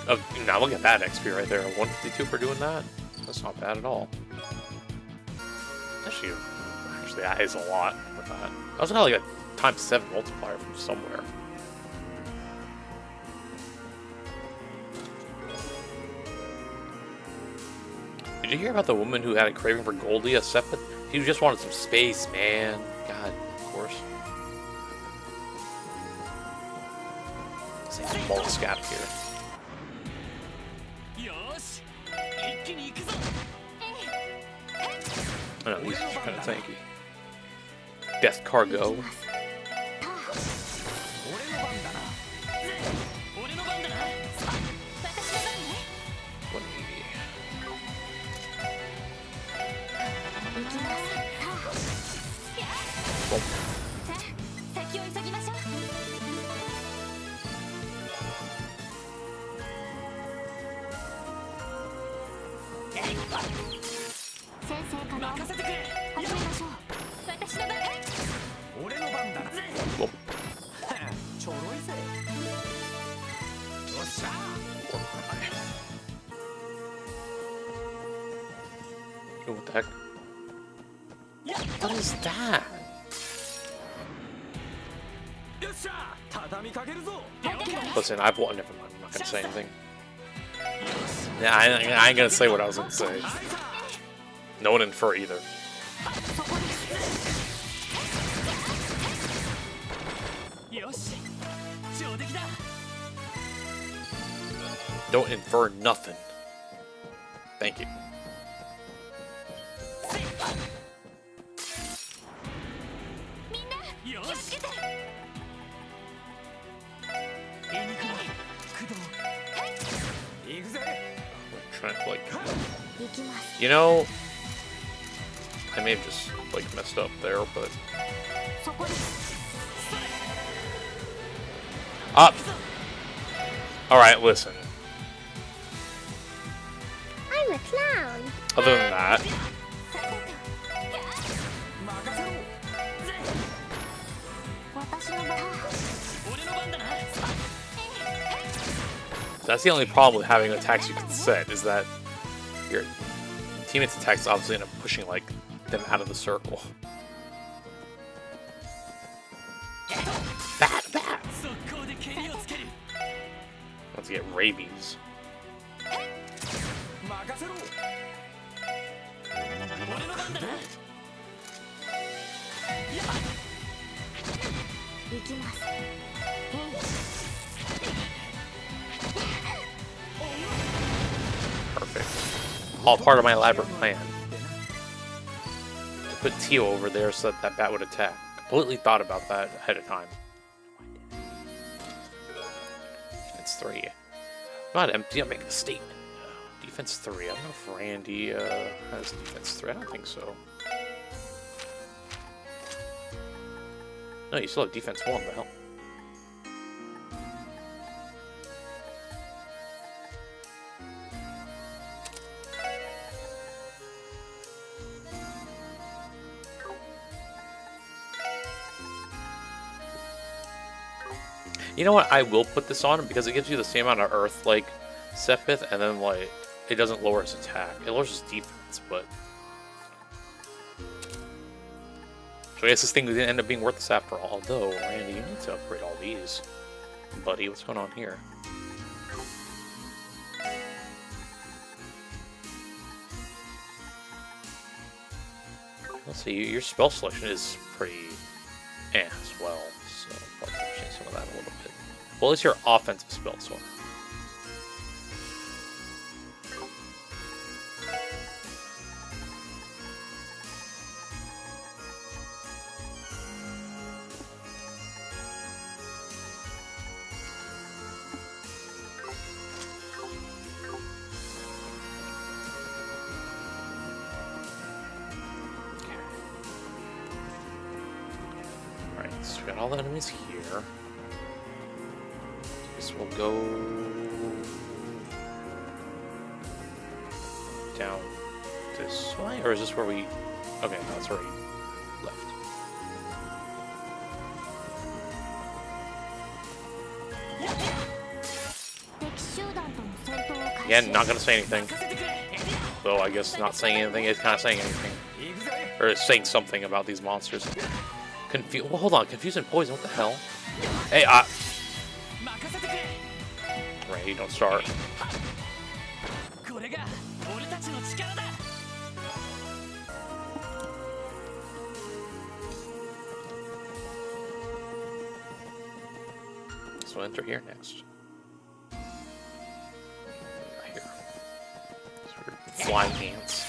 Oh, now look at that XP right there. 152 for doing that. That's not bad at all. Actually, that is a lot with that. I also got like a ×7 multiplier from somewhere. Did you hear about the woman who had a craving for Goldie, a Sepith? She just wanted some space, man. God, of course. Let's take mollusk out of here. I know, these are kind of tanky. Death cargo. 180. Boom. Oh, what the heck? What is that? Listen, I've won. Never mind. I'm not gonna say anything. Yeah, I ain't gonna say what I was gonna say. No one infer either. Don't infer nothing. Thank you. Trying to, like, you know, I may have just like messed up there, but up. All right, listen. I'm a clown. Other than that, that's the only problem with having attacks you can set, is that your teammates' attacks obviously end up pushing like them out of the circle. Bat! Once you get rabies. Perfect. All part of my elaborate plan. To put Tio over there so that that bat would attack. Completely thought about that ahead of time. Defense 3. Not empty, I'm making a statement. Defense 3. I don't know if Randy has defense 3. I don't think so. No, you still have defense 1, the hell? You know what? I will put this on because it gives you the same amount of earth like Sepith, and then like it doesn't lower his attack. It lowers his defense, but so I guess this thing didn't end up being worth this after all. Although, Randy, you need to upgrade all these, buddy. What's going on here? Let's see. Your spell selection is pretty as well. So probably change some of that a little bit. Well, at least your offensive spell sword. So we got all the enemies here. Guess we'll go down this way, or is this where we? Okay, no, that's where we left. Again, not gonna say anything. Though I guess not saying anything is kind of saying anything, or it's saying something about these monsters. Well, hold on, confused and poison. What the hell? Hey, Ray, don't start. So enter here next. Right here. So we're flying ants.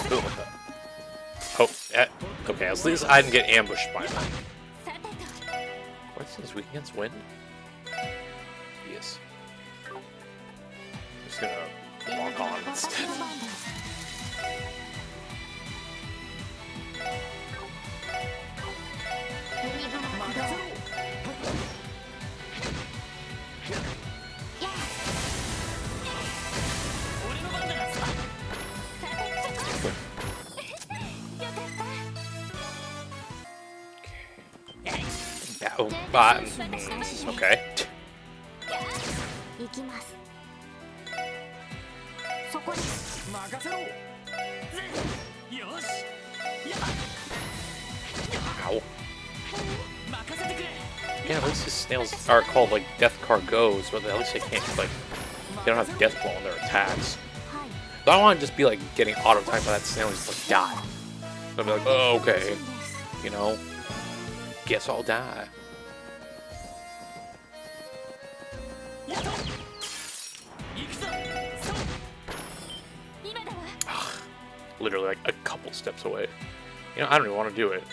Cool. Oh, okay, at least I didn't get ambushed by them. What's this? Weak against wind? Yes. I'm just gonna walk on instead. Oh, okay. Ow. Yeah, at least his snails are called like death cargoes, but at least they can't like they don't have death blow on their attacks. So I don't want to just be like getting auto attacked by that snail and just like die. So I'll be like, oh, okay, you know, guess I'll die. Literally like a couple steps away. You know, I don't even want to do it.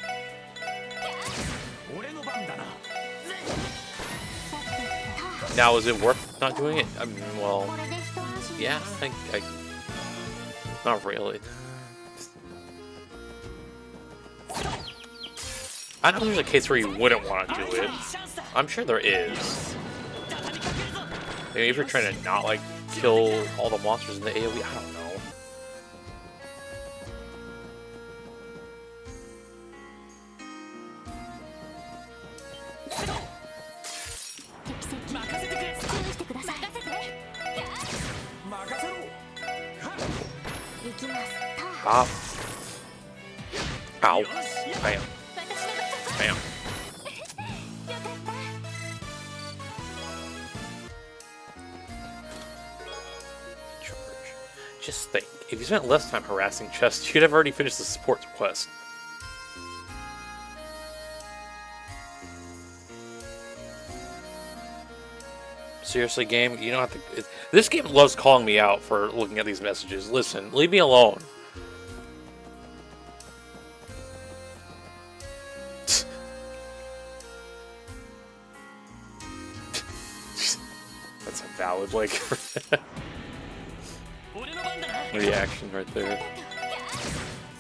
Now, is it worth not doing it? I mean, well, yeah, I not really. I know there's a case where you wouldn't want to do it. I'm sure there is. Maybe if you're trying to not, like, kill all the monsters in the AoE, I don't know. Stop. Ow. Bam. Bam. Charge. Just think, if you spent less time harassing chests, you could have already finished the support quest. Seriously, game, you don't have to. This game loves calling me out for looking at these messages. Listen, leave me alone. That's a valid, like, reaction right there.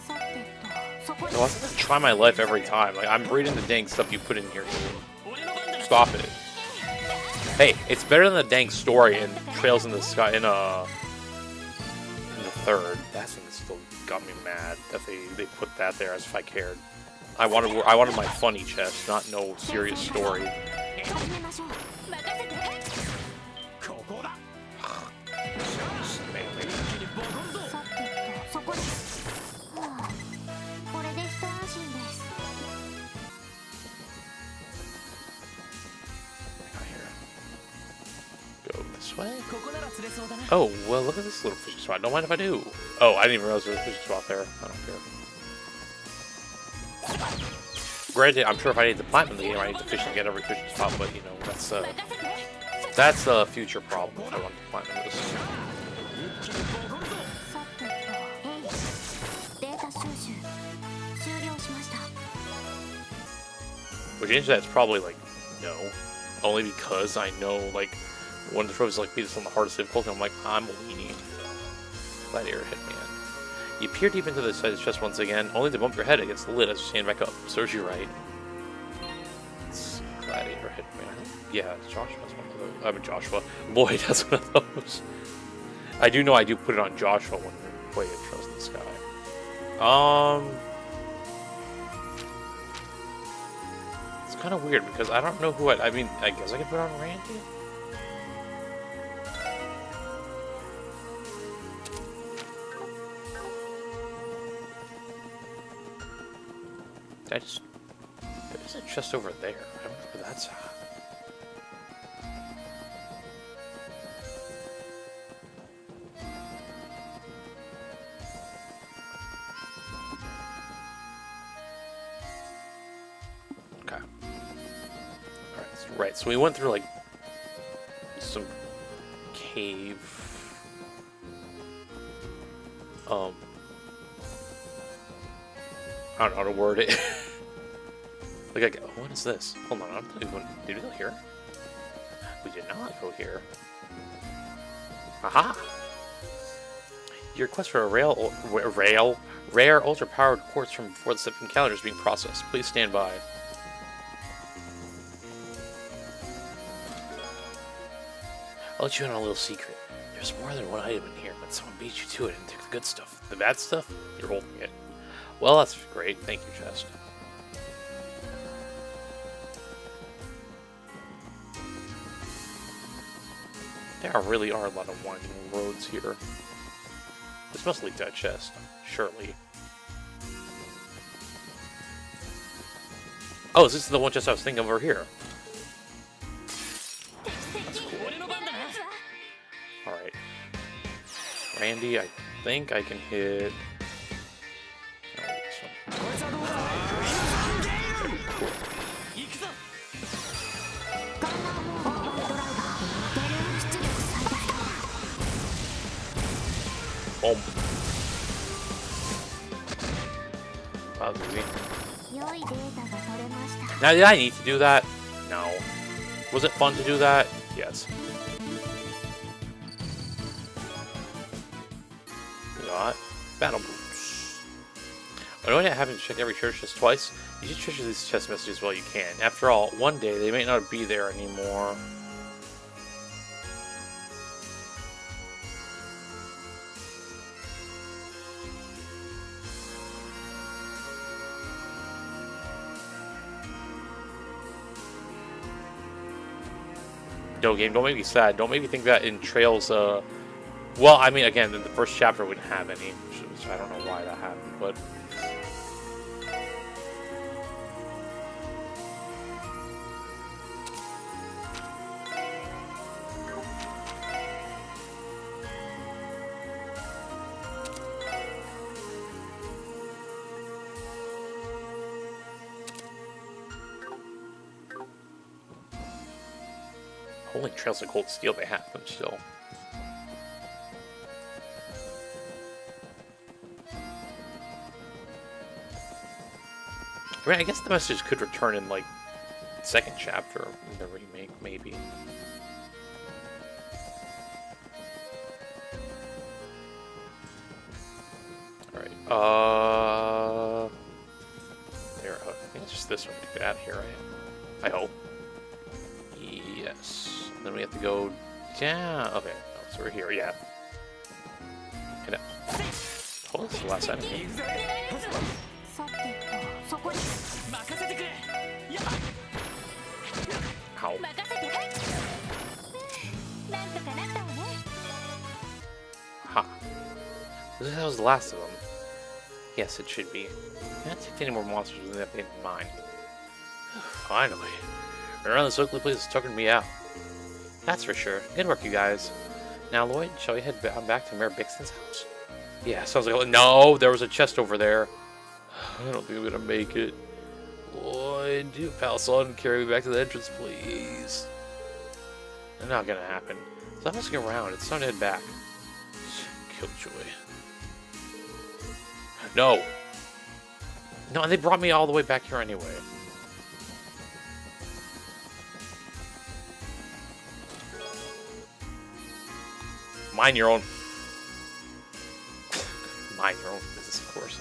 No, I'm gonna try my life every time. Like, I'm reading the dang stuff you put in here. Stop it. Hey, it's better than the dang story in Trails in the Sky in the third. That's when it still got me mad that they put that there, as if I cared. I wanted my funny chest, not no serious story. Way? Oh, well, look at this little fishing spot. Don't mind if I do. Oh, I didn't even realize there was a fishing spot there. I don't care. granted, I'm sure if I need to platinum the game, I need to fish and get every fishing spot, but you know, that's a future problem if I want to platinum this. Which answer that's probably like no, only because I know like one of the trophies like beat us on the hardest difficulty. I'm like, I'm a weenie. Gladiator Hitman. You peer deep into the side of the chest once again, only to bump your head against the lid as you stand back up. Serves you right. It's Gladiator Hitman. Yeah, Joshua has one of those. I mean, Joshua. Lloyd has one of those. I do know I do put it on Joshua when we play it, Trust the Sky. It's kind of weird because I don't know who I mean, I guess I could put it on Randy? There's a chest over there. I wonder where that's at. Okay. Alright, so we went through like some cave. I don't know how to word it. Like, what is this? Hold on, did we go here? We did not go here. Aha! Your request for a rare ultra-powered quartz from before the Septim calendar is being processed. Please stand by. I'll let you in on a little secret. There's more than one item in here, but someone beat you to it and took the good stuff. The bad stuff? You're holding it. Well, that's great. Thank you, chest. There really are a lot of winding roads here. This must lead to a chest, surely. Oh, is this the one chest I was thinking of over here? That's cool. Alright. Randy, I think I can hit... Boom. Wow, now, did I need to do that? No. Was it fun to do that? Yes. You know what? Battle boots. I know I haven't checked every church chest twice. You should treasure these chest messages while you can. After all, one day they may not be there anymore. No game, don't make me sad. Don't make me think that in Trails, well, I mean, again, in the first chapter we didn't have any, which I don't know why that happened, but... Only Trails of Cold Steel, they have them still. I mean, I guess the message could return in, like, second chapter in the remake, maybe. Alright, there, I think it's just this one to get out of here, right? I hope. Yes. Then we have to go down. Okay, oh, so we're here, yeah. And oh, this is the last enemy. Ow. Ha. This was the last of them. Yes, it should be. I can't take any more monsters than that in mind. Finally. Around this ugly place is tucking me out. That's for sure. Good work, you guys. Now, Lloyd, shall we head back to Mayor Bixton's house? Yeah, sounds like... No, there was a chest over there. I don't think I'm gonna make it. Lloyd. I do, pal son. Carry me back to the entrance, please. Not gonna happen. So I'm looking around. It's time to head back. Killjoy. No! No, they brought me all the way back here anyway. Mind your own... Mind your own business, of course.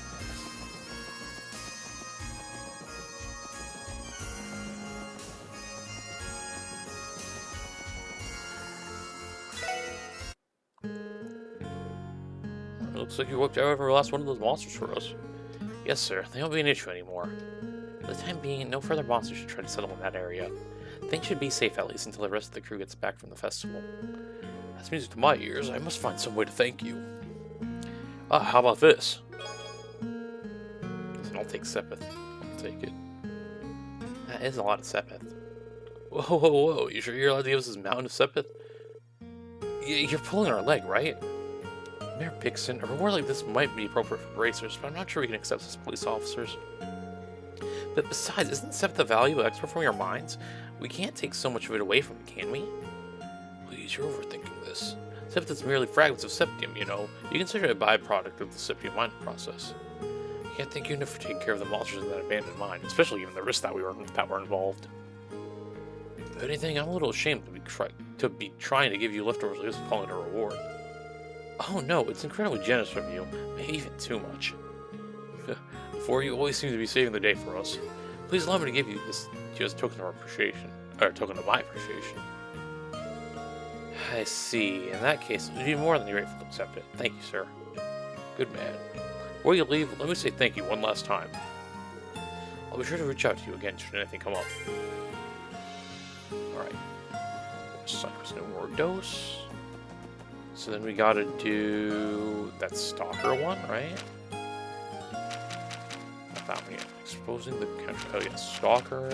Looks like you worked out every last one of those monsters for us. Yes, sir. They won't be an issue anymore. For the time being, no further monsters should try to settle in that area. Things should be safe at least until the rest of the crew gets back from the festival. That's music to my ears. I must find some way to thank you. Ah, how about this? Listen, I'll take Sepith. I'll take it. That is a lot of Sepith. Whoa, whoa, whoa. You sure you're allowed to give us this mountain of Sepith? You're pulling our leg, right? Mayor Pixon, a reward like this might be appropriate for racers, but I'm not sure we can accept as police officers. But besides, isn't Sepith a valuable expert from your minds? We can't take so much of it away from it, can we? Please, you're overthinking this. Sepith is merely fragments of septium, you know. You consider it a byproduct of the septium mining process. You can't thank you enough for taking care of the monsters in that abandoned mine, especially given the risks that were involved. If anything, I'm a little ashamed to be trying to give you leftovers like this and calling it a reward. Oh no, it's incredibly generous of you. Maybe even too much. For you always seem to be saving the day for us. Please allow me to give you this just token of appreciation. Or token of my appreciation. I see. In that case, it would be more than grateful to accept it. Thank you, sir. Good man. Before you leave, let me say thank you one last time. I'll be sure to reach out to you again should anything come up. Alright. Cypress no more dose. So then we gotta do that stalker one, right? Not that one yet. Exposing the country. Oh, yes. Stalker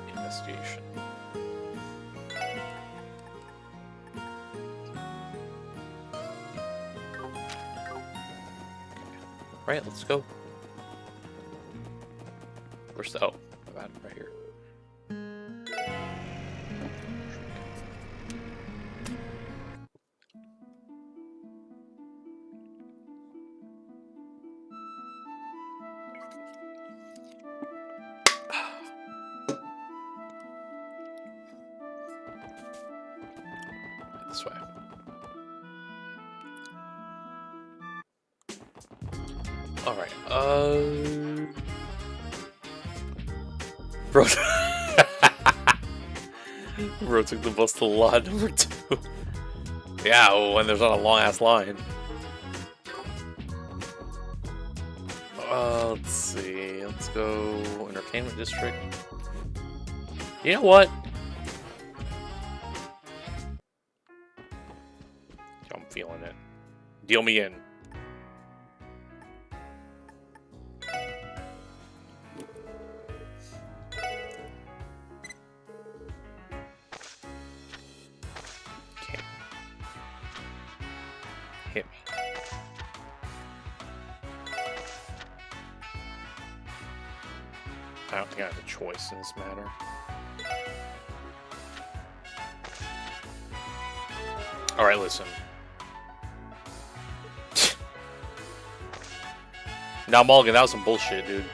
investigation. Right, let's go. Where's the... Oh, right here. This way. Alright, Bro, Bro took the bus to lot number 2. Yeah, well, when there's not a long-ass line. Let's see. Let's go Entertainment District. You know what? I'm feeling it. Deal me in. Hit me. I don't think I have a choice in this matter. Alright, listen. Now, Mulligan, that was some bullshit, dude.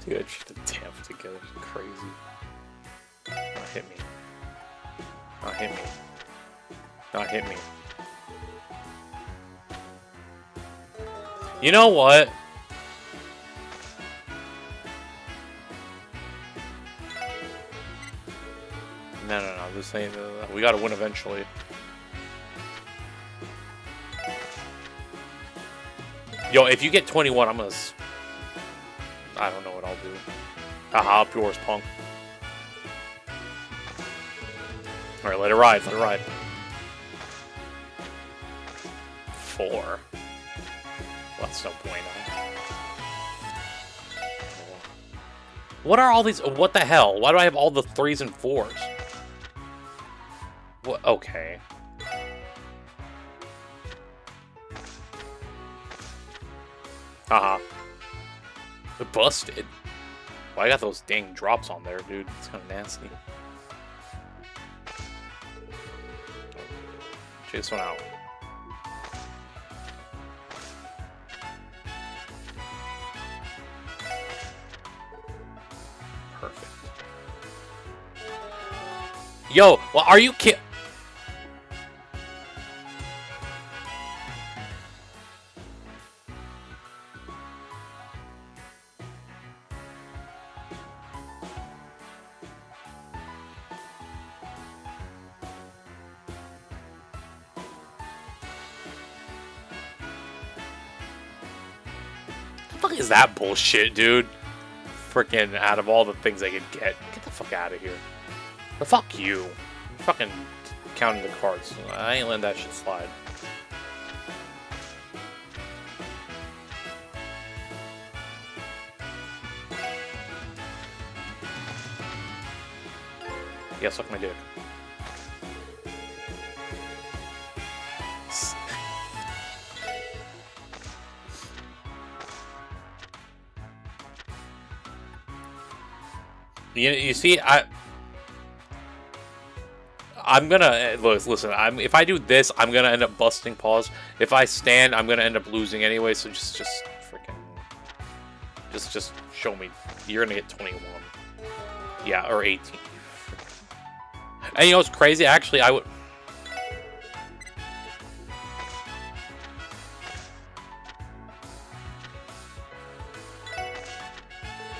Dude, I just the damn together. It's crazy. Oh, hit me. Oh, hit me. Oh, hit me. You know what? No. This ain't. We gotta win eventually. Yo, if you get 21, I'm gonna. I don't know what I'll do. Haha, up yours, punk. Alright, let it ride, let it ride. 4. That's no bueno. What are all these? What the hell? Why do I have all the 3s and 4s? What? Okay. Haha. Busted. Well, I got those dang drops on there, dude. It's kind of nasty. Check this one out. Perfect. Yo, well, are you kidding? The fuck is that bullshit, dude? Freaking out of all the things I could get the fuck out of here. But fuck you. I'm fucking counting the cards. I ain't letting that shit slide. Yeah, suck my dick. You see, I'm gonna listen. If I do this, I'm gonna end up busting paws. If I stand, I'm gonna end up losing anyway. So just freaking, just show me. You're gonna get 21. Yeah, or 18. And you know what's crazy? Actually, I would.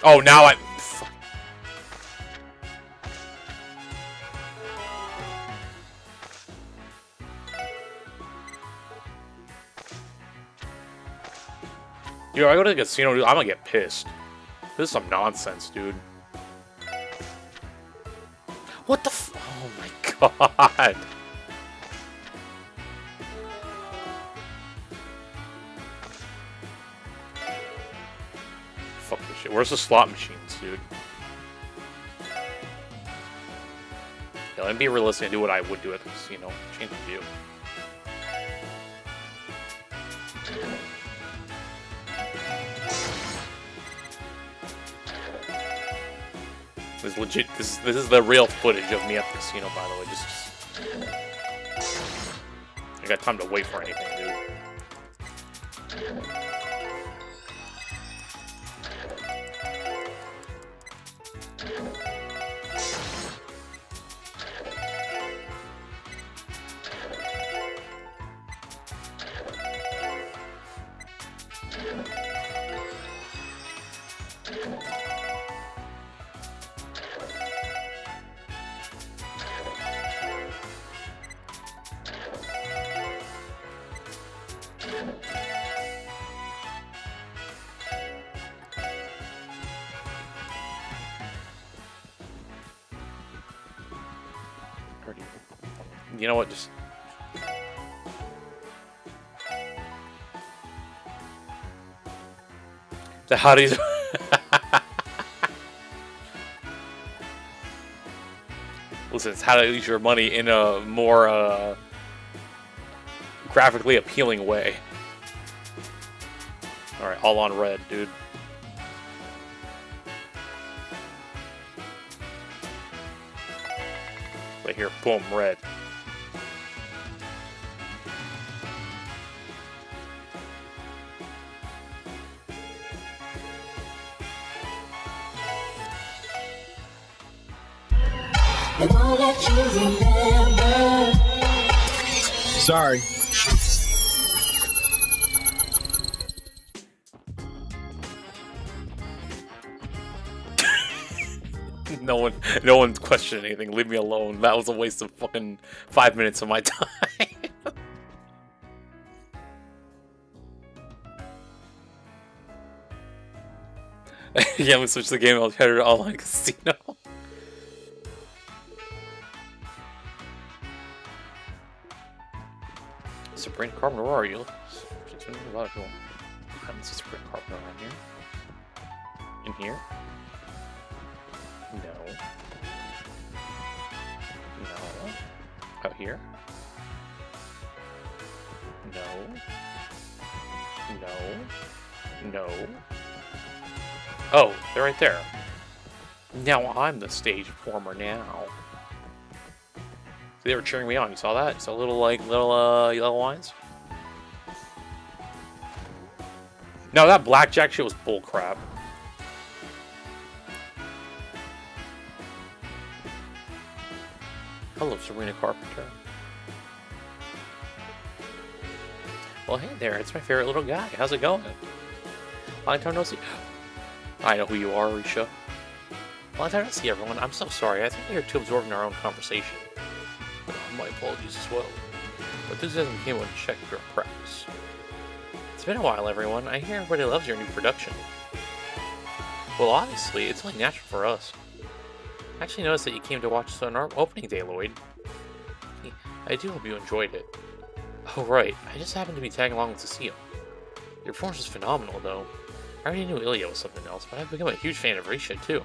Oh, now I. Yo, I go to the casino, dude. I'm gonna get pissed. This is some nonsense, dude. What the f- Oh my god. Fuck this shit. Where's the slot machines, dude? Yeah, let me be realistic and do what I would do at the casino. Change the view. This is legit. This is the real footage of me at the casino, by the way. Just I got time to wait for anything, dude. You know what? Just the hotties. Listen, it's how to use your money in a more graphically appealing way. All right, all on red, dude. Right here, boom, red. Sorry. No one questioned anything. Leave me alone. That was a waste of fucking 5 minutes of my time. Yeah, we switched the game. I'll head to online casino. Sabrina Carpenter, where are you? She's been a lot of people. I haven't seen Sabrina Carpenter around here. In here? No. No. Out here? No. No. No. Oh, they're right there. Now I'm the stage performer now. They were cheering me on. You saw that? You saw little yellow lines? No, that blackjack shit was bullcrap. Hello, Serena Carpenter. Well, hey there, it's my favorite little guy. How's it going? Long time no see. I know who you are, Risha. Long time no see, everyone. I'm so sorry. I think we are too absorbed in our own conversation. My apologies as well. But enthusiasm came when check your practice. It's been a while, everyone. I hear everybody loves your new production. Well, obviously, it's only natural for us. I actually noticed that you came to watch us on our opening day, Lloyd. I do hope you enjoyed it. Oh, right. I just happened to be tagging along with Cecile. Your performance was phenomenal, though. I already knew Ilya was something else, but I've become a huge fan of Risha, too.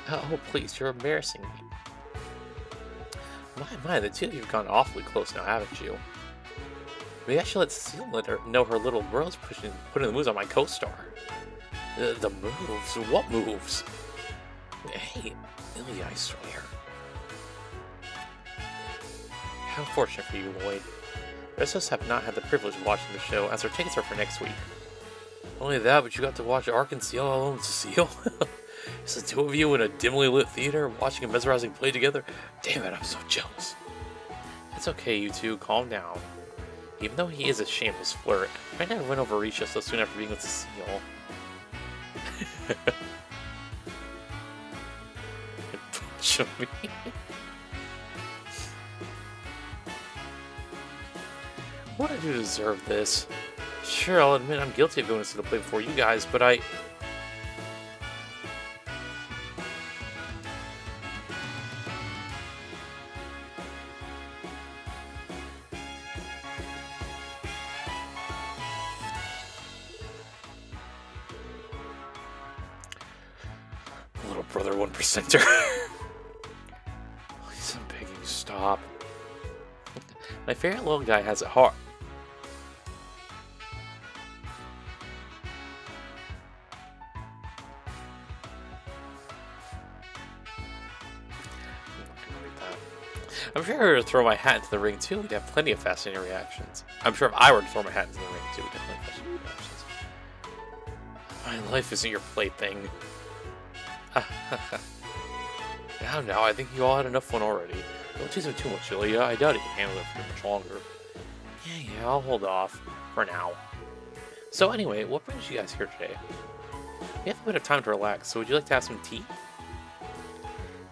Oh, please, you're embarrassing me. My, the two of you have gone awfully close now, haven't you? Maybe I should let Cecile know her little girl's putting the moves on my co-star. The moves? What moves? Hey, Ilya, I swear. How fortunate for you, Lloyd. The rest of us have not had the privilege of watching the show, as our tickets are for next week. Not only that, but you got to watch Ark and Ciel alone with Cecile. It's the two of you in a dimly lit theater watching a mesmerizing play together. Damn it, I'm so jealous. It's okay, you two, calm down. Even though he is a shameless flirt, I never went over Risha so soon after being with Cecile. Show me. What did I do to deserve this? Sure, I'll admit I'm guilty of going to see the play before you guys, but I... Little brother 1%er. Please, I'm begging you, stop. My favorite little guy has it hard. I'm sure if I were to throw my hat into the ring too, we'd have plenty of fascinating reactions. I'm sure if I were to throw my hat into the ring too, we'd have plenty of fascinating reactions. My life isn't your plaything. Now, I think you all had enough fun already. Don't tease him too much, Ilya. I doubt he can handle it for much longer. Yeah, I'll hold off. For now. So anyway, what brings you guys here today? We have a bit of time to relax, so would you like to have some tea?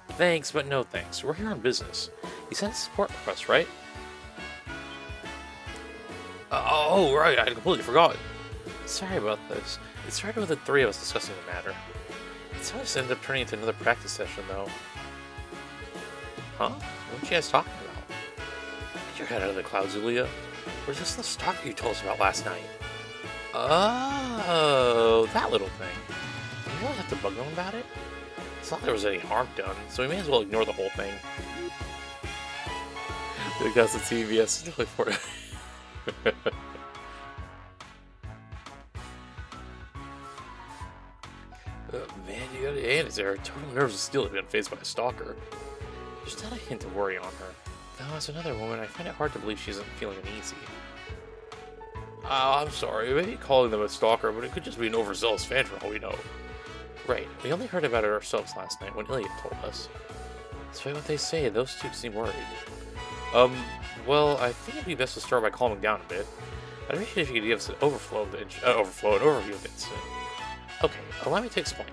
Thanks, but no thanks. We're here on business. You sent a support request, right? Oh, right, I completely forgot. Sorry about this. It started with the three of us discussing the matter. It's always ended up turning into another practice session, though. Huh? What were you guys talking about? Get your head out of the clouds, Ilya. Or is this the stalker you told us about last night? Oh, that little thing. Do you really have to bug them about it? It's not like there was any harm done, so we may as well ignore the whole thing. Because the TVS is really for it. Man, you got it. Anna's there. Total nerves of steel have been faced by a stalker. There's not a hint of worry on her. Though, as another woman, I find it hard to believe she isn't feeling uneasy. I'm sorry. Maybe calling them a stalker, but it could just be an overzealous fan for all we know. Right. We only heard about it ourselves last night when Ilya told us. Despite what they say, those two seem worried. Well, I think it'd be best to start by calming down a bit. I'd appreciate if you could give us an overview of the incident. Okay, allow me to explain.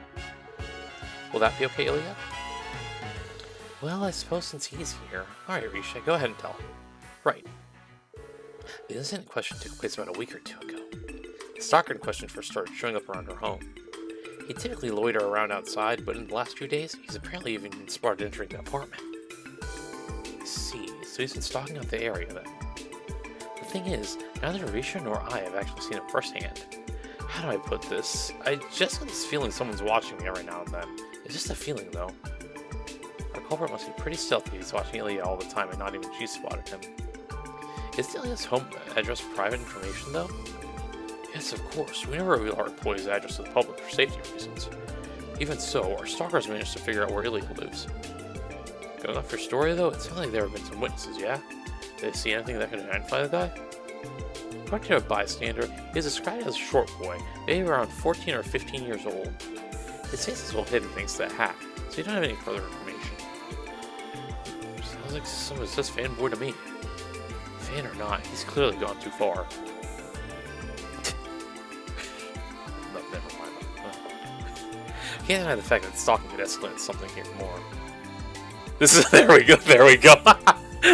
Will that be okay, Ilya? Well, I suppose since he's here. Alright, Risha, go ahead and tell him. Right. The incident in question took place about a week or two ago. The stalker in question first started showing up around her home. He typically loiter around outside, but in the last few days, he's apparently even spotted entering the apartment. I see, so he's been stalking out the area then. The thing is, neither Risha nor I have actually seen him firsthand. How do I put this? I just get this feeling someone's watching me every now and then. It's just a feeling, though. Our culprit must be pretty stealthy. He's watching Ilya all the time and not even she spotted him. Is Ilya's home address private information, though? Yes, of course. We never reveal our employee's address to the public for safety reasons. Even so, our stalkers managed to figure out where Ilya lives. Going off your story, though, it sounds like there have been some witnesses, yeah? Did they see anything that could identify the guy? According to a bystander, he is described as a short boy, maybe around 14 or 15 years old. His face is well hidden thanks to that hat, so you don't have any further information. Sounds like someone says fanboy to me. Fan or not, he's clearly gone too far. No, never mind. I can't deny the fact that stalking could escalate into something here more. This is there we go.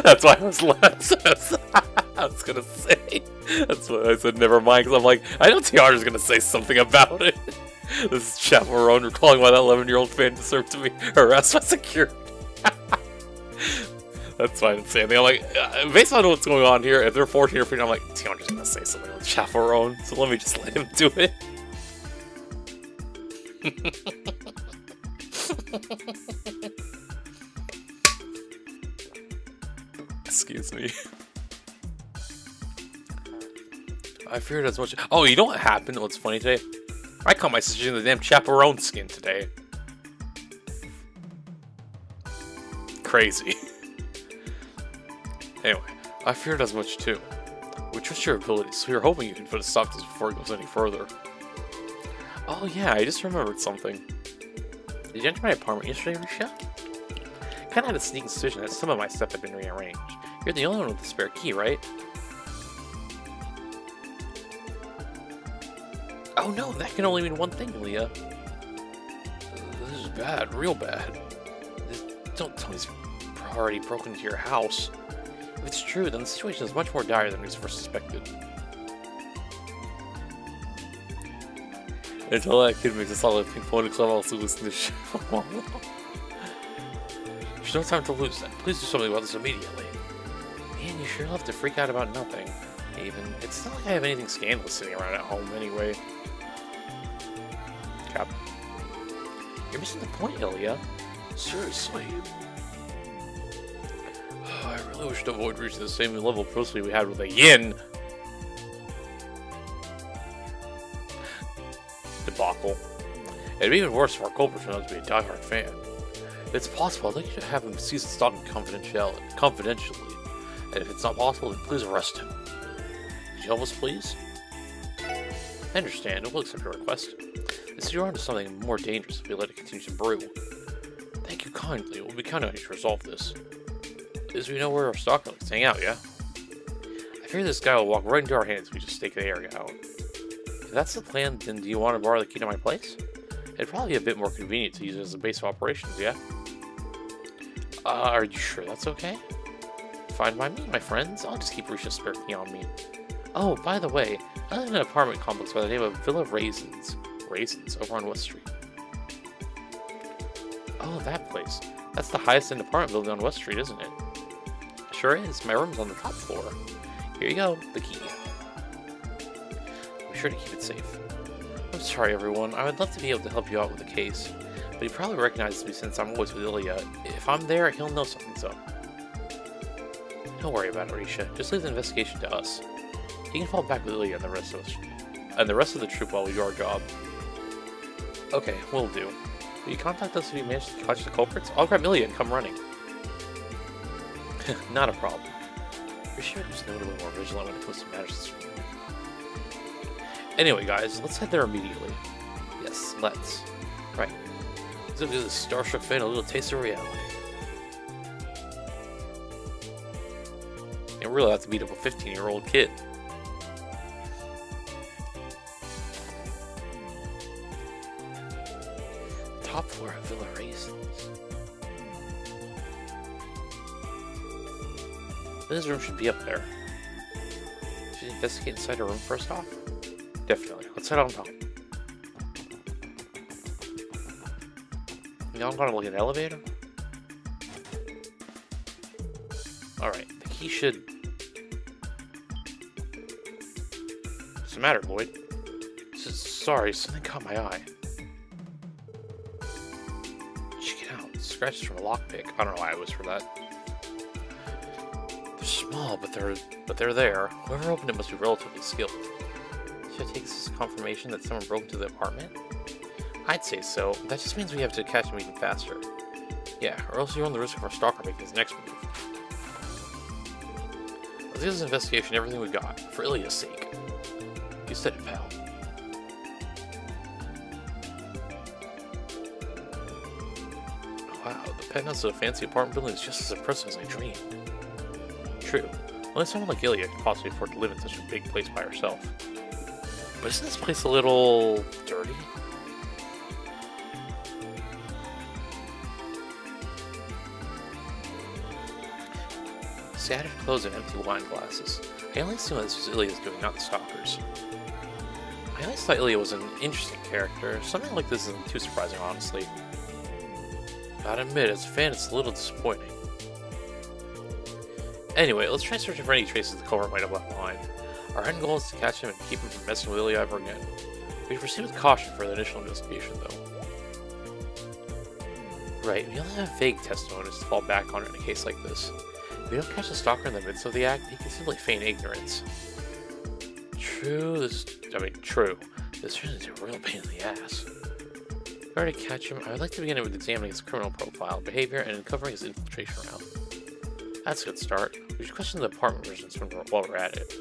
That's why I was I was gonna say. That's what I said. Never mind, because I'm like, I know Tiana's gonna say something about it. This is chaperone recalling why that 11-year-old fan deserved to be harassed by security. That's why I didn't say anything. I'm like, based on what's going on here, if they're 14 or 15, I'm like, Tiana's gonna say something with chaperone, so let me just let him do it. Excuse me. I feared as much. Oh, you know what happened? What's funny today? I caught my sister in the damn chaperone skin today. Crazy. Anyway, I feared as much too. We trust your abilities, so we were hoping you could put a stop to this before it goes any further. Oh yeah, I just remembered something. Did you enter my apartment yesterday, Risha? Kinda had a sneaking suspicion that some of my stuff had been rearranged. You're the only one with the spare key, right? Oh no, that can only mean one thing, Leah. This is bad, real bad. Don't tell me he's already broken into your house. If it's true, then the situation is much more dire than we first suspected. Until that kid makes a solid pink phone club, I'll also listen to shit. There's no time to lose then. Please do something about this immediately. Man, you sure love to freak out about nothing. Even, it's not like I have anything scandalous sitting around at home anyway. Cap. You're missing the point, Ilya. Seriously. I really wish to avoid reaching the same level of closely we had with a yin. Debacle. It'd be even worse if our culprit turned out to be a diehard fan. If it's possible, I'd like you to have him cease stalking confidentially. And if it's not possible, then please arrest him. Could you help us, please? I understand, we'll accept your request. This is on to something more dangerous if we let it continue to brew. Thank you kindly, we'll be counting on you to resolve this. As we know where our stalker likes to hang out, yeah? I fear this guy will walk right into our hands if we just stake the area out. If that's the plan, then do you want to borrow the key to my place? It'd probably be a bit more convenient to use it as a base of operations, yeah? Are you sure that's okay? Fine by me, my friends. I'll just keep Risha's spare key on me. Oh, by the way, I live in an apartment complex by the name of Villa Raisins. Raisins, over on West Street. Oh, that place. That's the highest end apartment building on West Street, isn't it? Sure is. My room's on the top floor. Here you go, the key. Be sure to keep it safe. I'm sorry, everyone. I would love to be able to help you out with the case, but he probably recognizes me since I'm always with Ilya. If I'm there, he'll know something's up. Don't worry about it, Risha. Just leave the investigation to us. He can fall back with Ilya and the rest of us, and the rest of the troop while we do our job. Okay, will do. Will you contact us if you manage to catch the culprits? I'll grab Ilya and come running. Not a problem. Risha is notably more vigilant when it comes to matters. Anyway, guys, let's head there immediately. Yes, let's. Right. Let's give this starstruck fan a little taste of reality. You really have to beat up a 15-year-old kid. Top floor of Villa Raisins. This room should be up there. Should we investigate inside her room first off? Definitely. Let's head on top. Now I'm gonna look at the elevator. Alright, the key should... What's the matter, Lloyd? Sorry, something caught my eye. Check it out. Scratches from a lockpick. I don't know why I whispered that. They're small, but they're there. Whoever opened it must be relatively skilled. Should I take this as confirmation that someone broke into the apartment? I'd say so. That just means we have to catch him even faster. Yeah, or else you run the risk of our stalker making his next move. Let's do this investigation, everything we got, for Ilya's sake. You said it, pal. Wow, the penthouse of a fancy apartment building is just as impressive as I dreamed. True. Only someone like Ilya could possibly afford to live in such a big place by herself. But isn't this place a little dirty? Scattered clothes and empty wine glasses. I only assume this was Ilya's doing, not the stalkers. I always thought Ilya was an interesting character. Something like this isn't too surprising, honestly. Gotta admit, as a fan, it's a little disappointing. Anyway, let's try searching for any traces the culprit might have left behind. Our end goal is to catch him and keep him from messing with Ilya ever again. We proceed with caution for the initial investigation, though. Right, we only have vague testimonies to fall back on in a case like this. If we don't catch the stalker in the midst of the act, he can simply feign ignorance. True. This turns into a real pain in the ass. In order to catch him, I would like to begin with examining his criminal profile, behavior, and uncovering his infiltration route. That's a good start. We should question the apartment residents while we're at it.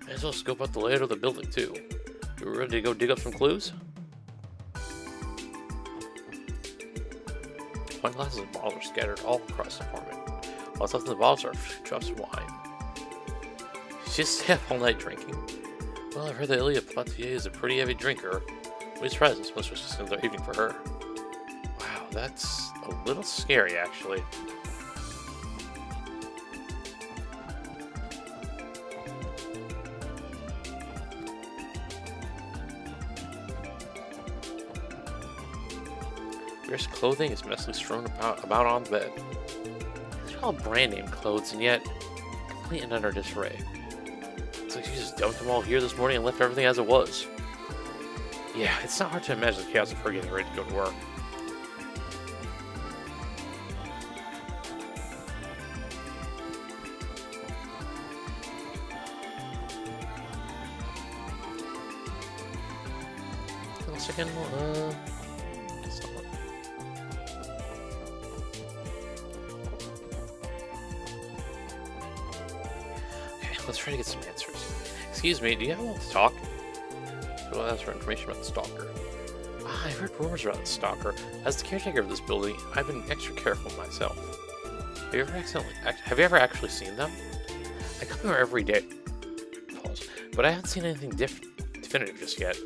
Might as well scope out the layout of the building, too. You ready to go dig up some clues? Wine glasses and bottles are scattered all across the apartment. What's left in the bottles are drops of wine. She's just stay up all night drinking. Well, I've heard that Ilya Platier is a pretty heavy drinker. What a surprise, this must have just another evening for her. Wow, that's a little scary, actually. Fierce clothing is messily strewn about on the bed. These are all brand name clothes, and yet complete and utter disarray. It's like she just dumped them all here this morning and left everything as it was. Yeah, it's not hard to imagine the chaos of her getting ready to go to work. Hold on a second, that's not... Okay, let's try to get some answers. Excuse me, do you have a moment to talk? We'll ask for information about the stalker. I've heard rumors about the stalker. As the caretaker of this building, I've been extra careful myself. Have you ever actually seen them? I come here every day. Pause. But I haven't seen anything definitive just yet.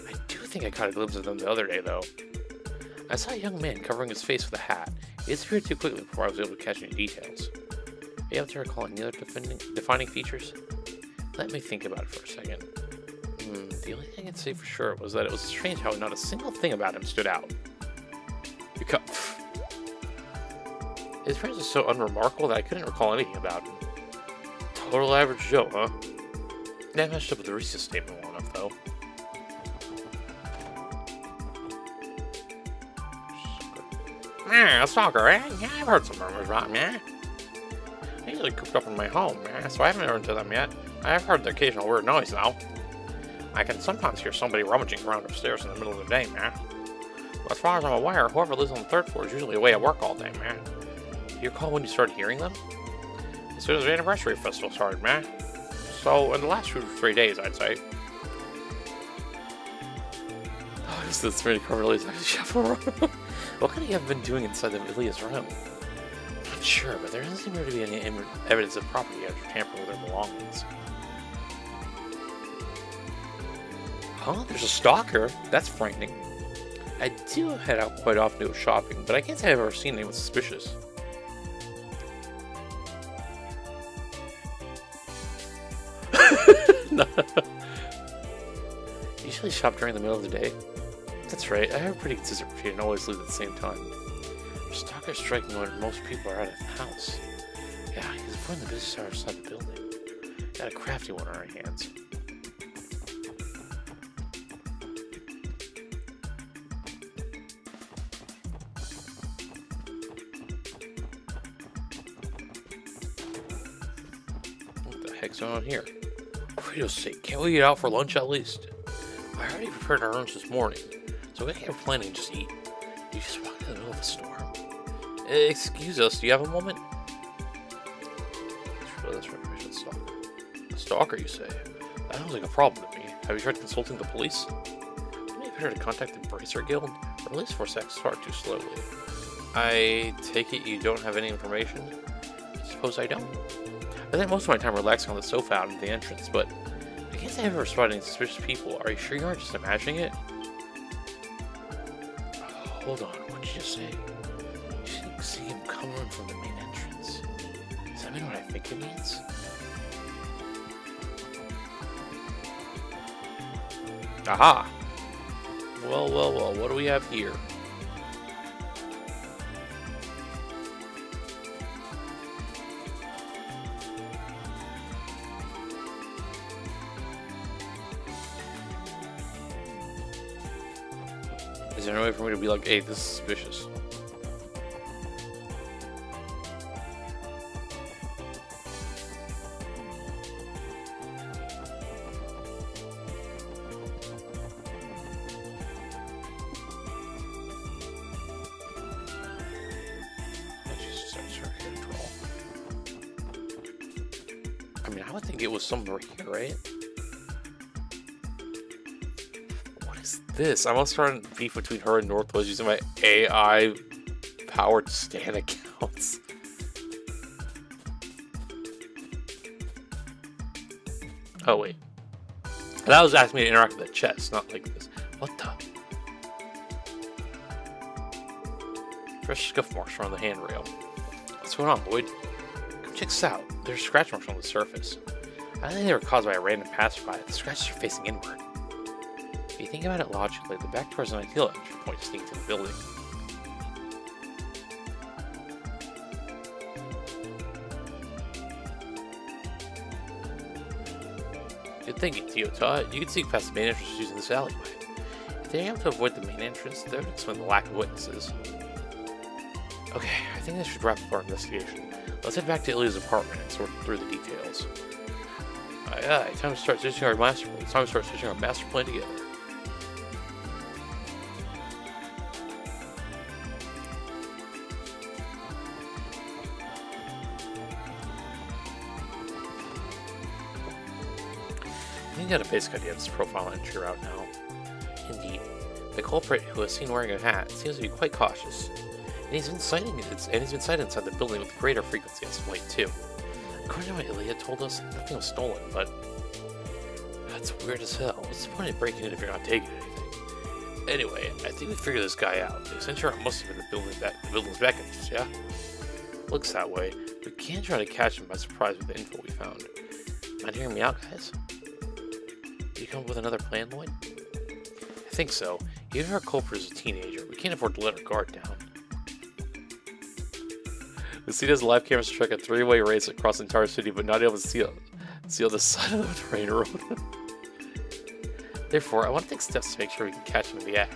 I do think I caught a glimpse of them the other day, though. I saw a young man covering his face with a hat. He disappeared too quickly before I was able to catch any details. Are you able to recall any other defining features? Let me think about it for a second. The only thing I can say for sure was that it was strange how not a single thing about him stood out. His appearance was so unremarkable that I couldn't recall anything about him. Total average Joe, huh? That matched up with the Reese's statement well enough, though. A stalker, eh? Yeah, I've heard some rumors about him, yeah. I usually cooped up in my home, so I haven't run into them yet. I've heard the occasional weird noise, though. I can sometimes hear somebody rummaging around upstairs in the middle of the day, man. But as far as I'm aware, whoever lives on the third floor is usually away at work all day, man. Do you recall when you started hearing them? As soon as the anniversary festival started, man. So, in the last 2 to 3 days, I'd say. Oh, is this really Carmelia's actually chaperone? What could he have been doing inside of Ilya's room? I'm not sure, but there doesn't seem to be any evidence of property after tampering with their belongings. Huh? There's a stalker? That's frightening. I do head out quite often to go shopping, but I can't say I've ever seen anyone suspicious. No. You usually shop during the middle of the day? That's right, I have a pretty consistent routine and always leave at the same time. Stalker's striking when most people are out of the house. Yeah, he's avoiding the business hours outside the building. Got a crafty one on our hands. What the heck's going on here? Burrito's sake, can't we eat out for lunch at least? I already prepared our lunch this morning, so we can't plan and just eat. You just walked in the middle of the storm. Excuse us, do you have a moment? That's permission stalker. A stalker, you say? That sounds like a problem to me. Have you tried consulting the police? Wouldn't it be better to contact the Bracer Guild, or at least force X far too slowly? I take it you don't have any information? I suppose I don't. I think most of my time relaxing on the sofa out at the entrance, but I can't say I've ever spotted any suspicious people. Are you sure you aren't just imagining it? Hold on, what did you just say? You shouldn't see him coming from the main entrance. Does that mean what I think it means? Aha! Well, what do we have here? Is there no way for me to be like, hey, this is suspicious? I mean, I would think it was somewhere here, right? This. I'm almost starting beef between her and Northwest using my AI powered stan accounts. Oh wait, that was asking me to interact with the chest, not like this. What the? Fresh scuff marks around the handrail. What's going on, Lloyd? Come check this out. There's scratch marks on the surface. I think they were caused by a random passerby. The scratches are facing inward. If you think about it logically, the back door is an ideal entry point to sneak to the building. Good thinking, Toyota. You can sneak past the main entrance using this alleyway. If they're able to avoid the main entrance, that would explain the lack of witnesses. Okay, I think this should wrap up our investigation. Let's head back to Ilya's apartment and sort through the details. Aye, time to start stitching our master plan. It's time to start stitching our master plan together. You got a basic idea of this profile entry route now. Indeed, the culprit, who is seen wearing a hat, seems to be quite cautious, and he's been sighted inside the building with greater frequency as of late too. According to what Ilya told us, nothing was stolen, but that's weird as hell. What's the point of breaking in if you're not taking anything? Anyway, I think we figured this guy out. The censure must have been the building's back entrance, yeah? Looks that way. We can try to catch him by surprise with the info we found. Mind hearing me out, guys? Did you come up with another plan, Lloyd? I think so. Even if our culprit is a teenager, we can't afford to let our guard down. The scene has live cameras track a three-way race across the entire city, but not able to see on the side of the train road. Therefore, I want to take steps to make sure we can catch him in the act.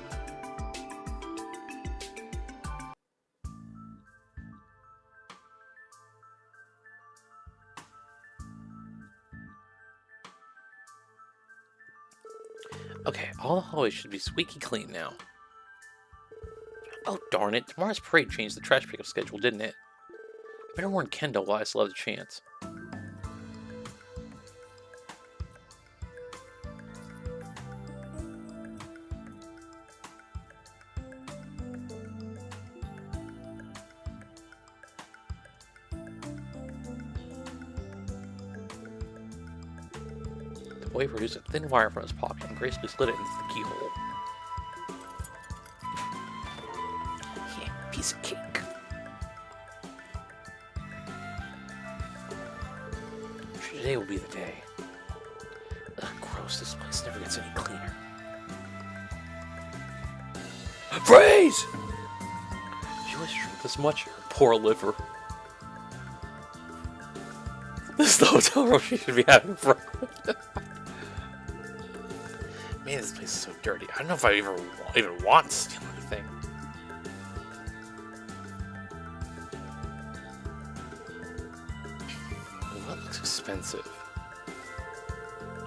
Okay, all the hallways should be squeaky clean now. Oh darn it, tomorrow's parade changed the trash pickup schedule, didn't it? I better warn Kendall while I still have the chance. The boy produced a thin wire from his pocket and gracefully slid it into the keyhole. Yeah, piece of cake. Today will be the day. Ugh, gross, this place never gets any cleaner. Freeze! She always drink this much? Her poor liver. This is the hotel room she should be having fun. Man, this place is so dirty. I don't know if I even want to steal anything. What looks expensive?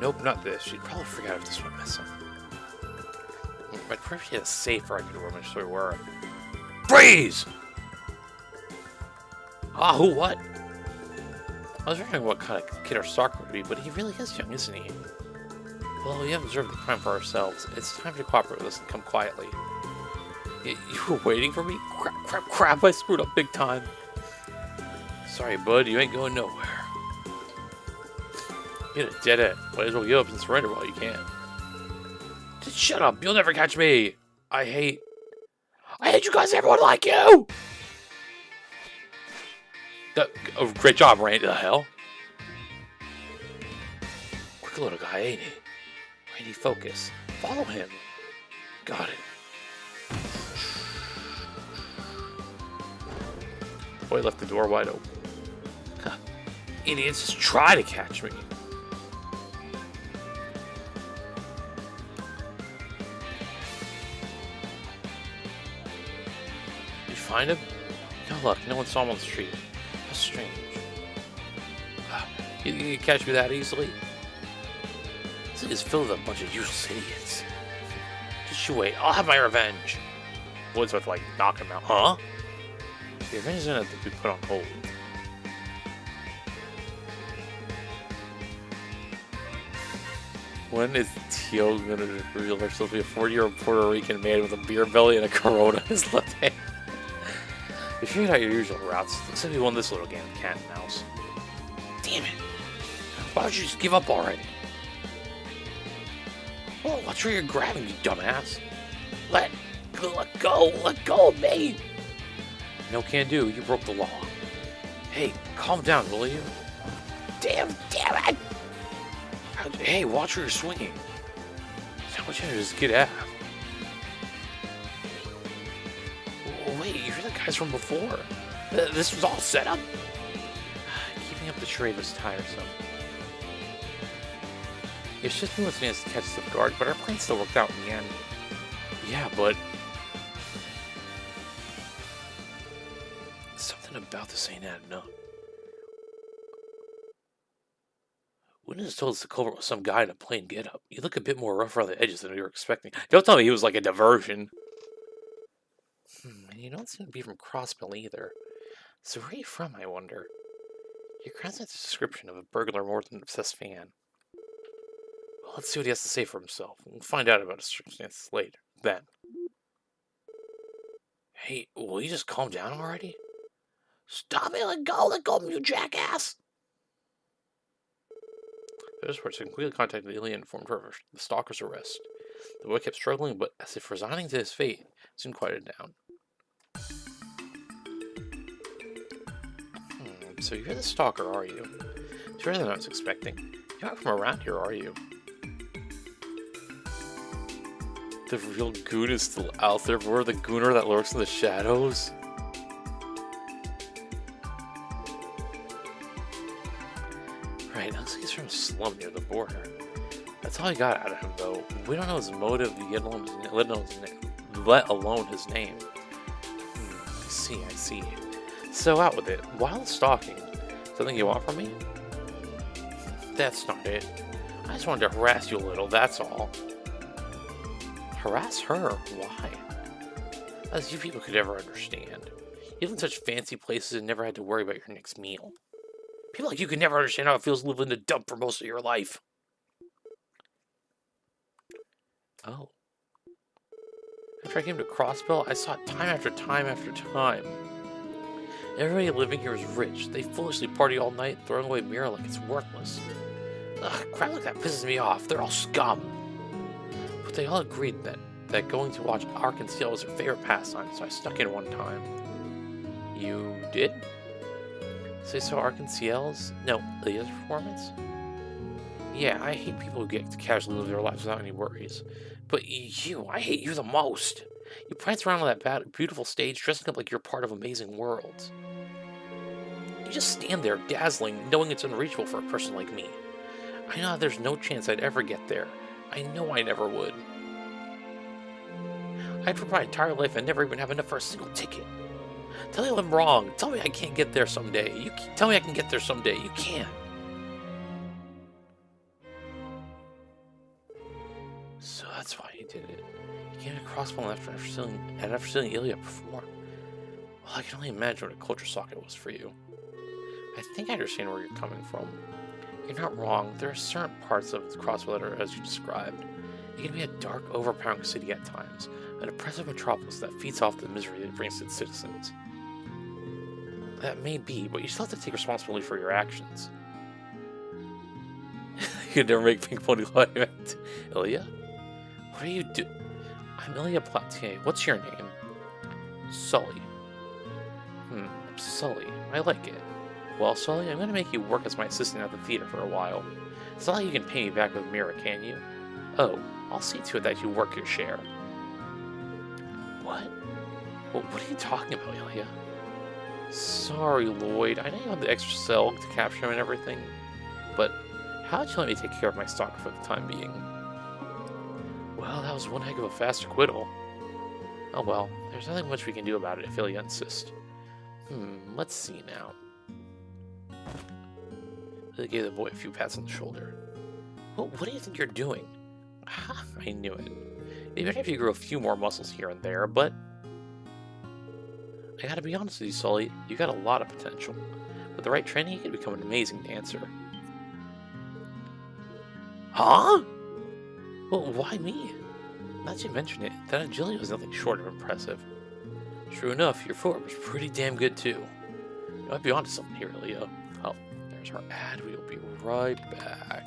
Nope, not this. She'd probably forget if this went missing. I'd probably hit a safe where I could rummage through where. Freeze! Ah, who what? I was wondering what kind of kid our stalker would be, but he really is young, isn't he? Well, we have observed the crime for ourselves. It's time to cooperate with us and come quietly. You were waiting for me? Crap, I screwed up big time. Sorry, bud, you ain't going nowhere. You're a dead end. Might as well give up and surrender while you can. Just shut up, you'll never catch me. I hate you guys, everyone like you! Great job, Randy, the hell? Quick little guy, ain't he? Randy, focus. Follow him. Got it. The boy left the door wide open. Huh. Idiots just try to catch me. Did you find him? No luck, no one saw him on the street. How strange. You catch me that easily? This thing is filled with a bunch of useless idiots. Just you wait, I'll have my revenge. Woods with, like, knock him out. Huh? The revenge is gonna have to be put on hold. When is Teal gonna reveal herself to be a 40-year-old Puerto Rican man with a beer belly and a Corona in his left hand? You figured out your usual routes. Looks like you won this little game of cat and mouse. Damn it! Why don't you just give up already? Well, watch where you're grabbing, you dumbass. Let go of me! No can do, you broke the law. Hey, calm down, will you? Damn it! Hey, watch where you're swinging. How much energy does get out? Wait, you're the guys from before. This was all set up? Keeping up the charade was tiresome. Your system was meant to catch the guard, but our plan still worked out in the end. Yeah, but... something about this ain't adding up. Witness told us the culprit was some guy in a plain getup. He looked a bit more rough around the edges than we were expecting. Don't tell me he was like a diversion. And you don't seem to be from Crossmill either. So where are you from, I wonder? Your classmate's description of a burglar more than an obsessed fan. Well, let's see what he has to say for himself. We'll find out about his circumstances later. Then. Hey, will you just calm down already? Stop it! Let go of me, you jackass! Those words completely contacted the alien and informed her of the stalker's arrest. The boy kept struggling, but as if resigning to his fate, soon quieted down. So you're the stalker, are you? It's better than I was expecting. You're not from around here, are you? The real goon is still out there, but we're the gooner that lurks in the shadows. Right, looks like he's from a slum near the border. That's all I got out of him, though. We don't know his motive, let alone his name. I see. So out with it. While stalking, something you want from me? That's not it. I just wanted to harass you a little, that's all. Harass her? Why? As you people could ever understand. You live in such fancy places and never had to worry about your next meal. People like you could never understand how it feels to live in the dump for most of your life. Oh. After I came to Crossbill, I saw it time after time after time. Everybody living here is rich. They foolishly party all night, throwing away mirror like it's worthless. Ugh, crap like that pisses me off. They're all scum. But they all agreed that going to watch Ark and Seal was their favorite pastime, so I snuck in one time. You did? Say so, Ark and Ciel's? No, Leah's performance? Yeah, I hate people who get to casually live their lives without any worries. But you, I hate you the most. You prance around on that beautiful stage dressing up like you're part of amazing worlds. You just stand there dazzling, knowing it's unreachable for a person like me. I know there's no chance I'd ever get there. I know I never would. I'd for my entire life and never even have enough for a single ticket. Tell me I'm wrong. Tell me I can't get there someday. Tell me I can get there someday. You can't. crossbow after seeing Ilya perform. Well, I can only imagine what a culture shock it was for you. I think I understand where you're coming from. You're not wrong. There are certain parts of the crossbow that are as you described. It can be a dark, overpowering city at times, an oppressive metropolis that feeds off the misery it brings to its citizens. That may be, but you still have to take responsibility for your actions. You could never make pink pony laugh. Ilya? What are you do? I'm Ilya Platier. What's your name? Sully. Sully. I like it. Well, Sully, I'm going to make you work as my assistant at the theater for a while. It's not like you can pay me back with Mira, can you? Oh, I'll see to it that you work your share. What? What are you talking about, Ilya? Sorry, Lloyd. I know you have the extra cell to capture him and everything, but how did you let me take care of my stalker for the time being? Well, that was one heck of a fast acquittal. Oh well, there's nothing much we can do about it if Ilya insists. Let's see now. They gave the boy a few pats on the shoulder. Well, what do you think you're doing? Ha, I knew it. Even if you grew a few more muscles here and there, but I gotta be honest with you, Sully, you got a lot of potential. With the right training, you could become an amazing dancer. Huh? Well, why me? Not to mention it, that agility was nothing short of impressive. True enough, your footwork was pretty damn good too. You might be onto something here, Leo. Oh, there's our ad. We'll be right back.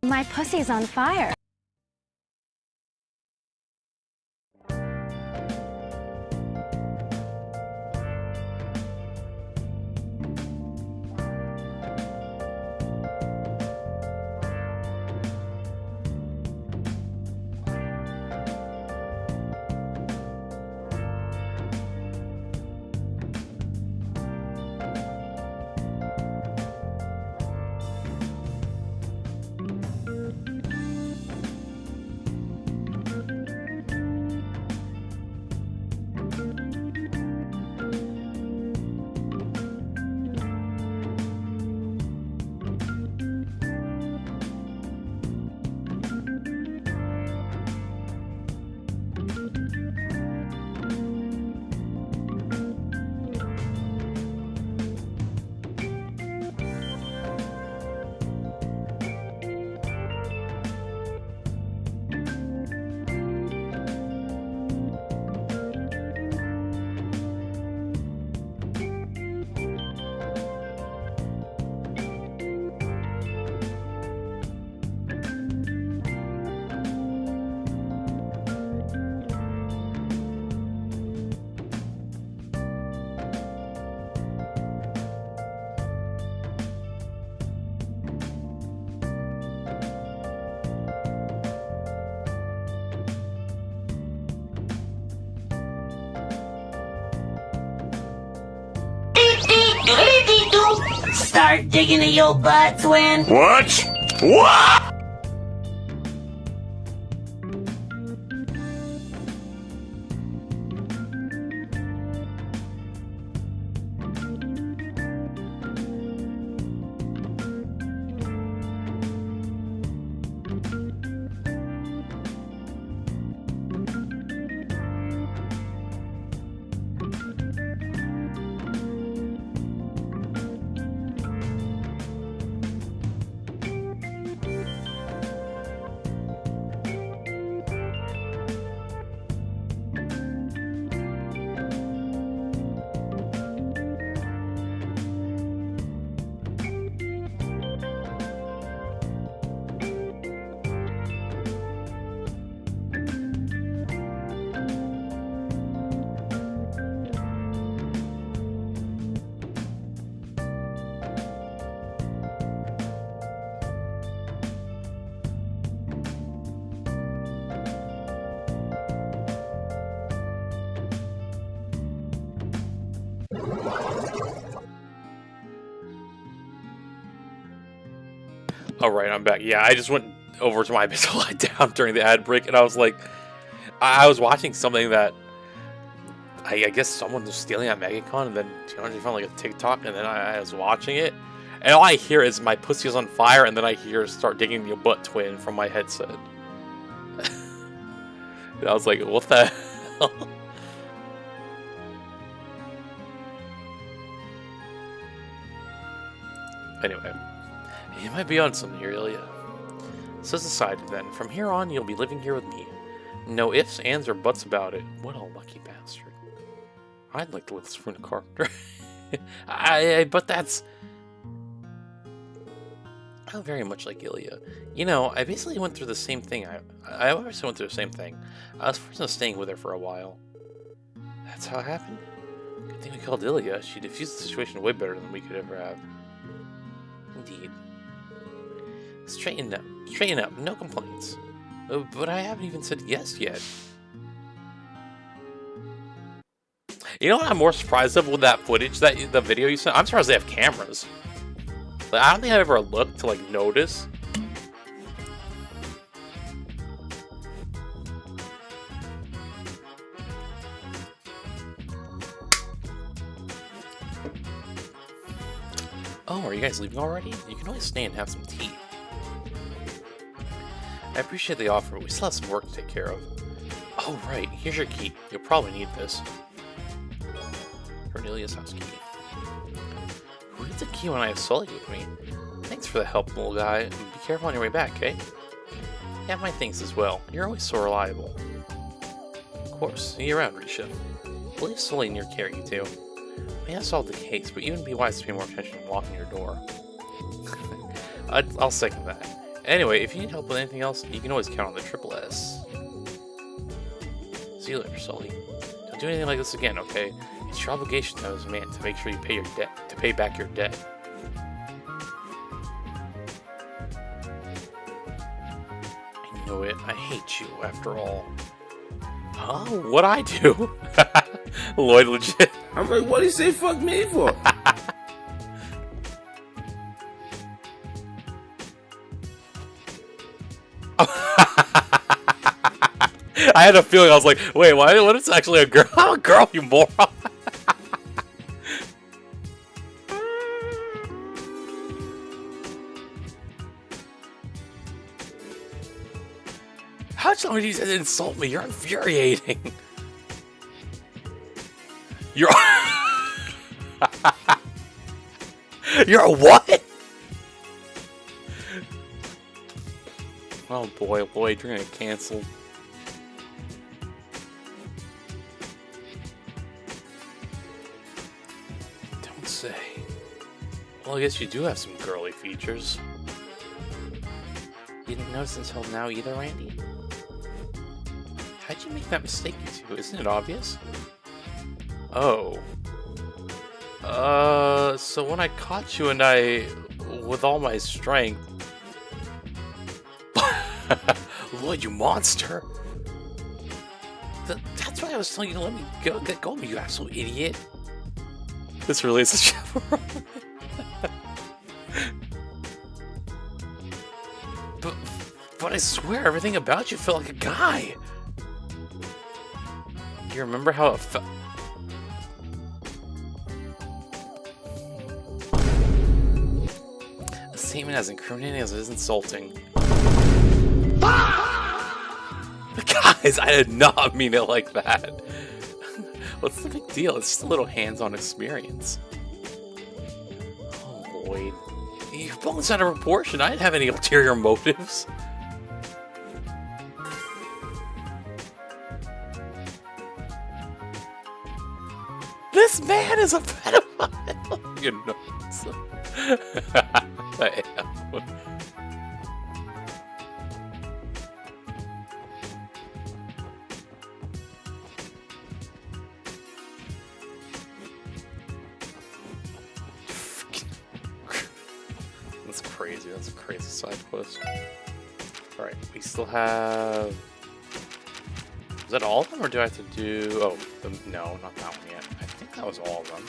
My pussy's on fire. Start digging in your butt, twin. What? What? Alright, I'm back. Yeah, I just went over to my bed to lie down during the ad break, and I was like, I was watching something that I guess someone was stealing at MegaCon, and then she found like a TikTok, and then I was watching it, and all I hear is my pussy is on fire, and then I hear start digging your butt twin from my headset. And I was like, what the hell? Anyway. You might be on something here, Ilya. So decided then. From here on, you'll be living here with me. No ifs, ands, or buts about it. What a lucky bastard. I'd like to live this from the character. But that's... I'm very much like Ilya. You know, I basically went through the same thing. I obviously went through the same thing. I was forced into staying with her for a while. That's how it happened? Good thing we called Ilya. She diffused the situation way better than we could ever have. Indeed. Straighten up, no complaints. But I haven't even said yes yet. You know what I'm more surprised of with that footage, the video you sent? I'm surprised they have cameras. Like, I don't think I've ever looked to like notice. Oh, are you guys leaving already? You can always stay and have some tea. I appreciate the offer, but we still have some work to take care of. Oh, right. Here's your key. You'll probably need this. Cornelius' house key. Who needs a key when I have Sully with me? Thanks for the help, little guy. Be careful on your way back, okay? Yeah, my thanks as well. You're always so reliable. Of course. See you around, Risha. We'll leave Sully in your care, you two. We have solved the case, but you would be wise to pay more attention when locking your door. I'll second that. Anyway, if you need help with anything else, you can always count on the Triple S. See you later, Sully. Don't do anything like this again, okay? It's your obligation as a man to make sure you pay your debt, to pay back your debt. I know it. I hate you, after all. Huh? What'd I do? Lloyd legit. I'm like, what did he say fuck me for? I had a feeling. I was like, wait, why? What if it's actually a girl? I'm a girl, you moron. How'd somebody insult me? You're infuriating. You're You're a what? Oh boy, Lloyd, you're gonna cancel. Don't say. Well, I guess you do have some girly features. You didn't notice until now either, Randy? How'd you make that mistake, you two? Isn't it obvious? Oh. So when I caught you and with all my strength... Lloyd, you monster! That's why I was telling you to let me get go of me, you absolute idiot! This really is a chaperone. But I swear, everything about you felt like a guy. Do you remember how it felt? A statement as incriminating as it is insulting. Guys, I did not mean it like that. What's the big deal? It's just a little hands-on experience. Oh, Lloyd. You're blowing this out of proportion. I didn't have any ulterior motives. This man is a pedophile! You know. I am. That's crazy. That's a crazy side quest. Alright, we still have... Is that all of them, or do I have to do... Oh, no, not that one yet. I think that was all of them.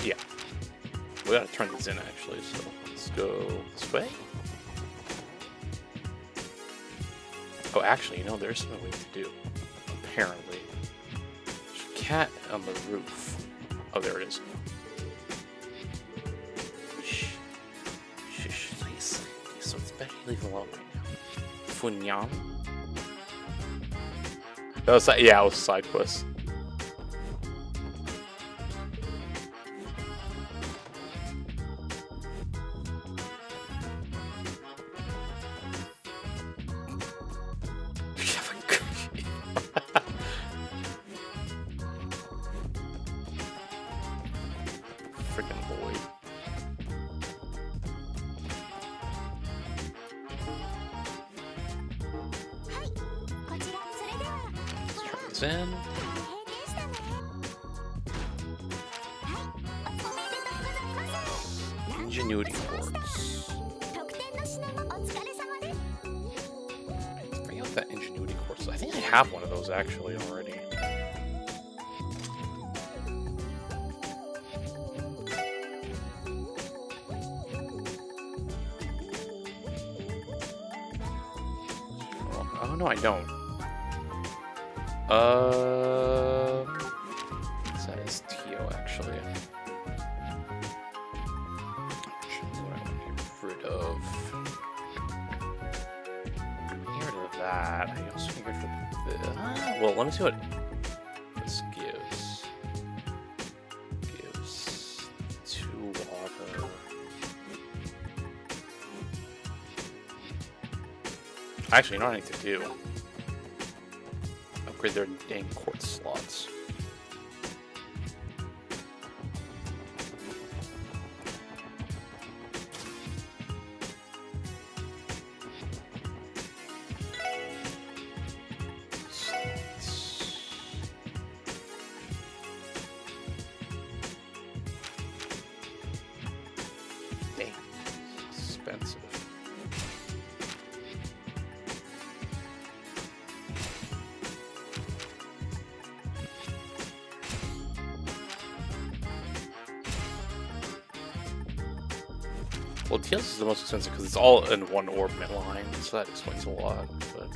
Yeah. We gotta turn these in, actually, so let's go this way. Oh, actually, you know, there's something we have to do. Apparently. There's a cat on the roof. Oh, there it is. Shh. Shh, please. So it's better you leave it alone right now. Funyam? That was, yeah, it was a side quest. Freaking Lloyd. Let's turn this in. Ingenuity quartz. Let's bring out that ingenuity quartz. I think I have one of those actually already. Oh no, I don't. That is Tio actually. Actually, what I want to get rid of. Get rid of that. I also want to get rid of this. Well, let me see what this gives. Gives 2 water. Actually, you know what I need to do? Upgrade their dang quartz slots. Dang, expensive. Well, TLS is the most expensive because it's all in one orbit line, so that explains a lot. But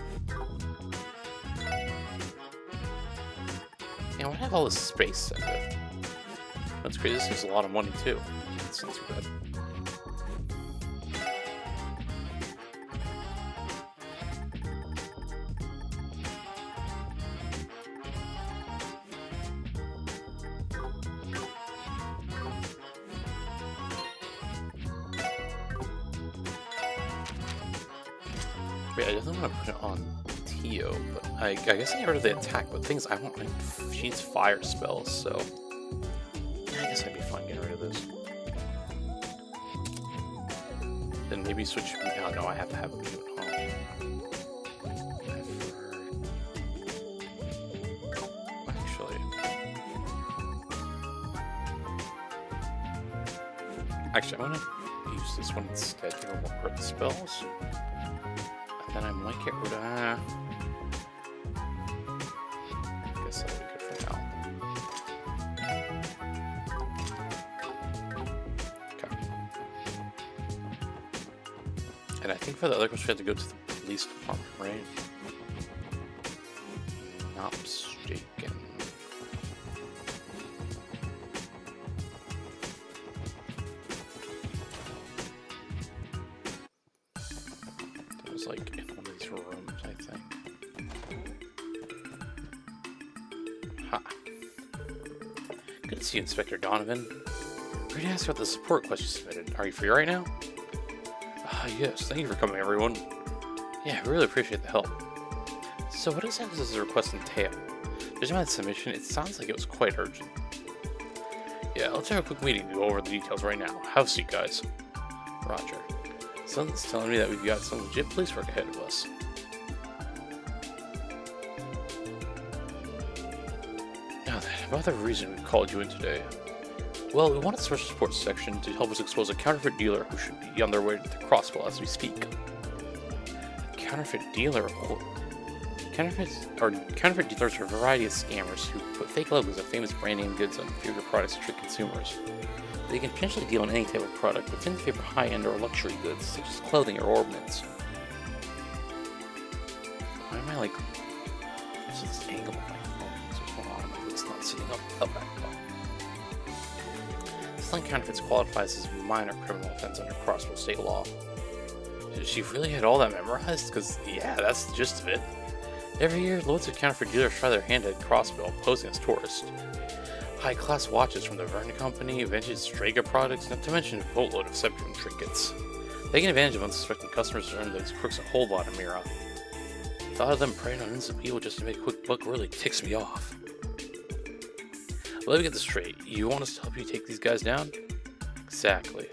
yeah, what have all this space set with? That's crazy. This is a lot of money too. It's not too bad. Wait, I definitely want to put it on Tio, but I guess I get rid of the attack, but the thing is, I want, she needs fire spells, so yeah, I guess I'd be fine getting rid of this. Then maybe switch, oh no, I have to have a mute on. Actually, I want to use this one instead, here, more for the spells. Then I might get rid of... I guess that'll be good for now. Okay. And I think for the other question, we have to go to the police department, right? Not mistaken. It was like in one of these rooms, I think. Ha. Good to see you, Inspector Donovan. We're going to ask about the support question you submitted. Are you free right now? Yes, thank you for coming, everyone. Yeah, we really appreciate the help. So what exactly does this request entail? Judging by the submission, it sounds like it was quite urgent. Yeah, let's have a quick meeting to go over the details right now. Have a seat, guys. Roger. Something's telling me that we've got some legit police work ahead of us. Now then, about the reason we called you in today. Well, we wanted the special support section to help us expose a counterfeit dealer who should be on their way to the Crossbow as we speak. Counterfeit dealer? Counterfeit dealers are a variety of scammers who put fake logos of famous brand name goods on inferior products to trick consumers. They can potentially deal in any type of product, but tend to favor high-end or luxury goods, such as clothing or ornaments. Why am I like... What's this angle of my phone? What's going on? It's not sitting up back well. Selling counterfeits qualifies as a minor criminal offense under Crossbow state law. She really had all that memorized? Because, yeah, that's the gist of it. Every year, loads of counterfeit dealers try their hand at Crossbow, posing as tourists. High-class watches from the Vernon Company, vintage Strega products, not to mention a boatload of Septium trinkets. Taking advantage of unsuspecting customers to earn those crooks a whole lot of Mira. The thought of them preying on innocent people just to make a quick buck really ticks me off. Let me get this straight. You want us to help you take these guys down? Exactly.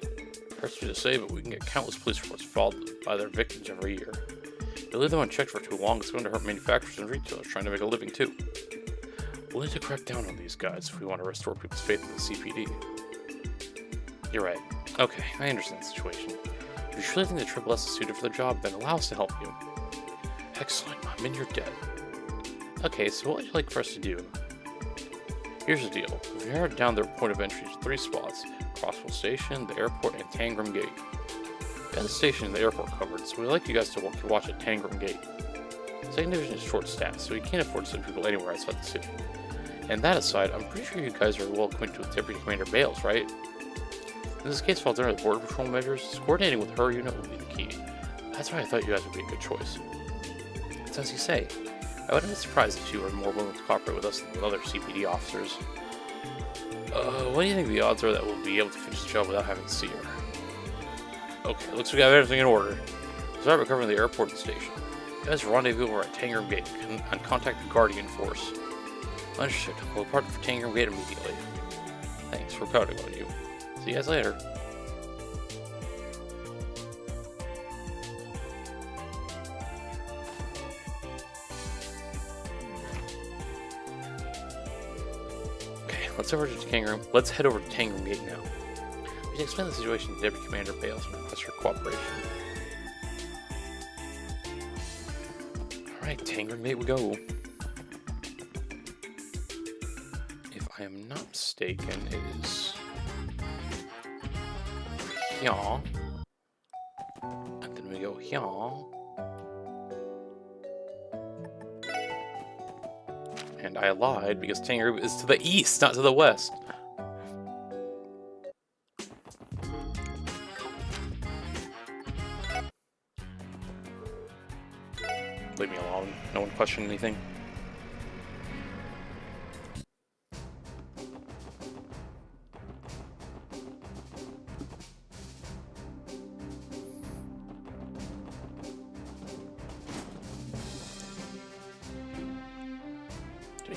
Hurts me to say, but we can get countless police reports followed by their victims every year. If you leave them unchecked for too long, it's going to hurt manufacturers and retailers trying to make a living too. We'll need to crack down on these guys if we want to restore people's faith in the CPD. You're right. Okay, I understand the situation. If you truly think the Triple S is suited for the job, then allow us to help you. Excellent, I'm in your debt. Okay, so what would you like for us to do? Here's the deal. We've narrowed down their point of entry to 3 spots: Crossville Station, the airport, and Tangram Gate. We got the station and the airport covered, so we'd like you guys to watch at Tangram Gate. Second Division is short-staffed, so we can't afford to send people anywhere outside the city. And that aside, I'm pretty sure you guys are well acquainted with Deputy Commander Bales, right? In this case falls under the Border Patrol measures, coordinating with her unit will be the key. That's why I thought you guys would be a good choice. It's as you say. I wouldn't be surprised if you were more willing to cooperate with us than with other CPD officers. What do you think the odds are that we'll be able to finish the job without having to see her? Okay, looks like we have everything in order. We'll start by covering the airport and station. You guys rendezvous over at Tangram Gate and contact the Guardian Force. Understood. We'll depart for Tangram Gate immediately. Thanks, we're counting on you. See you guys later. Let's head over to Tangram Gate now. We can explain the situation to Deputy Commander Bales and request her cooperation. Alright, Tangram Gate we go. If I am not mistaken, it is here. And then we go here. And I lied because Tangram is to the east, not to the west. Leave me alone. No one question anything.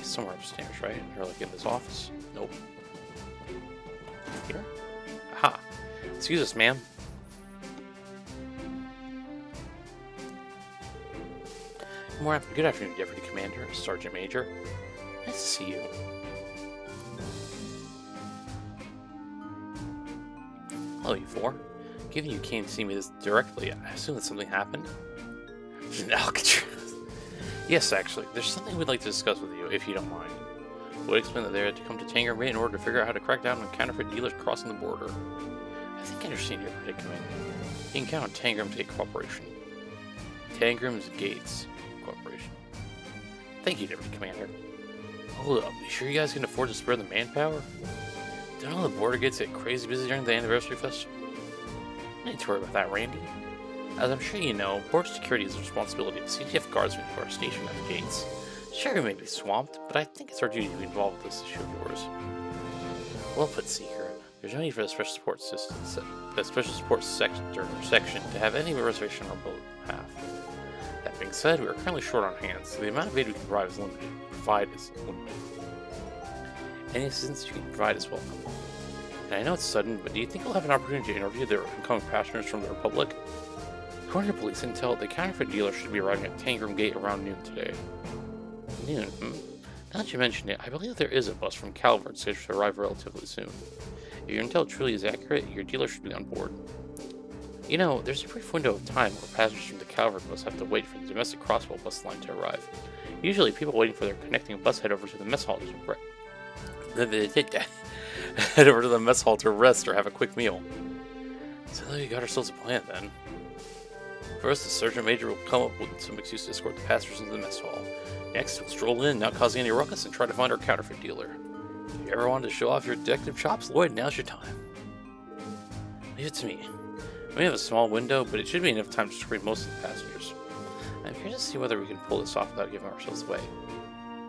Somewhere upstairs, right? Or like in this office? Nope. Here? Aha. Excuse us, ma'am. Good afternoon, Deputy Commander, Sergeant Major. Nice to see you. Hello, you four. Given you came to see me this directly, I assume that something happened? Alcatraz. Yes, actually, there's something we'd like to discuss with you, if you don't mind. We'll explain that they had to come to Tangram Gate in order to figure out how to crack down on counterfeit dealers crossing the border. I think I understand your predicament. You can count on Tangram's Gate Corporation. Tangram's Gates Corporation. Thank you, Deputy Commander. Hold up, you sure you guys can afford to spare the manpower? Don't all the border gates get crazy busy during the anniversary festival? No need to worry about that, Randy. As I'm sure you know, border security is the responsibility of CTF guardsmen who are stationed at the gates. Sure, we may be swamped, but I think it's our duty to be involved with this issue of yours. Well put, Seeker. There's no need for the special support section to have any reservation on our behalf. That being said, we are currently short on hands, so the amount of aid we can provide is limited. Any assistance you can provide is welcome. And I know it's sudden, but do you think we'll have an opportunity to interview the incoming passengers from the Republic? According to police intel, the counterfeit dealer should be arriving at Tangram Gate around noon today. Noon? Now that you mention it, I believe there is a bus from Calvert scheduled to arrive relatively soon. If your intel truly is accurate, your dealer should be on board. You know, there's a brief window of time where passengers from the Calvert bus have to wait for the domestic crossbow bus line to arrive. Usually, people waiting for their connecting bus head over to the mess hall to head over to the mess hall to rest or have a quick meal. So we got ourselves a plan then. First, the Sergeant Major will come up with some excuse to escort the passengers into the mess hall. Next, we'll stroll in, not causing any ruckus, and try to find our counterfeit dealer. If you ever wanted to show off your detective chops, Lloyd, now's your time. Leave it to me. We have a small window, but it should be enough time to screen most of the passengers. I'm curious to see whether we can pull this off without giving ourselves away.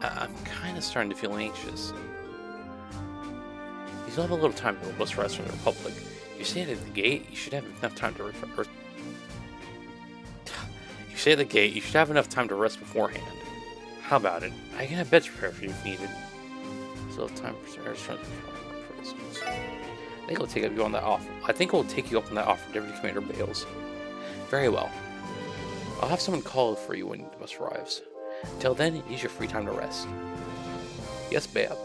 I'm kind of starting to feel anxious. You still have a little time to bus rides from the Republic. You say it at the gate, you should have enough time to You say at the gate, you should have enough time to rest beforehand. How about it? I can have beds prepared for you if needed. Still have time for instance. I think we'll take you on that offer. I think we'll take you up on that offer, Deputy Commander Bales. Very well. I'll have someone call for you when the bus arrives. Until then, use your free time to rest. Yes, Bab.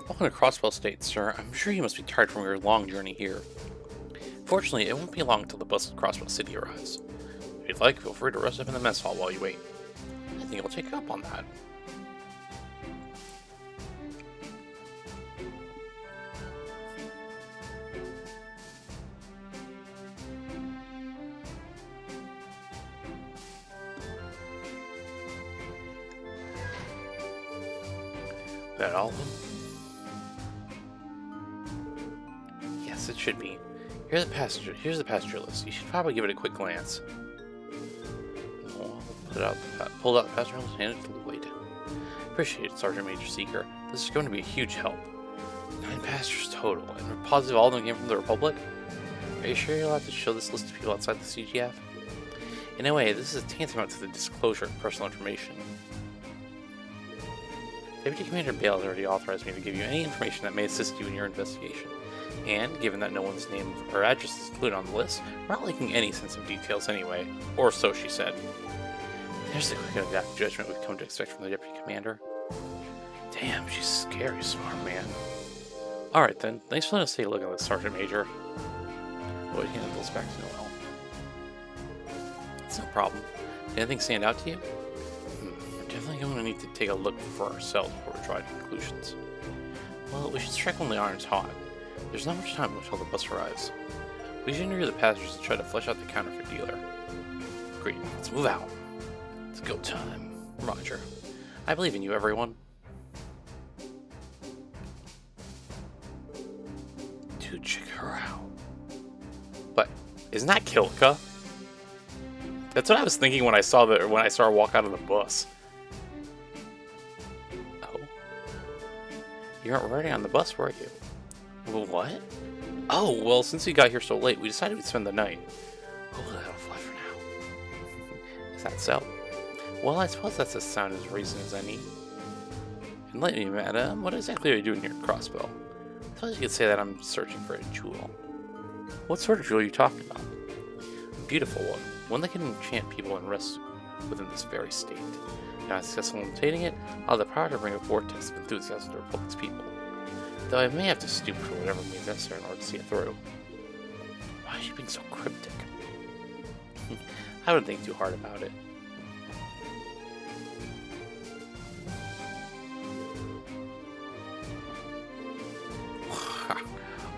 Welcome to Crosswell State, sir. I'm sure you must be tired from your long journey here. Fortunately, it won't be long until the bus to Crosswell City arrives. If you'd like, feel free to rest up in the mess hall while you wait. I think I'll take you up on that. That all of them? Yes, it should be. Here's the passenger list. You should probably give it a quick glance. Pulled out the passenger list and handed it to Lloyd. Appreciate it, Sergeant Major Seeker. This is going to be a huge help. 9 passengers total, and we're positive all of them came from the Republic? Are you sure you're allowed to show this list to people outside the CGF? In a way, this is a tantamount to the disclosure of personal information. Deputy Commander Bale has already authorized me to give you any information that may assist you in your investigation. And, given that no one's name or address is included on the list, we're not lacking any sensitive details anyway. Or so she said. There's the quick and exact judgment we've come to expect from the Deputy Commander. Damn, she's scary smart, man. Alright then, thanks for letting us take a look at this, Sergeant Major. Lloyd handed those back to Noel. It's no problem. Did anything stand out to you? We're definitely going to need to take a look for ourselves before we draw conclusions. Well, we should strike when the iron's hot. There's not much time until the bus arrives. We should interview the passengers and try to flesh out the counterfeit dealer. Great, let's move out. It's go time. Roger. I believe in you, everyone. Dude, check her out. But isn't that Kilka? That's what I was thinking when I saw her walk out of the bus. Oh, you weren't riding on the bus, were you? Well, what? Oh, well, since we got here so late, we decided we'd spend the night. Oh, that'll fly for now. Is that so? Well, I suppose that's as sound as reason as any. Enlighten me, madam. What exactly are you doing here at Crossbow? I suppose you could say that I'm searching for a jewel. What sort of jewel are you talking about? A beautiful one. one that can enchant people and rest within this very state. Now, successful in obtaining it, I'll have the power to bring a vortex of enthusiasm to the Republic's people. Though I may have to stoop for whatever means necessary in order to see it through. Why is she being so cryptic? I wouldn't think too hard about it.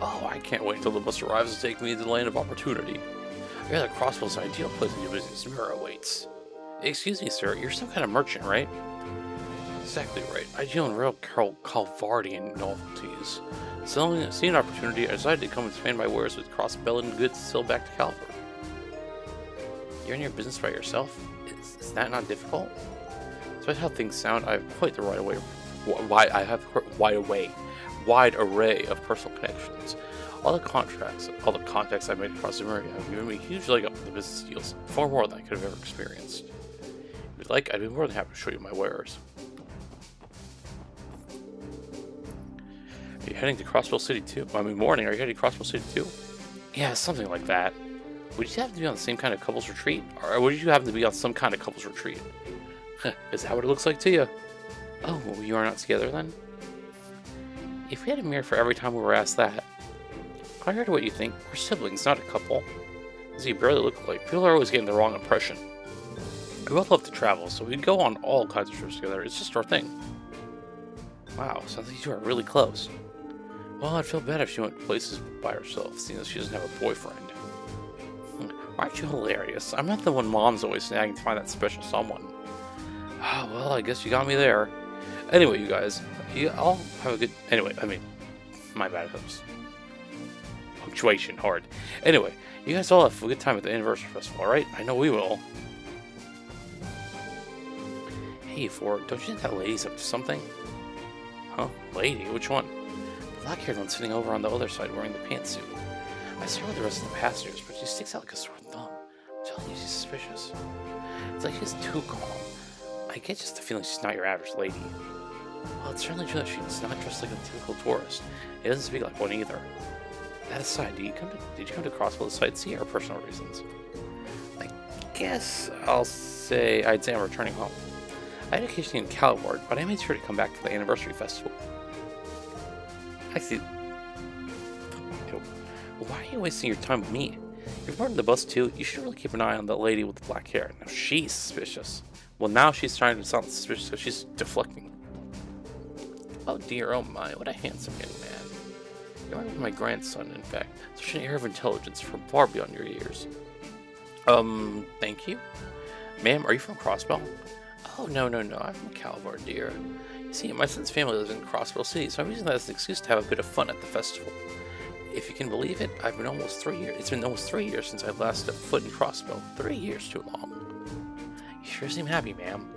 Oh, I can't wait until the bus arrives to take me to the land of opportunity. I hear that Crossbell's ideal place in your business mirror awaits. Excuse me, sir, you're some kind of merchant, right? Exactly right. I deal in real Calvardian novelties. Seeing an opportunity, I decided to come and expand my wares with cross-bell and goods still back to Calvert. You're in your business by yourself? Is that not difficult? Despite how things sound, I have quite the wide array of personal connections. All the contacts I've made across America have given me a huge leg up in the business deals, far more than I could have ever experienced. If you'd like, I'd be more than happy to show you my wares. Are you heading to Crossville City too? Morning, are you heading to Crossville City too? Yeah, something like that. Would you happen to be on the same kind of couples retreat? Or would you happen to be on some kind of couples retreat? Is that what it looks like to you? Oh, well, you are not together then? If we had a mirror for every time we were asked that. I heard what you think. We're siblings, not a couple. As you barely look alike, people are always getting the wrong impression. We both love to travel, so we'd go on all kinds of trips together. It's just our thing. Wow, sounds like you two are really close. Well, I'd feel bad if she went places by herself, seeing as she doesn't have a boyfriend. Aren't you hilarious? I'm not the one Mom's always snagging to find that special someone. Ah, well, I guess you got me there. Anyway, you guys, I'll have a good... Anyway, my bad, hooks. Punctuation hard. Anyway, you guys all have a good time at the anniversary festival, alright? I know we will. Hey, Ford, don't you think that lady's up to something? Huh? Lady? Which one? The black-haired one sitting over on the other side wearing the pantsuit. I saw her with the rest of the passengers, but she sticks out like a sore thumb. I'm telling you, she's suspicious. It's like she's too calm. I get just the feeling she's not your average lady. Well, it's certainly true that she's not dressed like a typical tourist. It doesn't speak like one either. That aside, did you come to Crossville to sightsee or personal reasons? I guess I'd say I'm returning home. I had occasion in Calvard, but I made sure to come back for the anniversary festival. Actually, why are you wasting your time with me? You're boarding the bus too. You should really keep an eye on the lady with the black hair. Now she's suspicious. Well, now she's trying to sound suspicious, so she's deflecting. Oh dear, oh my, what a handsome young man. You're my grandson, in fact. Such an air of intelligence from far beyond your years. Thank you? Ma'am, are you from Crossbell? Oh, no, I'm from Calvard, dear. You see, my son's family lives in Crossville City, so I'm using that as an excuse to have a bit of fun at the festival. If you can believe it, it's been almost 3 years since I last stepped foot in Crossbell. 3 years too long. You sure seem happy, ma'am.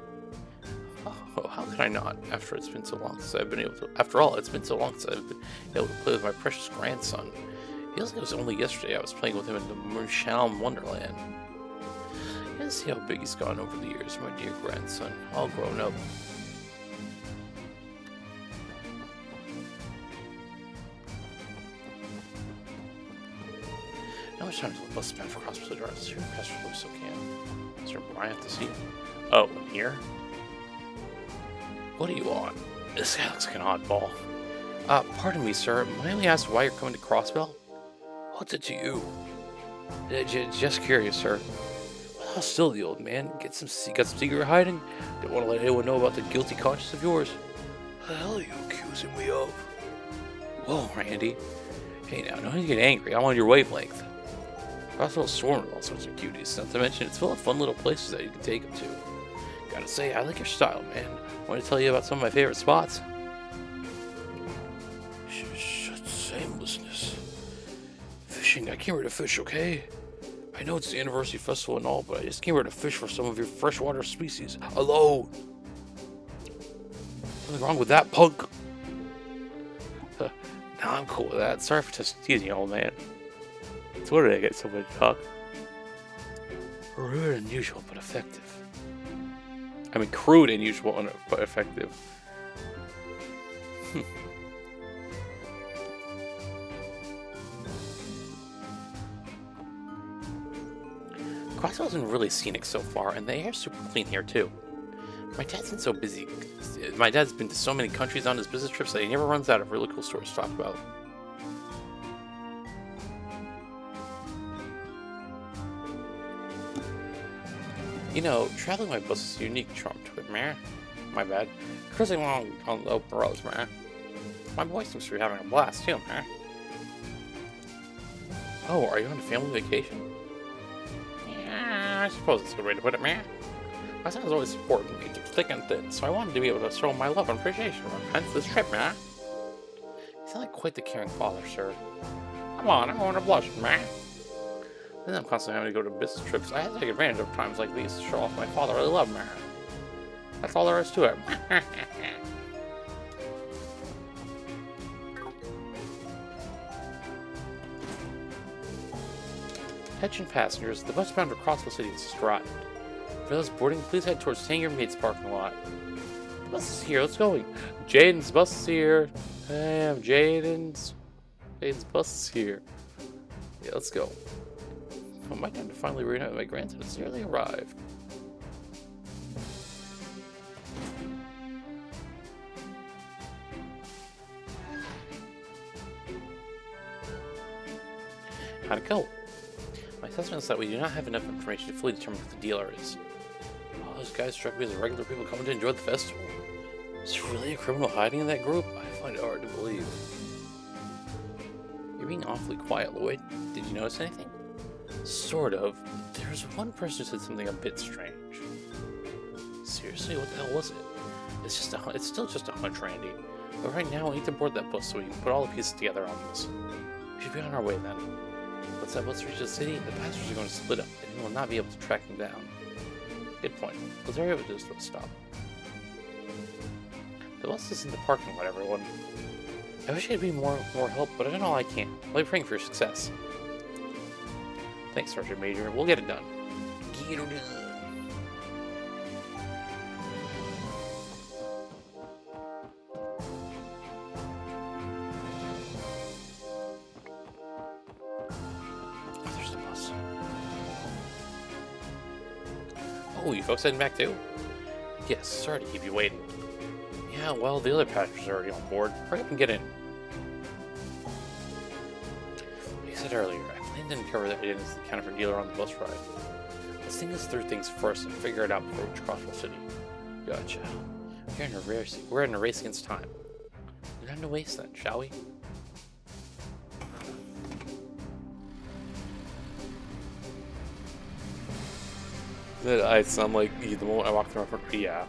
Oh, how could I not? After all, it's been so long since I've been able to play with my precious grandson. It feels like it was only yesterday I was playing with him in the Moonshine Wonderland. You can see how big he's gone over the years, my dear grandson, all grown up. How much time until the bus is bound for Crossville Drive? Let's hear Pastor Lewis can. Is there more I have to see? Oh, in here? What are you on? This guy looks like an oddball. Pardon me, sir. May I ask why you're coming to Crossbell? What's it to you? Just curious, sir. Well, still the old man. Got some secret hiding? Don't want to let anyone know about the guilty conscience of yours. What the hell are you accusing me of? Whoa, Randy. Hey, now, don't get angry. I'm on your wavelength. Crossbell's swarming with all sorts of cuties. Not to mention, it's full of fun little places that you can take them to. Gotta say, I like your style, man. Want to tell you about some of my favorite spots? Shamelessness. Fishing. I came here to fish, okay? I know it's the anniversary festival and all, but I just came here to fish for some of your freshwater species. Alone. Nothing wrong with that, punk. Nah, I'm cool with that. Sorry for just teasing you, old man. So where did I get so much talk? Rude and unusual, but effective. I mean, crude and usual, but effective. Crossville has been really scenic so far, and the air's super clean here too. My dad's been so busy. My dad's been to so many countries on his business trips that he never runs out of really cool stories to talk about. You know, traveling by bus is a unique charm to it, man. My bad. Cruising along on the open roads, man. My boy seems to be having a blast too, man. Oh, are you on a family vacation? Yeah, I suppose that's a good way to put it, man. My son's always supporting me through thick and thin, so I wanted to be able to show my love and appreciation for him. Hence this trip, man. You sound like quite the caring father, sir. Come on, I'm going to blush, man. Then I'm constantly having to go to business trips. I have to take advantage of times like these to show off my fatherly love, man. That's all there is to it. Attention passengers, the bus bound to Crossville City has arrived. For those boarding, please head towards Clanmates parking lot. The bus is here, let's go. Jaden's bus is here. Damn, Jaden's bus is here. Yeah, let's go. Oh, my time to finally reunite with my grandson has nearly arrived. How'd it go? My assessment is that we do not have enough information to fully determine who the dealer is. All those guys struck me as regular people coming to enjoy the festival. Is there really a criminal hiding in that group? I find it hard to believe. You're being awfully quiet, Lloyd. Did you notice anything? Sort of. There was one person who said something a bit strange. Seriously, what the hell was it? It's still just a hunch, Randy. But right now, we need to board that bus so we can put all the pieces together on this. We should be on our way then. Once that bus reaches the city, the passengers are going to split up, and we will not be able to track them down. Good point. Let's hurry up and do this to a stop. The bus is in the parking lot, everyone. I wish I could be more help, but I don't know how I can. I'll be praying for your success. Thanks, Sergeant Major. We'll get it done. Get it done. Oh, there's the bus. Oh, you folks heading back too? Yes, sorry to keep you waiting. Yeah, well, the other passengers are already on board. Hurry up and get in. Like I said earlier, I planned to uncover that Aiden is the counterfeit dealer on the bus ride. Let's think this through things first and figure it out before we reach Crossville City. Gotcha. We're in a race against time. We don't have to waste then, shall we? Did I sound like the moment I walked through my front? Yeah.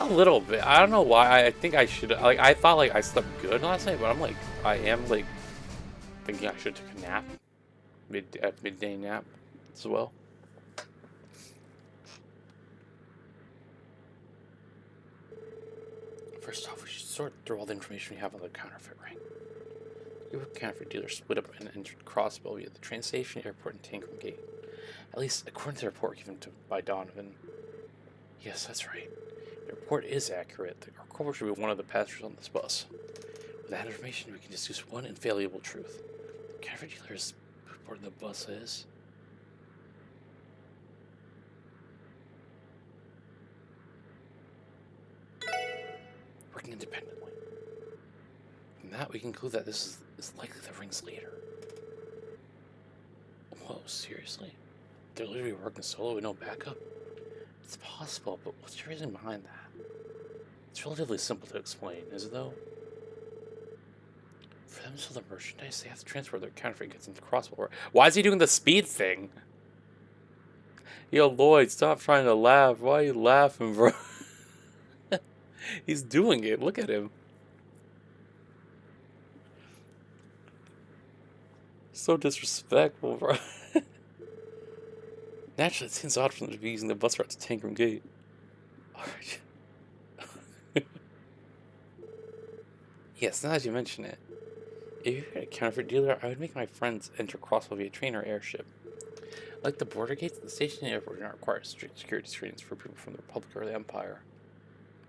A little bit. I don't know why. I think I should. Like, I thought like I slept good last night, but I'm like, I am like thinking I should have took a nap, midday nap as well. First off, we should sort through all the information we have on the counterfeit ring. The group of counterfeit dealers split up and entered Crossville via the train station, airport, and Tangram Gate. At least according to the report given by Donovan. Yes, that's right. The report is accurate. Our culprit should be one of the passengers on this bus. With that information, we can deduce one infallible truth. The counterfeit dealers who boarded the bus is... working independently. From that, we conclude that this is likely the ring's leader. Whoa, seriously? They're literally working solo with no backup? It's possible, but what's your reason behind that? It's relatively simple to explain, is it though? For them to sell the merchandise, they have to transport their counterfeit goods into Crossville. Why is he doing the speed thing? Yo, Lloyd, stop trying to laugh. Why are you laughing, bro? He's doing it. Look at him. So disrespectful, bro. Naturally, it seems odd for them to be using the bus route to Tangram Gate. Alright. Yes, now that you mention it. If you had a counterfeit dealer, I would make my friends enter Crossville via train or airship. Like the border gates, the station and airport do not require strict security screens for people from the Republic or the Empire.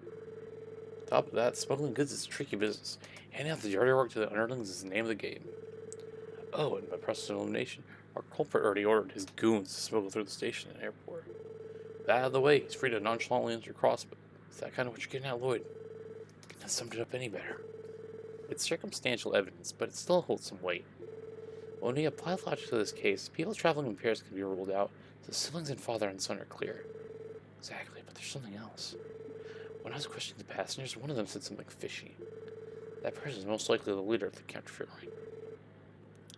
On top of that, smuggling goods is a tricky business. Handing out the dirty work to the underlings is the name of the game. Oh, and by process of elimination, our culprit already ordered his goons to smuggle through the station and airport. Out of the way, he's free to nonchalantly enter crossbow. Is that kind of what you're getting at, Lloyd? Couldn't have summed it up any better. It's circumstantial evidence, but it still holds some weight. When we apply logic to this case, people traveling in pairs can be ruled out, so siblings and father and son are clear. Exactly, but there's something else. When I was questioning the passengers, one of them said something fishy. That person is most likely the leader of the counterfeit ring.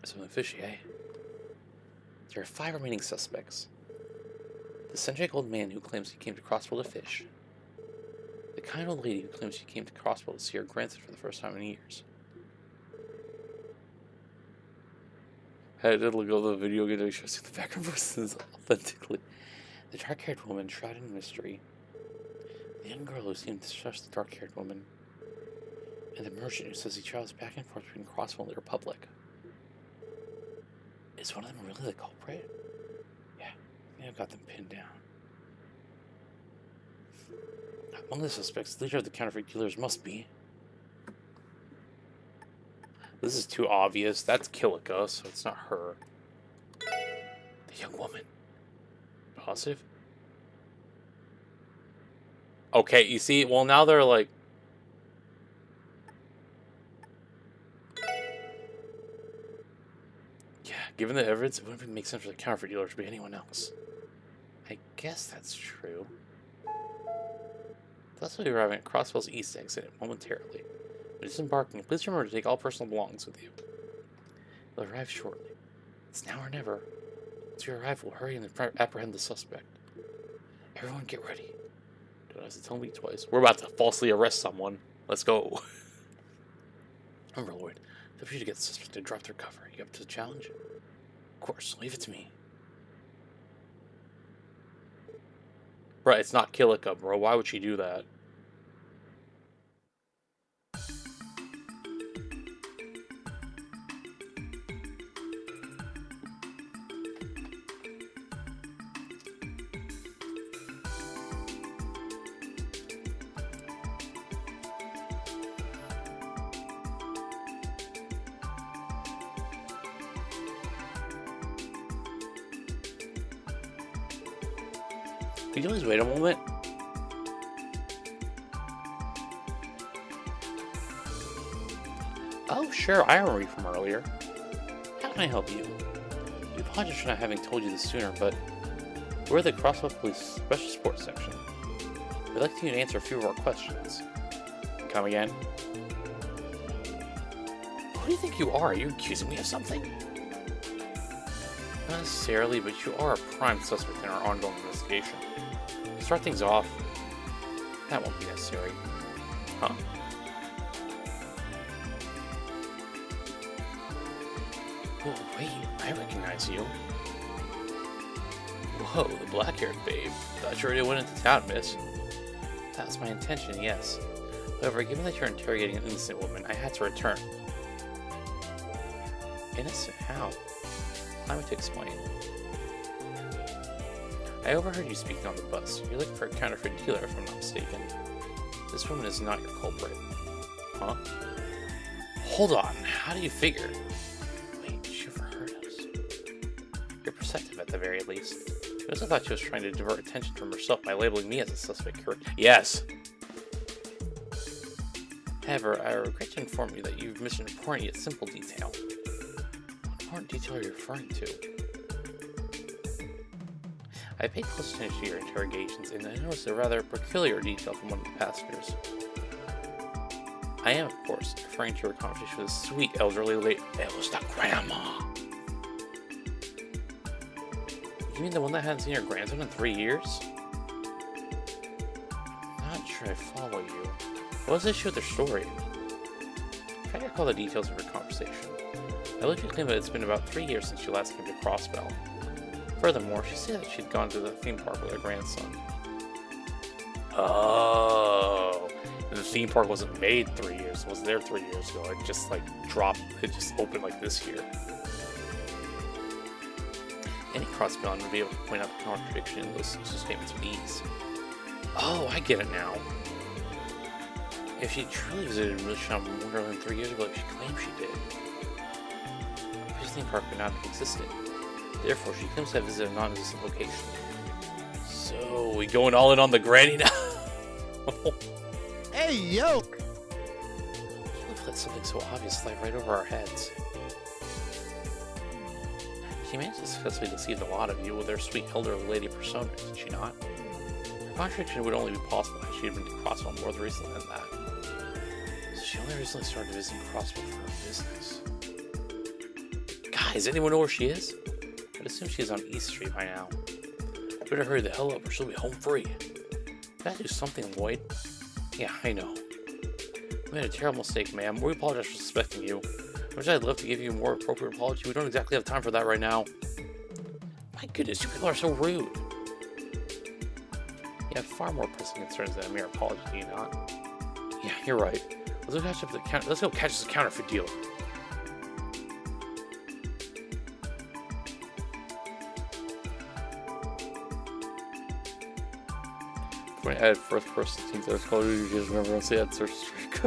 Something fishy, eh? There are 5 remaining suspects. The eccentric old man who claims he came to Crossville to fish. The kind old lady who claims she came to Crossville to see her grandson for the first time in years. I did look over the video again to show the background voices authentically. The dark-haired woman shrouded in mystery. The young girl who seemed to trust the dark-haired woman. And the merchant who says he travels back and forth between Crossville and the Republic. Is one of them really the culprit? Yeah, I think I've got them pinned down. Among the suspects, the leader of the counterfeit dealers must be... This is too obvious. That's Kilika, so it's not her. The young woman. Positive? Okay, you see, well now they're like... Yeah, given the evidence, it wouldn't make sense for the counterfeit dealer to be anyone else. I guess that's true. Thus we'll be arriving at Crossville's east exit momentarily. When disembarking, please remember to take all personal belongings with you. They'll arrive shortly. It's now or never. Once you arrive, we'll hurry and apprehend the suspect. Everyone get ready. Don't have to tell me twice. We're about to falsely arrest someone. Let's go. Remember, Lloyd, it's up to you to get the suspect to drop their cover. You up to the challenge? Of course, leave it to me. Right, it's not Kilika, bro. Why would she do that? Could you please wait a moment? Oh, sure, I remember you from earlier. How can I help you? We apologize for not having told you this sooner, but we're the Crossville Police Special Sports Section. We'd like you to answer a few of our questions. Come again? Who do you think you are? Are you accusing me of something? Not necessarily, but you are a prime suspect in our ongoing investigation. To start things off, that won't be necessary. Huh? Oh, wait, I recognize you. Whoa, the black-haired babe. Thought you already went into town, miss. That was my intention, yes. However, given that you're interrogating an innocent woman, I had to return. Innocent? How? Allow me to explain. I overheard you speaking on the bus. You're looking for a counterfeit dealer, if I'm not mistaken. This woman is not your culprit. Huh? Hold on, how do you figure? Wait, she overheard us. You're perceptive at the very least. She also thought she was trying to divert attention from herself by labeling me as a suspect. Yes! However, I regret to inform you that you've missed an important yet simple detail. What important detail are you referring to? I paid close attention to your interrogations, and I noticed a rather peculiar detail from one of the passengers. I am, of course, referring to your conversation with a sweet elderly lady. It was the grandma! You mean the one that hadn't seen her grandson in 3 years? Not sure I follow you. What was the issue with their story? Try to recall the details of your conversation. I looked at claim that it's been about 3 years since she last came to Crossville. Furthermore, she said that she'd gone to the theme park with her grandson. Oh, the theme park wasn't made 3 years. It was there 3 years ago. It just like dropped. It just opened like this year. Any Crossville would be able to point out the contradiction in those statements with ease. Oh, I get it now. If she truly visited Wonderland 3 years ago, like she claimed she did, this theme park would not have existed. Therefore, she claims to have visited a non-existent location. So, we going all in on the granny now? Hey, yo! We've let something so obvious slide right over our heads. She managed to successfully deceive a lot of you with her sweet elderly lady persona, did she not? Her contradiction would only be possible if she had been to Crossville more recently than that. So she only recently started visiting Crossville for her business. Guys, anyone know where she is? I'd assume she's on East Street by now. Better hurry the hell up or she'll be home free. Gotta do something, Lloyd. Yeah, I know. We made a terrible mistake, ma'am. We apologize for suspecting you. I wish I'd love to give you a more appropriate apology. We don't exactly have time for that right now. My goodness, you people are so rude. You have far more pressing concerns than a mere apology, do you not? Yeah, you're right. Let's go catch this counterfeit dealer. When I added first person teams, I was called you just remember once they had search streak.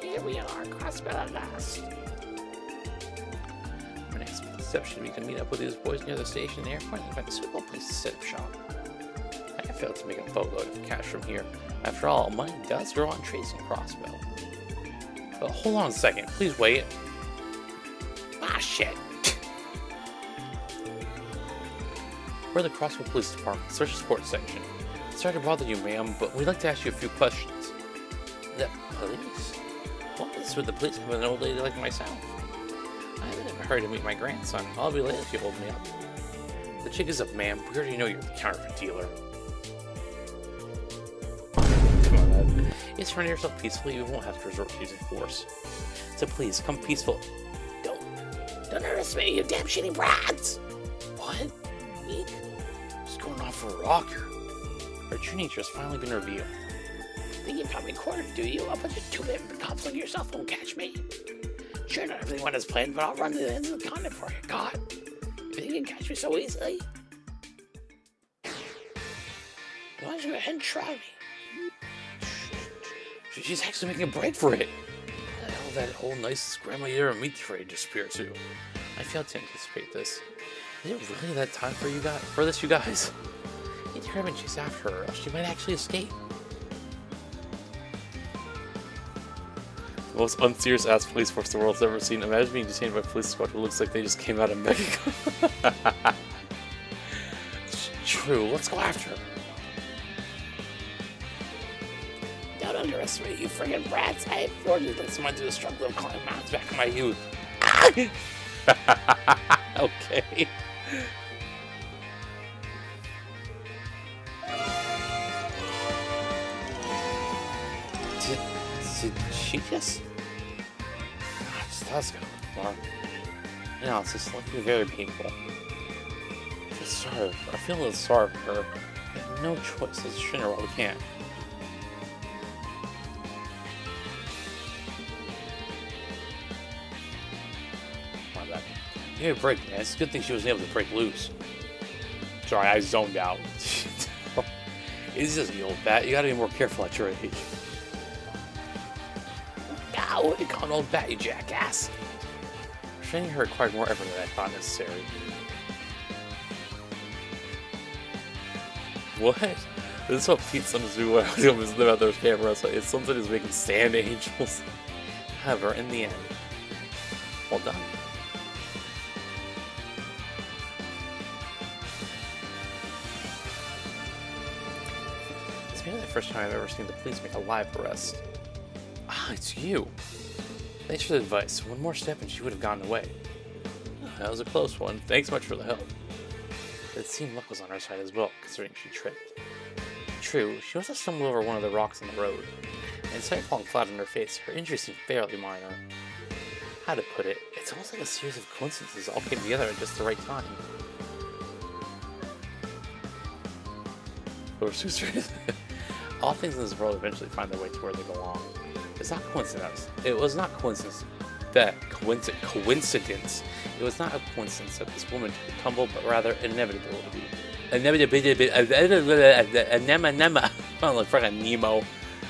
Here we are, Crossville at last. My next step should be to meet up with these boys near the station and airport and find a suitable place to set up shop. I can fail to make a boatload of cash from here. After all, money does grow on trees in Crossville. But hold on a second, please wait. Ah, shit. We're the Crossville Police Department, Search and Support Section. Sorry to bother you, ma'am, but we'd like to ask you a few questions. The police? What business would the police have with an old lady like myself? I'm in a hurry to meet my grandson. I'll be late if you hold me up. The chick is up, ma'am. We already know you're the counterfeit dealer. Come on, man. Just run yourself peacefully. You won't have to resort to using force. So please, come peaceful. Don't underestimate you damn shitty brats! What? Weak? Just going off for a rocker. Our true nature has finally been revealed. Think you got me cornered, do you? A bunch of two-bit cops like yourself won't catch me. Sure, not everything went as planned, but I'll run to the ends of the continent before I get caught. You think you can catch me so easily? Why don't you go ahead and try me? She's actually making a break for it. Where the hell that whole nicest grandma you ever meet trade disappear to? I failed to anticipate this. Is it really that time for you guys? For this, you guys? Need to hurry and chase after her, or else she might actually escape. The most unserious ass police force the world's ever seen. Imagine being detained by a police squad who looks like they just came out of Mexico. It's true. Let's go after her. Don't underestimate you friggin' brats. I have forged that someone through the struggle of Clanmates back in my youth. Okay. Did she just... It does go far. No, it's just looking very painful. I feel sorry. I feel a little sorry for her. We have no choice. Let's shin her while we can. My bad. Give me a break, man. It's a good thing she wasn't able to break loose. Sorry, I zoned out. It's just the old bat. You gotta be more careful at your age. Ah, what do you call an old bat, you jackass? Training her required more effort than I thought necessary. What? This is what Pete sent me when I was going to visit about those cameras. It's something is making stand angels. However, in the end, well done. It's maybe the first time I've ever seen the police make a live arrest. Ah, it's you. Thanks for the advice. One more step and she would have gotten away. Oh, that was a close one. Thanks much for the help. It seemed luck was on our side as well, considering she tripped. True, she must have stumbled over one of the rocks on the road, and instead of falling flat on her face, her injury seemed fairly minor. How to put it, it's almost like a series of coincidences all came together at just the right time. Or all things in this world eventually find their way to where they belong. It's not coincidence. It was not coincidence. Coincidence. It was not a coincidence that this woman took a tumble, but rather an inevitability. Nemo.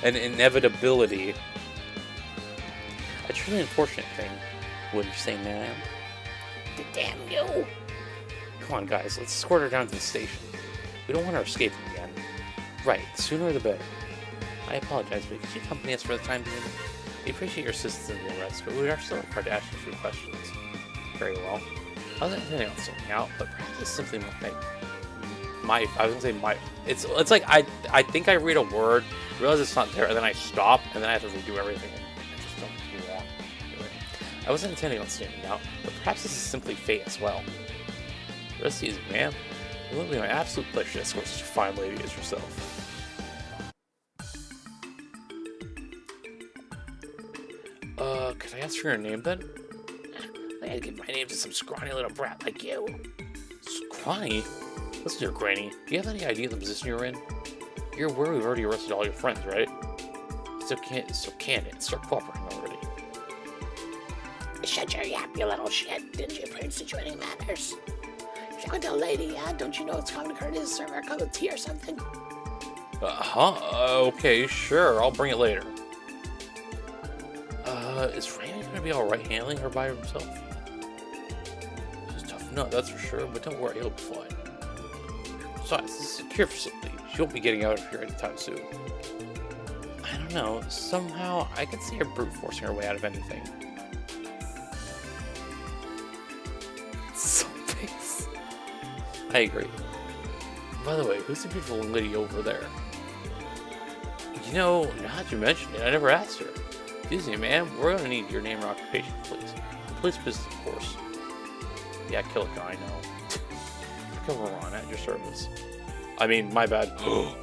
An inevitability. A truly unfortunate thing, wouldn't you say, ma'am? Damn you! Come on, guys, let's escort her down to the station. We don't want her escaping again. Right, the sooner the better. I apologize, but could you accompany us for the time being? We appreciate your assistance in the arrest, but we are still required to ask you a few questions. Very well. I wasn't intending on standing out, but perhaps it's simply it's like I think I read a word, realize it's not there, and then I stop, and then I have to redo everything, and I just don't do wrong. Anyway, I wasn't intending on standing out, but perhaps this is simply fate as well. Rest easy, ma'am. It will be my absolute pleasure to escort such a fine lady as yourself. Could I ask for your name then? I gotta give my name to some scrawny little brat like you. Scrawny? Listen here, Granny. Do you have any idea of the position you're in? You're aware we've already arrested all your friends, right? So candid. Start cooperating already. Shut your yap, you little shit. Didn't you appear in situating matters? You're talking to a lady, yeah? Don't you know it's common courtesy to serve her a cup of tea or something? Okay, sure. I'll bring it later. Is Raymond gonna be alright handling her by himself? She's a tough nut, that's for sure, but don't worry, he'll be fine. Besides, this is a secure facility. She won't be getting out of here anytime soon. I don't know, somehow I could see her brute forcing her way out of anything. Face. I agree. By the way, who's the beautiful lady over there? You know, now that you mention it, I never asked her. Excuse me, ma'am, we're gonna need your name and occupation, please. Police business, of course. Yeah, kill a guy, no. Come on, at your service. I mean, my bad. Kill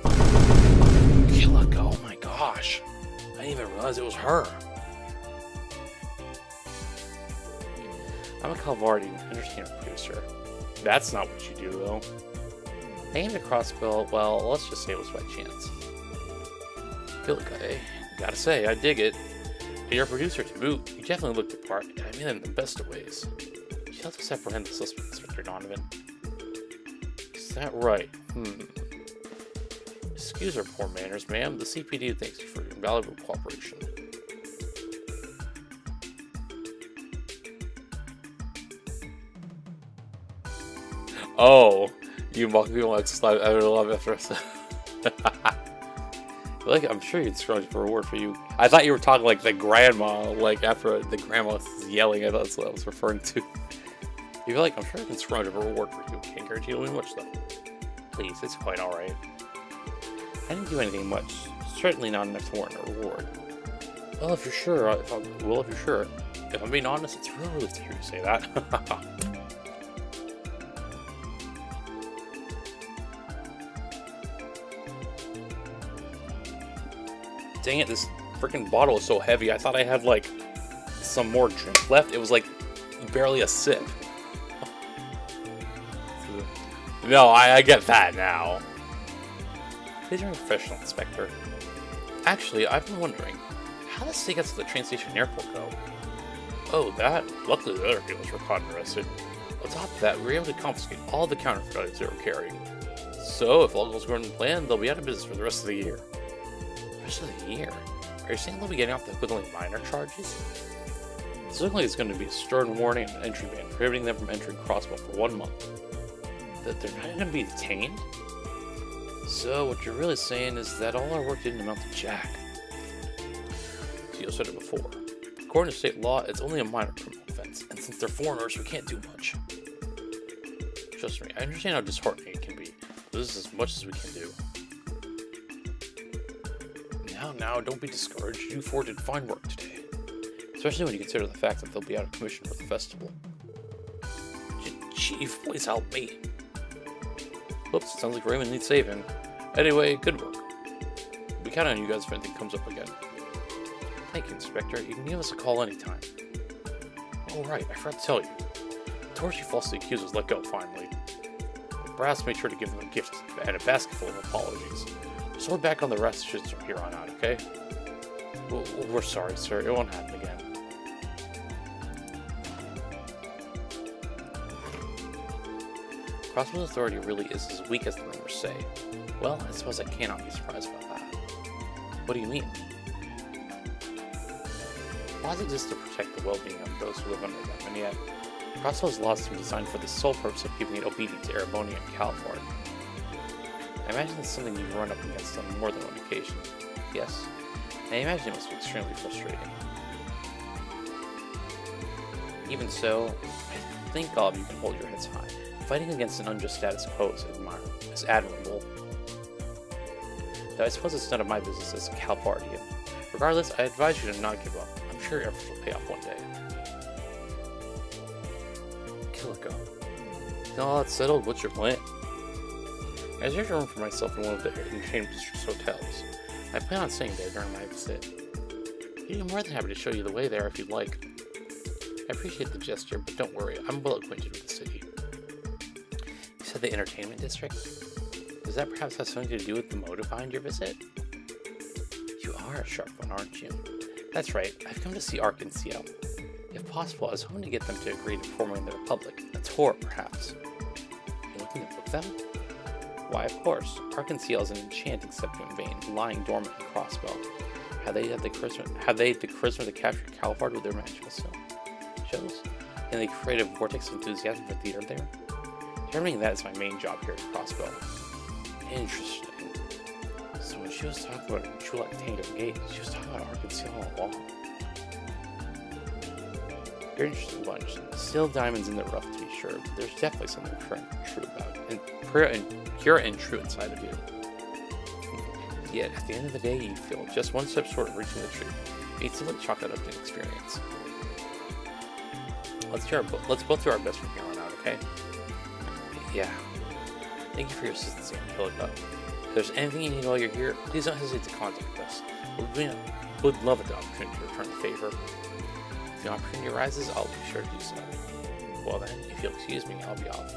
a guy, oh my gosh. I didn't even realize it was her. I'm a Calvardi, entertainment producer. That's not what you do, though. I aimed a crossbow, well, let's just say it was by chance. Kill a guy, gotta say, I dig it. You're a producer to boot. You definitely looked the part. I mean, in the best of ways. You helped us apprehend the suspect, Inspector Donovan. Is that right? Excuse our poor manners, ma'am. The CPD thanks you for your invaluable cooperation. Oh, you mock me like slide. I would love after us. Like, I'm sure you'd scrunch for a reward for you. I thought you were talking like the grandma, like after the grandma was yelling. I thought that's what I was referring to. You're like, I'm sure I can scrunch for a reward for you. Can't guarantee you'll win much though. Please, it's quite alright. I didn't do anything much. Certainly not enough to warrant a reward. Well, if you're sure, if I'm being honest, it's really relief to hear you say that. Dang it, this freaking bottle is so heavy. I thought I had, like, some more drink left. It was, like, barely a sip. No, I get that now. Please are a professional, Inspector. Actually, I've been wondering, how does he get to the train station and airport go? Oh, that? Luckily, the other dealers were caught and arrested. On top of that, we were able to confiscate all the counterfeit items they were carrying. So, if all goes according to plan, they'll be out of business for the rest of the year. Rest of the year? Are you saying they'll be getting off with only minor charges? It's looking like it's going to be a stern warning and an entry ban, prohibiting them from entering Crossbow for 1 month. That they're not going to be detained? So, what you're really saying is that all our work didn't amount to jack. Theo said it before. According to state law, it's only a minor criminal offense, and since they're foreigners, we can't do much. Trust me, I understand how disheartening it can be, but this is as much as we can do. Now, don't be discouraged. You four did fine work today. Especially when you consider the fact that they'll be out of commission for the festival. Chief, please help me. Whoops, sounds like Raymond needs saving. Anyway, good work. We count on you guys if anything comes up again. Thank you, Inspector. You can give us a call anytime. Oh, right, I forgot to tell you. Torch you falsely accused was let go finally. The brass made sure to give them a gift and a basket full of apologies. So we're back on the rations from here on out, okay? We're sorry, sir. It won't happen again. Crossbow's authority really is as weak as the rumors say. Well, I suppose I cannot be surprised about that. What do you mean? Laws exist to protect the well-being of those who live under them, and yet, Crossbow's laws seem designed for the sole purpose of keeping it obedient to Erebonian Californ. I imagine it's something you run up against on more than one occasion. Yes, I imagine it must be extremely frustrating. Even so, I think all of you can hold your heads high. Fighting against an unjust status quo is admirable. Though I suppose it's none of my business as a Calvardian. Regardless, I advise you to not give up. I'm sure your efforts will pay off one day. Killico. Now all that's settled, what's your plan? I reserved a room for myself in one of the Entertainment District's hotels. I plan on staying there during my visit. I'd be more than happy to show you the way there if you'd like. I appreciate the gesture, but don't worry, I'm well acquainted with the city. You said the Entertainment District? Does that perhaps have something to do with the motive behind your visit? You are a sharp one, aren't you? That's right, I've come to see Ark and Ciel. If possible, I was hoping to get them to agree to forming the Republic, a tour perhaps. You're looking to book them? Why, of course. Ark and Ciel is an enchanting Septuagint vein, lying dormant in Crossbow. Have they the charisma to capture Calvard with their magical shows? And the creative vortex enthusiasm for theater there? Determining that is my main job here at Crossbow. Interesting. So when she was talking about a jewel at Tango Gate, she was talking about Ark and Ciel all along. You're an interesting bunch. Still diamonds in the rough, to be sure, but there's definitely something pure and true inside of you. Yet, at the end of the day, you feel just one step short of reaching the truth. It's a chalk that up to experience. Let's both do our best from here on out, okay? Yeah. Thank you for your assistance in killing up. If there's anything you need while you're here, please don't hesitate to contact us. Would love the opportunity to return the favor. If the opportunity arises, I'll be sure to do so. Well then, if you'll excuse me, I'll be off.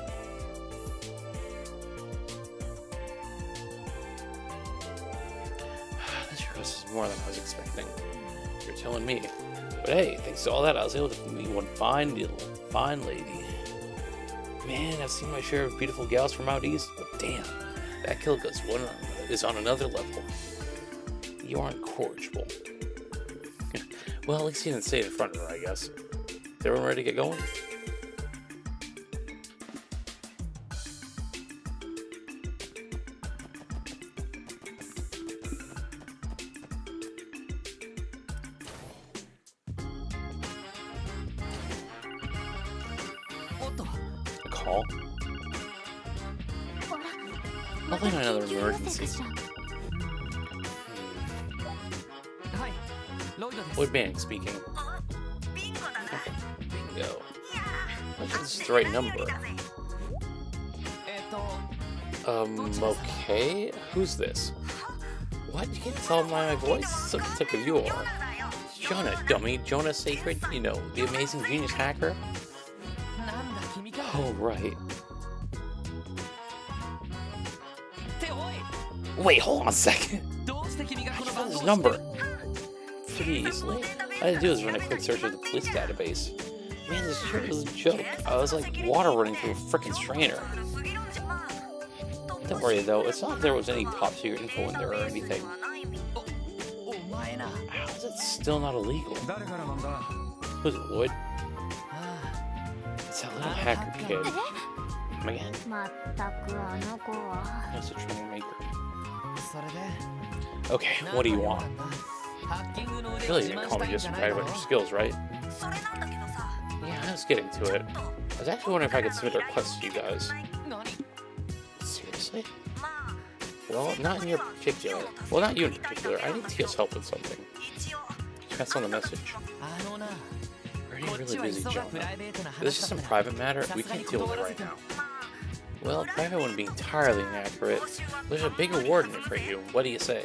This request is more than I was expecting. You're telling me. But hey, thanks to all that, I was able to meet one fine lady. Man, I've seen my share of beautiful gals from out east, but damn, that Killico's one is on another level. You aren't corrigible. Well, at least you didn't say it in front of her, I guess. Is everyone ready to get going? A call? Probably not another emergency. Wood Bank speaking. Bingo. This is the right number. Okay? Who's this? What? You can't tell by my voice? So detective you are. Jonah, dummy. Jonah Sacred? You know, the amazing genius hacker? Oh, right. Wait, hold on a second. How you found this number? Pretty easily. All I had to do was run a quick search of the police database. Man, this sure is a joke. I was like water running through a frickin' strainer. Don't worry though, it's not like there was any top secret info in there or anything. How is it still not illegal? Who's it, Lloyd? It's that little hacker kid. Come again? That's a troublemaker. Okay, what do you want? Really, you didn't call me just to brag about your skills, right? Yeah, I was getting to it. I was actually wondering if I could submit a request to you guys. Seriously? Well, not in your particular. Well, not you in particular. I need Tia's help with something. Pass on the message. We're already really busy, Jonah. If this is some private matter, we can't deal with it right now. Well, private wouldn't be entirely inaccurate. There's a big reward in it for you. What do you say?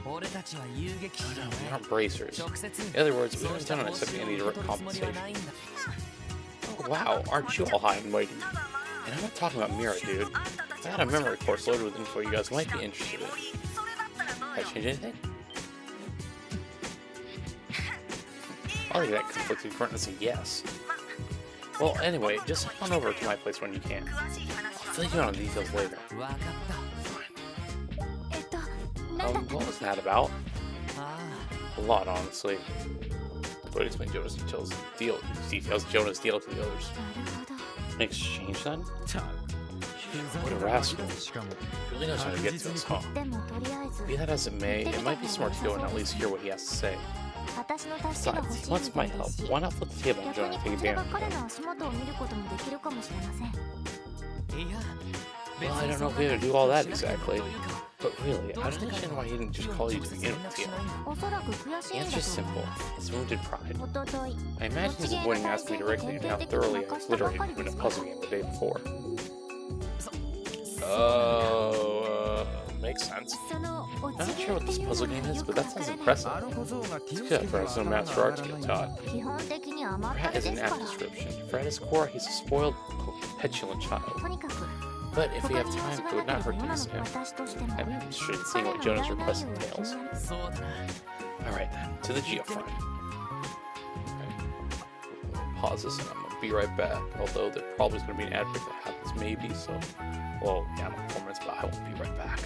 Oh no, we aren't bracers. In other words, we don't intend on accepting any direct compensation. Oh wow, aren't you all high and mighty? And I'm not talking about Mira, dude. I got a memory course loaded with info you guys might be interested in. Did I change anything? I'll leave that conflicted grunt as a yes. Well, anyway, just head on over to my place when you can. I'll fill you in on details later. What was that about? A lot, honestly. would explain Jonah's details Jonah's deal to the others. In exchange then? What a rascal. He really knows how to get to us, huh? Be that as it may, it might be smart to go and at least hear what he has to say. Besides, he wants my help. Why not flip the table and Jonah take advantage of it? Well, I don't know if we have to do all that exactly. But really, I don't understand why he didn't just call you to begin with, Tia. The answer's simple. It's wounded pride. I imagine he's avoiding asking me directly due to how thoroughly I obliterated him in a puzzle game the day before. Makes sense. I'm not sure what this puzzle game is, but that sounds impressive. It's good for us no master art to get taught. Fred is an apt description. For at his core, he's a spoiled, petulant child. But if we have time, it would not hurt to visit him. I'm interested in seeing what Jonah's request entails. Alright then, to the geofront. Okay. Pause this and I'm gonna be right back. Although there probably is gonna be an ad break that happens, maybe, so. Well, yeah, I'm 4 minutes, but I won't be right back.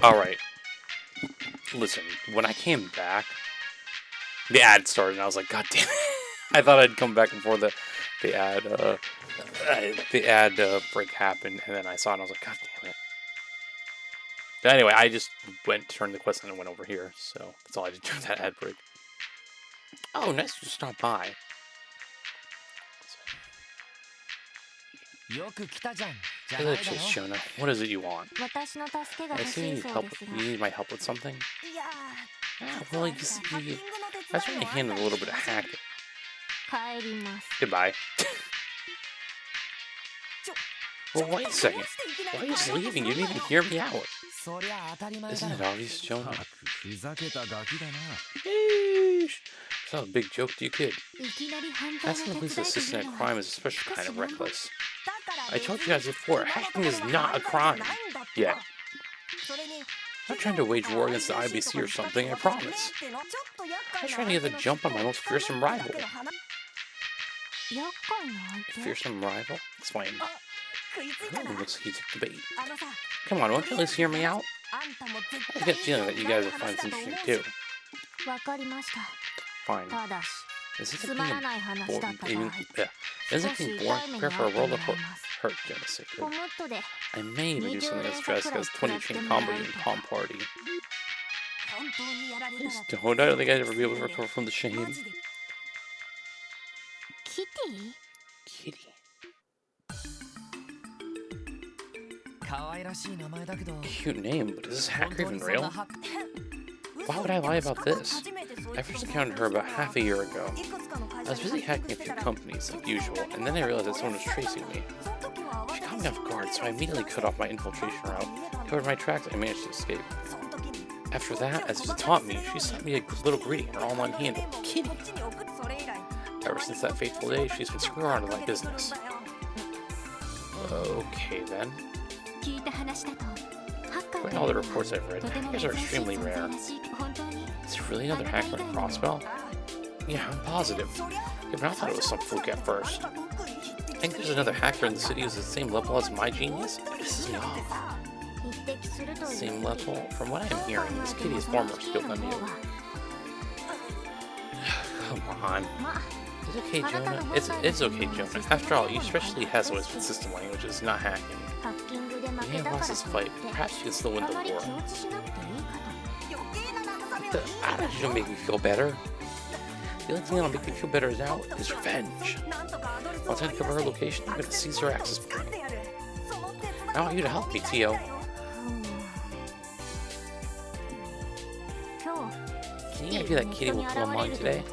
Alright. Listen, when I came back, the ad started, and I was like, God damn it. I thought I'd come back before the ad break happened, and then I saw it, and I was like, God damn it. But anyway, I just went, turned the quest, and then went over here, so that's all I did during that ad break. Oh, nice to stop by. Hello, Chase Jonah. What is it you want? I see you need help. You need my help with something? Well, you see, I was trying to handle a little bit of hacking. Goodbye. Well, wait a second. Why are you just leaving? You didn't even hear me out. Isn't it obvious, Jonah? Yeesh. It's not a big joke to you, kid. Asking the police assistant at crime is a special kind of reckless. I told you guys before, hacking is not a crime. Yet. I'm not trying to wage war against the IBC or something, I promise. I'm trying to get the jump on my most fearsome rival. A fearsome rival? Explain. Oh, looks like you took the bait. Come on, won't you at least hear me out? I get a feeling that you guys will find this interesting too. Fine. Isn't it being born? Prepare for a world of hurt, Jonah Sacred. I may even do something as drastic as 20 chain combo in Palm Party. Please don't. I don't think I'd ever be able to recover from the shame. Kitty? Kitty. Cute name, but is this hacker even real? Why would I lie about this? I first encountered her about half a year ago. I was busy hacking a few companies, like usual, and then I realized that someone was tracing me. She caught me off guard, so I immediately cut off my infiltration route, covered my tracks, and managed to escape. After that, as she taught me, she sent me a little greeting in her online handle, Kitty. Ever since that fateful day, she's been screwing around in my business. Okay then. According to all the reports I've read, hackers are extremely rare. Is there really another hacker in Crossbell? Yeah, I'm positive. Yeah, but I thought it was some fluke at first. I think there's another hacker in the city who's at the same level as my genius? It pisses me off. Same level? From what I'm hearing, this Kitty is far more skilled than you. Come on. It's okay, Jonah. It's okay, Jonah. After all, you especially has always been system languages, not hacking. We may have lost this fight, but perhaps you can still win the war. That doesn't make me feel better. The only thing that'll make me feel better now is revenge. Once I uncover her location, I'm gonna seize her access point. I want you to help me, Tio. Can you guarantee that Kitty will come online today?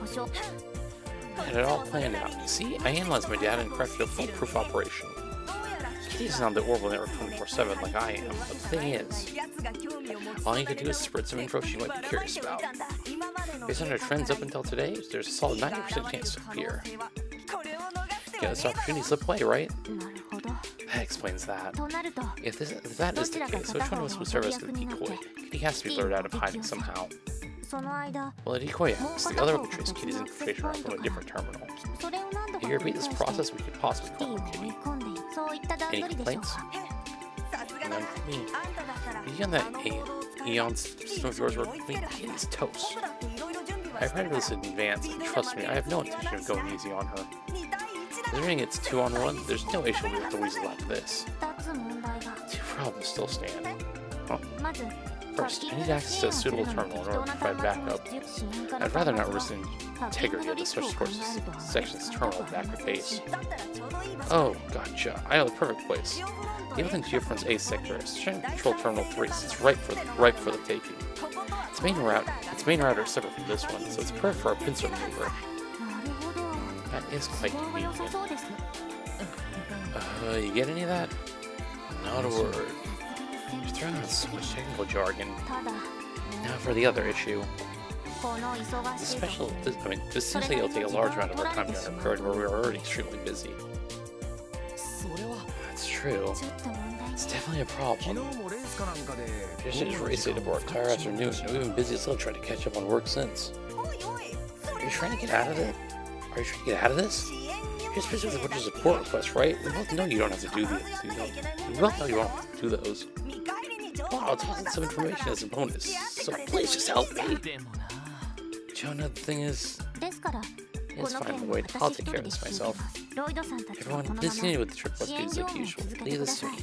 I had it all planned out. You see, I analyzed my data and crafted a foolproof operation. Kitty's on the Orbital Network 24/7 like I am, but the thing is, all I need to do is spread some info she might be curious about. Based on her trends up until today, there's a solid 90% chance to appear. Yeah, this opportunity slip away, right? That explains that. If that is the case, which one of us will serve as the decoy? Kitty has to be lured out of hiding somehow. Well, the decoy acts. The other will trace Kitty's information around from a different terminal. If you repeat this process, we could possibly corner Kitty. Any complaints? None from me. Beyond that Eon system of yours, Kitty's toast. I've read this in advance, and trust me, I have no intention of going easy on her. Considering it's 2-on-1, there's no way she'll be able to weasel like this. Two problems still stand. Huh. First, I need access to a suitable terminal in order to provide backup. I'd rather not risk the integrity of the Special Forces Section's terminal back at base. Oh, gotcha. I know the perfect place. The only thing Geofront's A sector is trying to control Terminal 3, so it's ripe for the taking. Its main router is separate from this one, so it's perfect for a pincer maneuver. That is quite convenient. You get any of that? Not a word. You're throwing out so much technical jargon. Now for the other issue. This seems like it'll take a large amount of our time during our period where we are already extremely busy. That's true. It's definitely a problem. Yesterday's race day aboard entire afternoon, and we've been busy as hell trying to catch up on work since. Are you trying to get out of it? Are you trying to get out of this? You're just busy with a bunch of support requests, right? We both know you don't have to do these. We both know you don't have to do those. Wow, it's also some information as a bonus. So please just help me. Jonah, the thing is, it's fine, wait, I'll take care of this myself. Everyone, please continue with the trick plus dudes like usual. Leave this to me.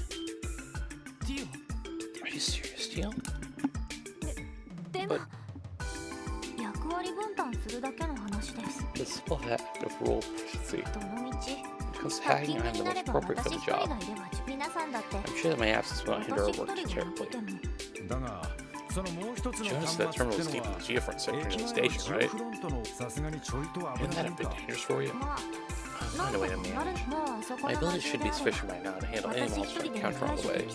Are you serious, Gio? But the simple act of role proficiency. Because hacking I'm the most appropriate for the job. I'm sure that my absence will not hinder our work terribly. Jonas, that terminal is keeping the geofront sector in the station, right? Isn't that a bit dangerous for you? I'll find a way to manage. My abilities should be sufficient by now to handle any monster I encounter on the way.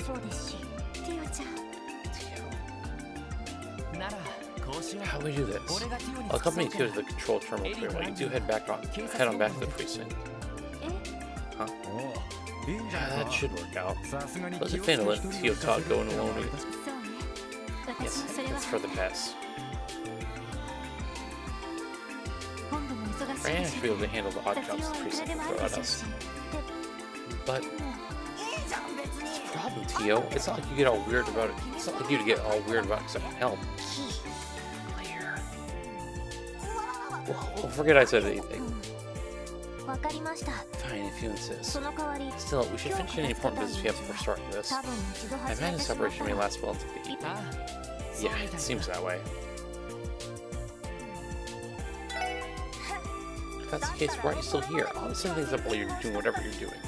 How do we do this? I'll accompany you to the control terminal for while you do head on back to the precinct. Huh? Yeah, that should work out. Let's just let Tio Todd go in alone. Yes, I think that's for the best. Ryan should be able to handle the odd jumps the precinct will throw at us. But it's a problem, Tio. It's not like you get all weird about it. It's not like you get all weird about accepting help. Well, forget I said anything. Fine, if you insist. Still, we should finish any important business we have before starting this. I imagine this operation may last well into the evening. Yeah, it seems that way. If that's the case, why are you still here? I'll send things up while you're doing whatever you're doing.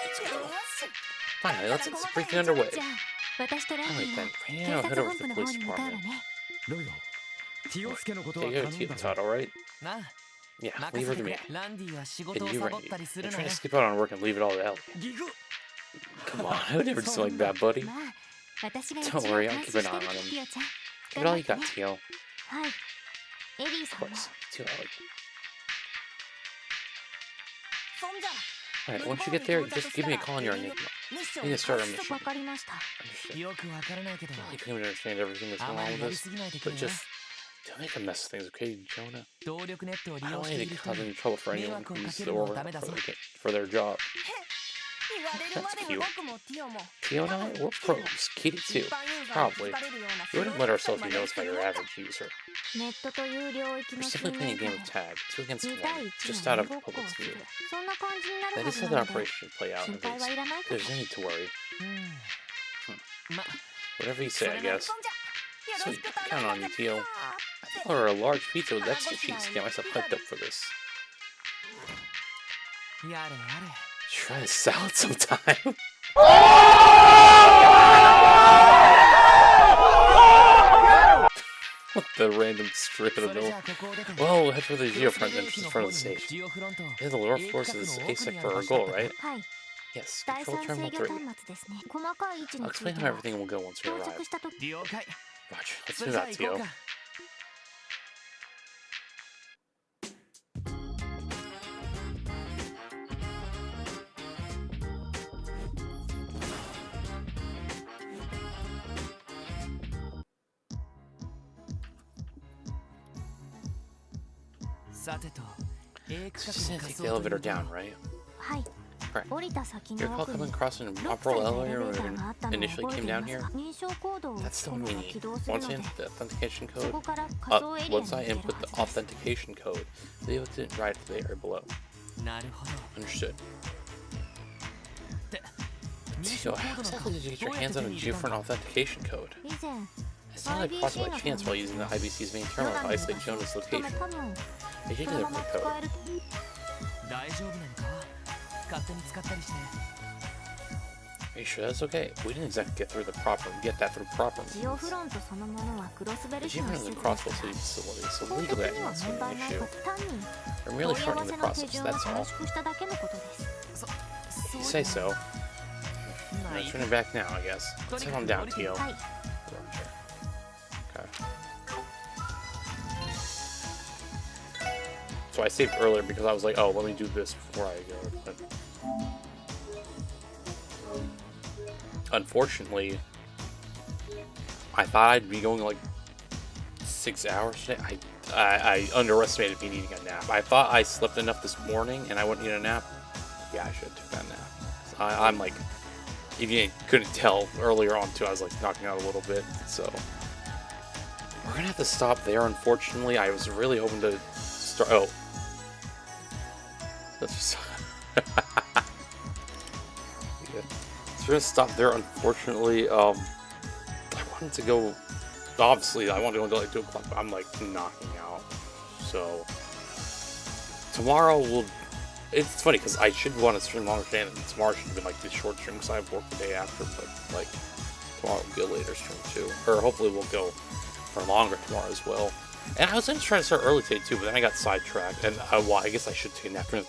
Let's go. Finally, let's get this briefing underway. Alright then, I'll head over to the police department. Tio Todd, alright? Yeah, leave her to me. And you, Randy. You're trying to skip out on work and leave it all to Ellie. Come on, I would never do something like that, buddy. Don't worry, I'll keep an eye on him. Give it all you got, Tio. Of course, too, Ellie. Alright, once you get there, just give me a call on your Enigma. We need to start our mission. Understood. You can't even understand everything that's going on with this, but just don't make a mess of things, okay, Jonah? I don't want you to cause any trouble for anyone who uses the order for their job. That's cute. Tio and I, we're pros. Kitty too. Probably. We wouldn't let ourselves be noticed by your average user. We're simply playing a game of tag, 2 against 1, just out of the public's view. That is how the operation should play out, at least. There's no need to worry. Whatever you say, I guess. Sweet, count on you, Tio. I think I'll order a large pizza with extra cheese to get myself hyped up for this. Try a salad sometime. What the random strip of the middle. Well, we'll head for the geofront entrance in front of the station. Yeah, the lower floors of this ASEC for our goal, right? Yes, control terminal 3. I'll explain how everything will go once we arrive. Roger, let's do that, Tio. So just gonna take the elevator down, right? Right. You recall coming across an operable elevator when we initially came down here? That's the one we need. Once I input the authentication code, leave it right to the area below. Understood. So how exactly did you get your hands on a geofront authentication code? It's not like possible by chance while using the IBC's main terminal to isolate Jonah's location. They should get the code. Are you sure that's okay? We didn't exactly get that through proper means. The geofront is a crosswell city facility, so legally I don't see any issue. We're merely shortening the process, that's all. If you say so. Turning back now, I guess. Let's head on down, Tio. Okay. So I saved earlier because I was like, oh, let me do this before I go. But unfortunately, I thought I'd be going like 6 hours today. I underestimated me needing a nap. I thought I slept enough this morning and I wouldn't need a nap. Yeah, I should have took that nap. So I'm like, if you couldn't tell earlier on too, I was like knocking out a little bit. So we're gonna have to stop there. Unfortunately, I was really hoping to start. Oh, that's just. Yeah. So we're gonna stop there. Unfortunately, I wanted to go. Obviously, I wanted to go until like 2 o'clock, but I'm like knocking out. So tomorrow we'll. It's funny because I should want to stream longer today, and tomorrow should have been like this short stream because I have work the day after. But like tomorrow will be a later stream too, or hopefully we'll go for longer tomorrow as well. And I was going to try to start early today too, but then I got sidetracked, and I guess I should take a nap. I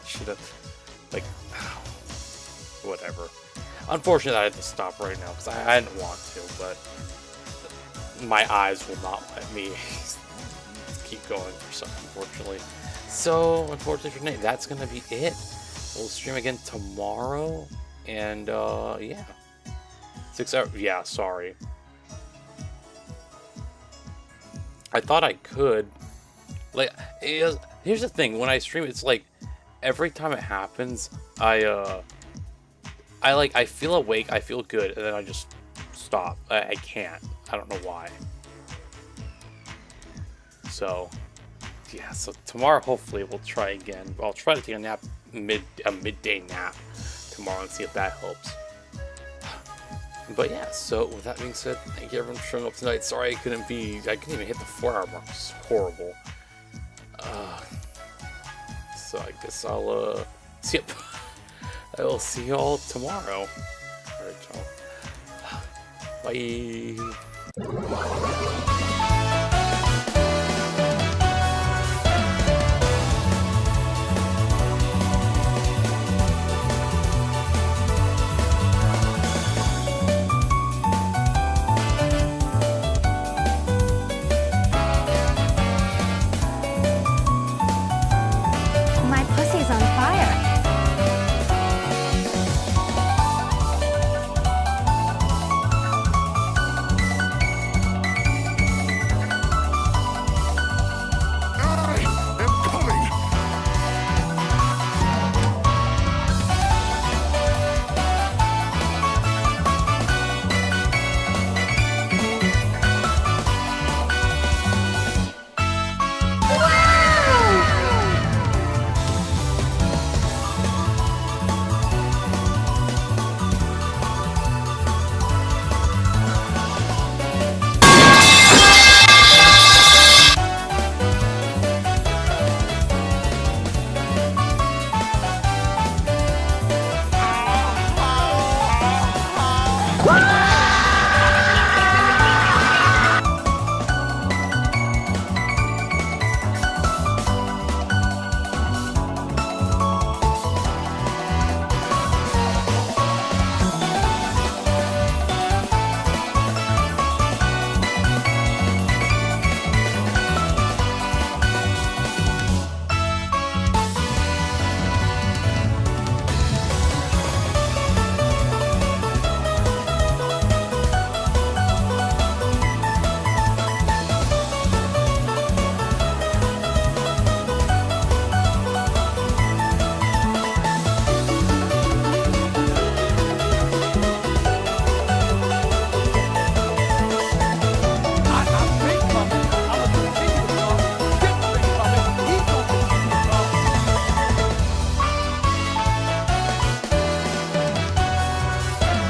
should have like whatever. Unfortunately, I had to stop right now because I didn't want to, but my eyes will not let me keep going for something, unfortunately. So, unfortunately for tonight, that's going to be it. We'll stream again tomorrow, and, yeah. 6 hours, yeah, sorry. I thought I could. Like, here's the thing, when I stream, it's like, every time it happens, I feel awake, I feel good, and then I just stop. I can't. I don't know why. So, yeah, so tomorrow hopefully we'll try again. I'll try to take a nap, a midday nap tomorrow and see if that helps. But yeah, so with that being said, thank you everyone for showing up tonight. Sorry I couldn't even hit the 4-hour mark. It's horrible. So I guess I'll see you. I will see you all tomorrow. Alright, y'all. Bye. My pussy's on fire.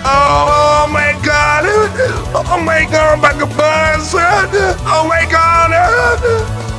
Oh my god! Oh my god, I'm about to buzz! Oh my god!